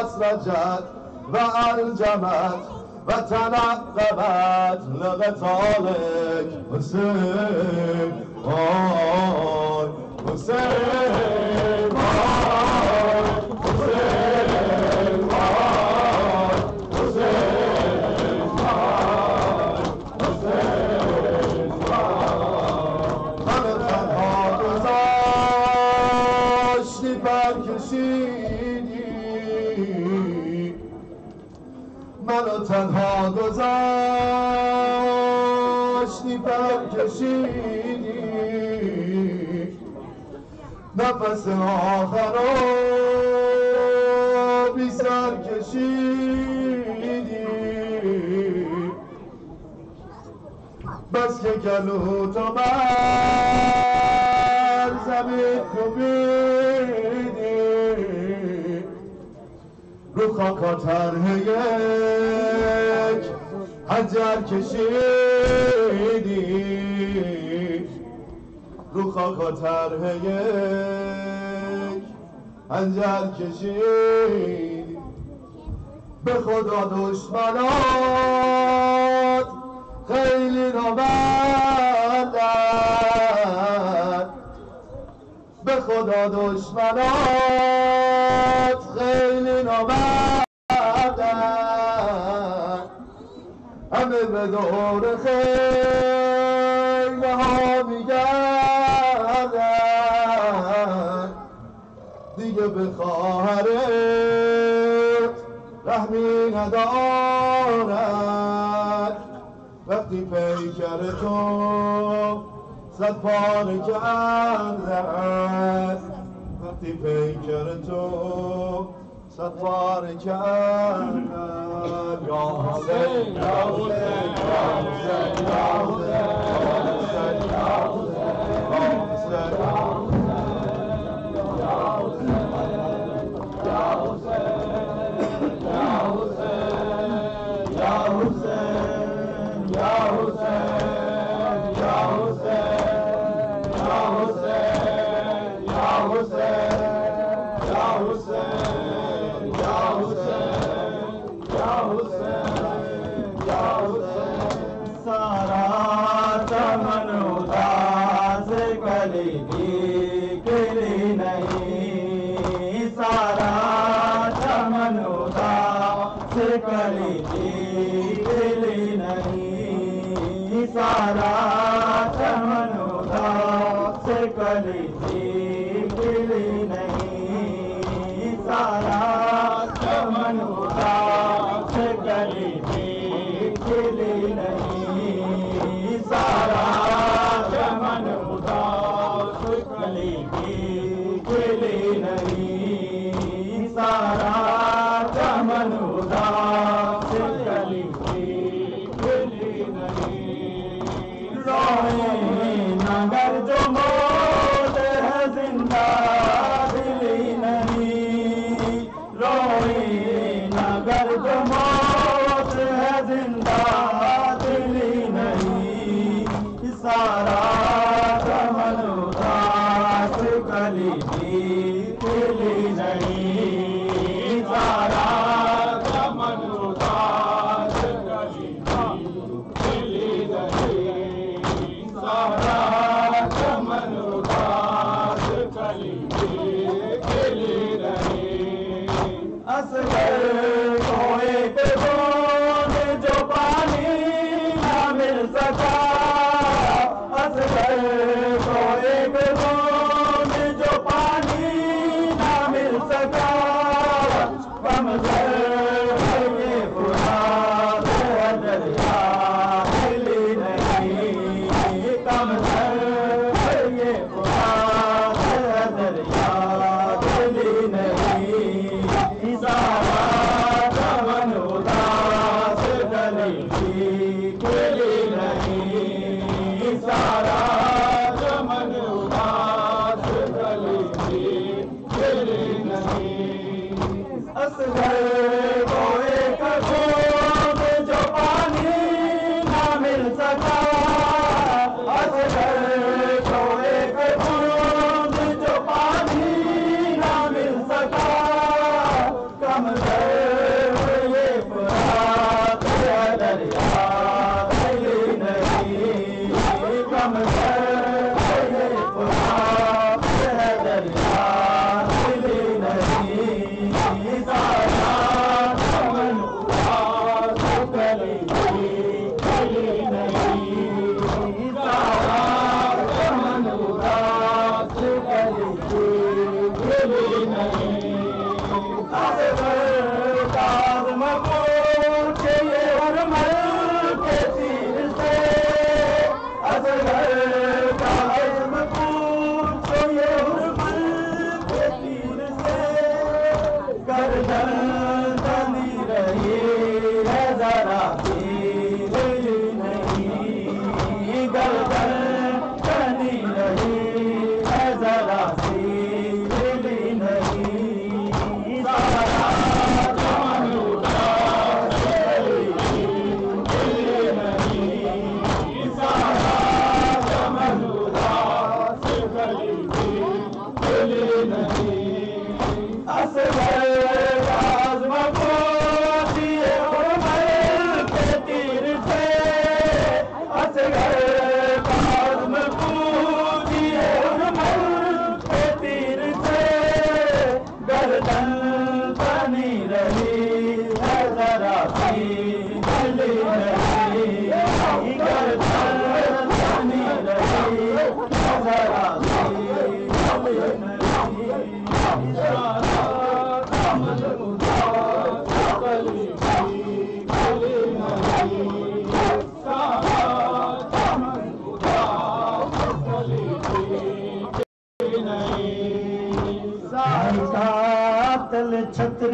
أسرجت وألجمت وتنقبت لقتالك حسين وای حسين وای حسين وای حسين وای حسين در کشیدی نفس آخر رو بی سر کشیدی بس که گلو تو بر زمین کوبیدی رو خاکا طرح یک حجر کشیدی رو خاکا طرح یک حجر کشیدی به خدا دشمنات خیلی نابندن به خدا دشمنات خیلی نابندن همه به دور خیمه ها میگردن دیگه به خواهرت رحمی ندارد وقتی پیکر تو صد پاره کردن وقتی پیکر تو صد پاره کردن یا حسین یا حسین یا حسین یا حسین یا حسین یا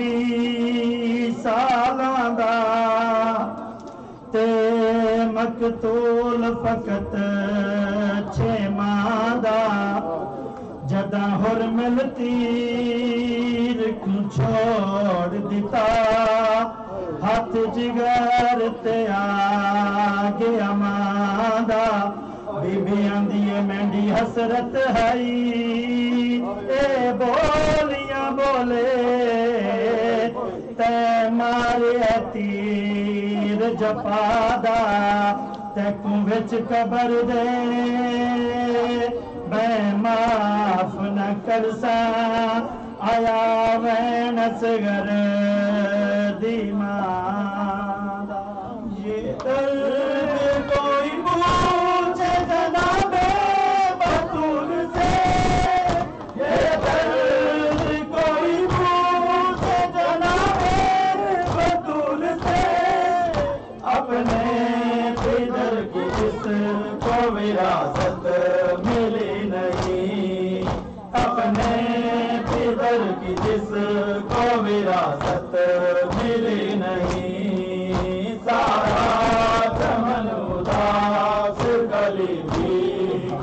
20 ਸਾਲਾਂ ਦਾ ਤੇ ਮਕਤੂਲ ਫਕਤ 6 ਦਾ ਜਦਾਂ ਹੁਰ ਮਿਲਤੀ ਰਖੂ ਛੋੜ ਦਿੱਤਾ ਹੱਥ ਜਿਗਰ ਤੇ ਆ ਗਿਆ ਮਾਂ ਦਾ ਬੀਬੀ ਆਂਦੀ ਏ ਮੈਂਡੀ ਹਸਰਤ ਹੈਈ ਏ ਬੋਲੀਆਂ ਬੋਲੇ ਤੇ ਮਾਰਿਆ ਤੀਰ ਜਪਾਦਾ ਤੇ ਕੂ ਵਿੱਚ ਕਬਰ ਦੇ ਮੈਂ ਮਾਫ न कर सा आया वैन असगर दी मादा ये दर्द कोई पूछे जनाबे बतूल से ये दर्द कोई पूछे जनाबे बतूल से अपने पिदर की जिसको विरासत मिली नहीं अपने पिदर की जिसको विरासत मिली नहीं सारा चमन उदास गली भी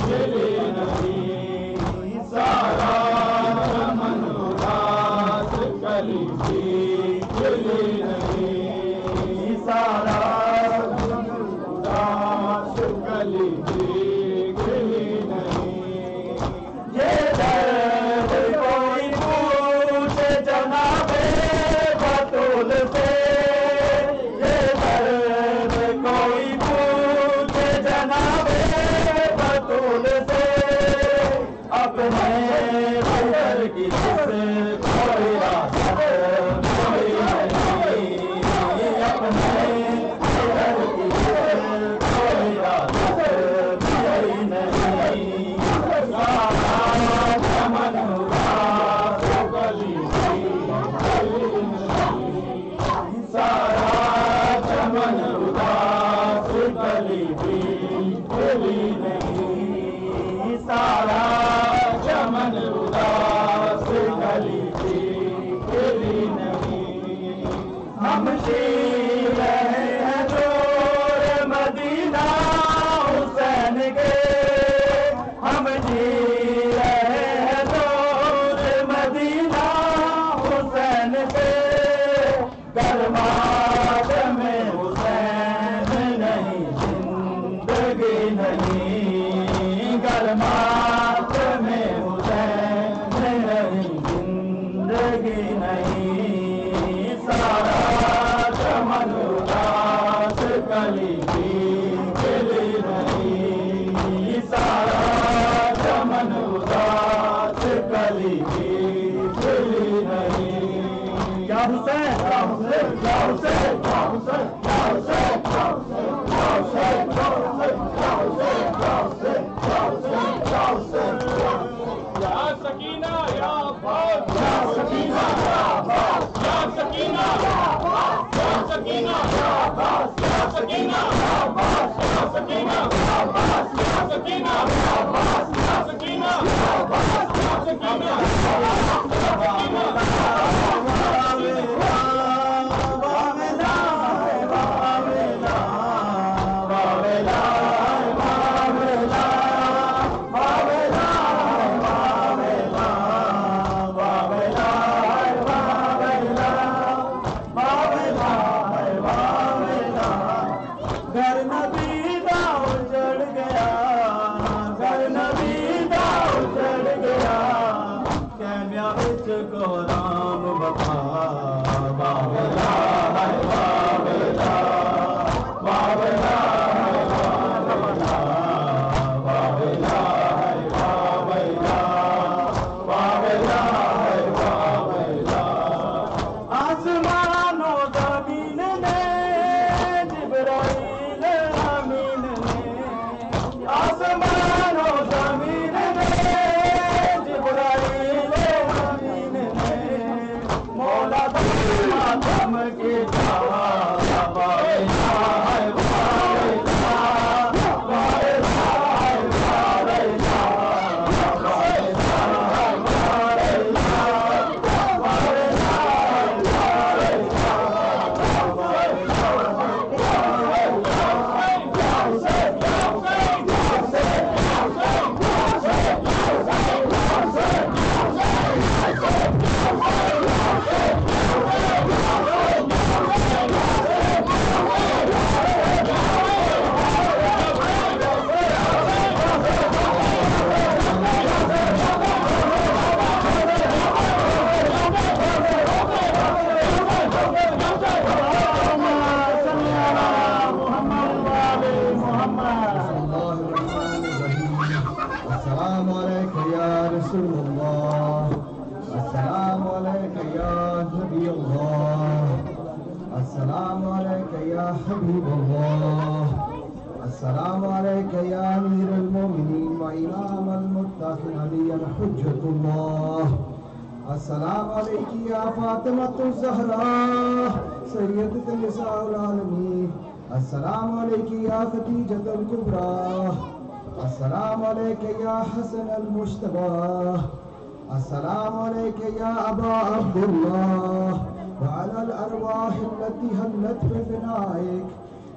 मिली नहीं सारा चमन उदास गली भी मिली नहीं सारा चमन उदास गली भी मिली नहीं ये दर्द कोई पूछे जनाबे बतूल से ये दर्द कोई पूछे जनाबे बतूल से अपने पितर की जिसको विरासत कोई नहीं अपने पितर की जिसको विरासत कोई नहीं सारा चमन उदास गली भी गली नहीं सारा चमन उदास गली भी गली नहीं सारा चमन उदास गली भी गली नहीं हम जी रहे हैं जोर मदीना हुसैन के हम जी रहे हैं दूर मदीना हुसैन के गरमाद में हुसैन नहीं जिंदगी नहीं गरमाद में हुसैन नहीं जिंदगी नहीं सारा चमन उदास गली भी गली नहीं सारा चमन उदास गली भी गली नहीं या हुसैन या हुसैन या हुसैन या हुसैन या हुसैन या हुसैन या हुसैन या हुसैन या हुसैन या हुसैन या हुसैन या सकीना या अब्बास या सकीना या अब्बास या सकीना या अब्बास या सकीना या अब्बास या सकीना या अब्बास या सकीना या अब्बास या सकीना या अब्बास या सकीना या अब्बास या सकीना घर नबी दा عليك يا أمير المؤمنين وإمام المتقين علي حجة الله. السلام عليك يا فاطمة الزهراء سيدة نساء العالمين. السلام عليك يا خديجة الكبرى. السلام عليك يا حسن المجتبى. السلام عليك يا أبا عبد الله وعلى الأرواح التي هلت بفنائك.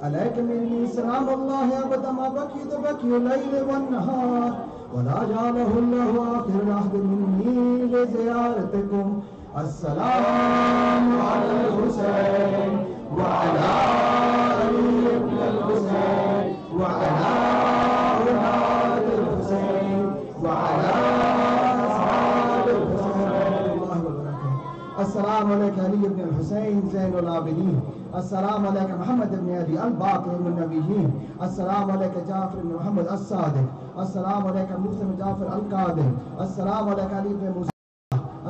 عليك مني سلام الله أبدا ما بكيت بكي الليل والنهار ولا جعله الله آخر العهد مني لزيارتكم. السلام على الحسين وعلى علي بن الحسين وعلى أولاد الحسين وعلى أصحاب الحسين الله وبركاته. السلام عليك علي بن الحسين زين العابدين. السلام عليك محمد بن علي الباقر من النبيين. السلام عليك جعفر بن محمد الصادق. السلام عليك موسى بن جعفر القادم. السلام عليك علي بن موسى.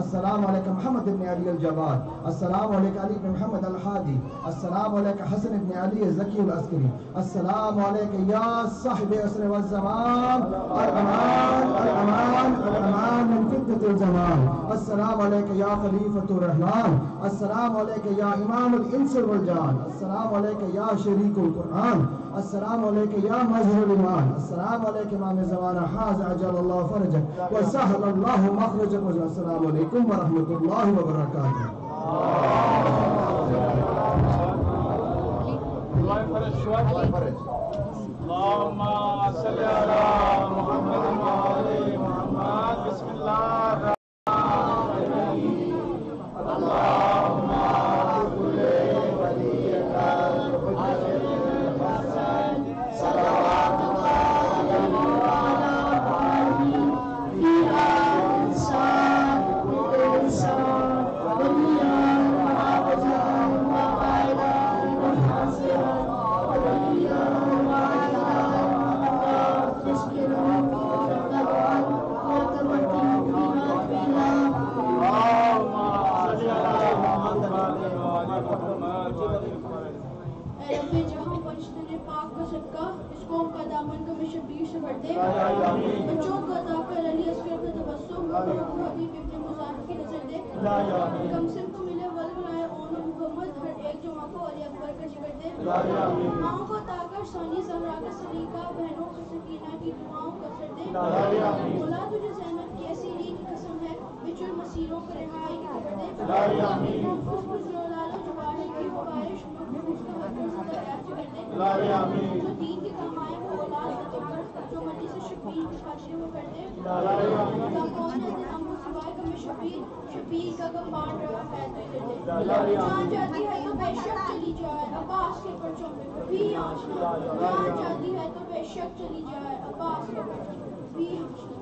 السلام عليك محمد بن علي الجواد. السلام عليك علي بن محمد الحادي. السلام عليك حسن بن علي الزكي العسكري. السلام عليك يا صاحب العصر والزمان الأمان الأمان الأمان من فتنة الزمان. السلام عليك يا خليفة الرحمن. السلام عليك يا إمام الإنس والجان. السلام عليك يا شريك القرآن. السلام عليك يا مظهر الإيمان. السلام عليك إمام الزمان حاز عجل الله فرجك وسهل الله مخرجك. السلام عليكم ورحمة الله وبركاته. اللهم صل على محمد وآل محمد. بسم الله الرحمن الرحيم. اللهم كل وليك الحسن الحسن صلوات الله على محمد في إنسان وإنسان وليا وعبدا وعينا وحسنا وليا وعينا تسكنه طبعا وتمتع بما فيها. اللهم صل على محمد وعلى محمد. رب جہاں بچنے پاک کا صدقہ اس قوم کا دامن کا میں شبیر سے بڑھ دے. بچوں کو عطا کر علی اصغر کا تبسم حبیب ابن مظاہر کی نظر دے. کمسن کو ملے ولولائے اون محمد ہر ایک جو ماں کو علی اکبر کا جگر دے. ماں کو عطا کر ثانی زہرا کا سلیقہ بہنوں کو سکینہ کی دعاؤں کا اثر دے. مولا تجھے زینب کی ایسی لی کی قسم ہے بچڑ مسیروں کو رہائی کی خبر دے. محفوظ بزرگ لالو جو باہر کی خواہش محفوظ کا حکم صدا یاد کر دے. جو دین کی کمائیں وہ اولاد عطا جو مٹی سے شبیر کی خواہشیں وہ کر دے. کم کون ہے دن امو سوائے کا میں شبیر کا گمبان رہا ہے تو ادھر دے. جان جاتی ہے تو بے شک چلی جائے عباس کے پرچوں میں کبھی آنچ نہ. جان جاتی ہے تو بے شک چلی جائے عباس کے پرچوں میں کبھی آنچ نہ.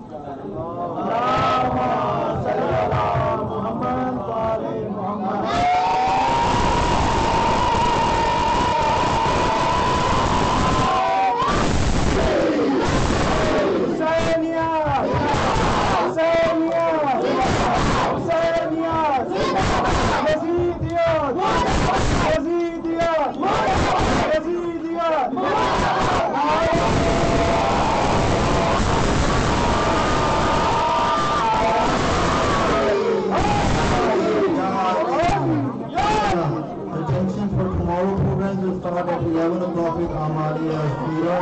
اللهم صل على محمد وآل محمد. Tomorrow programs will start at 11 o'clock with Amali Ashura.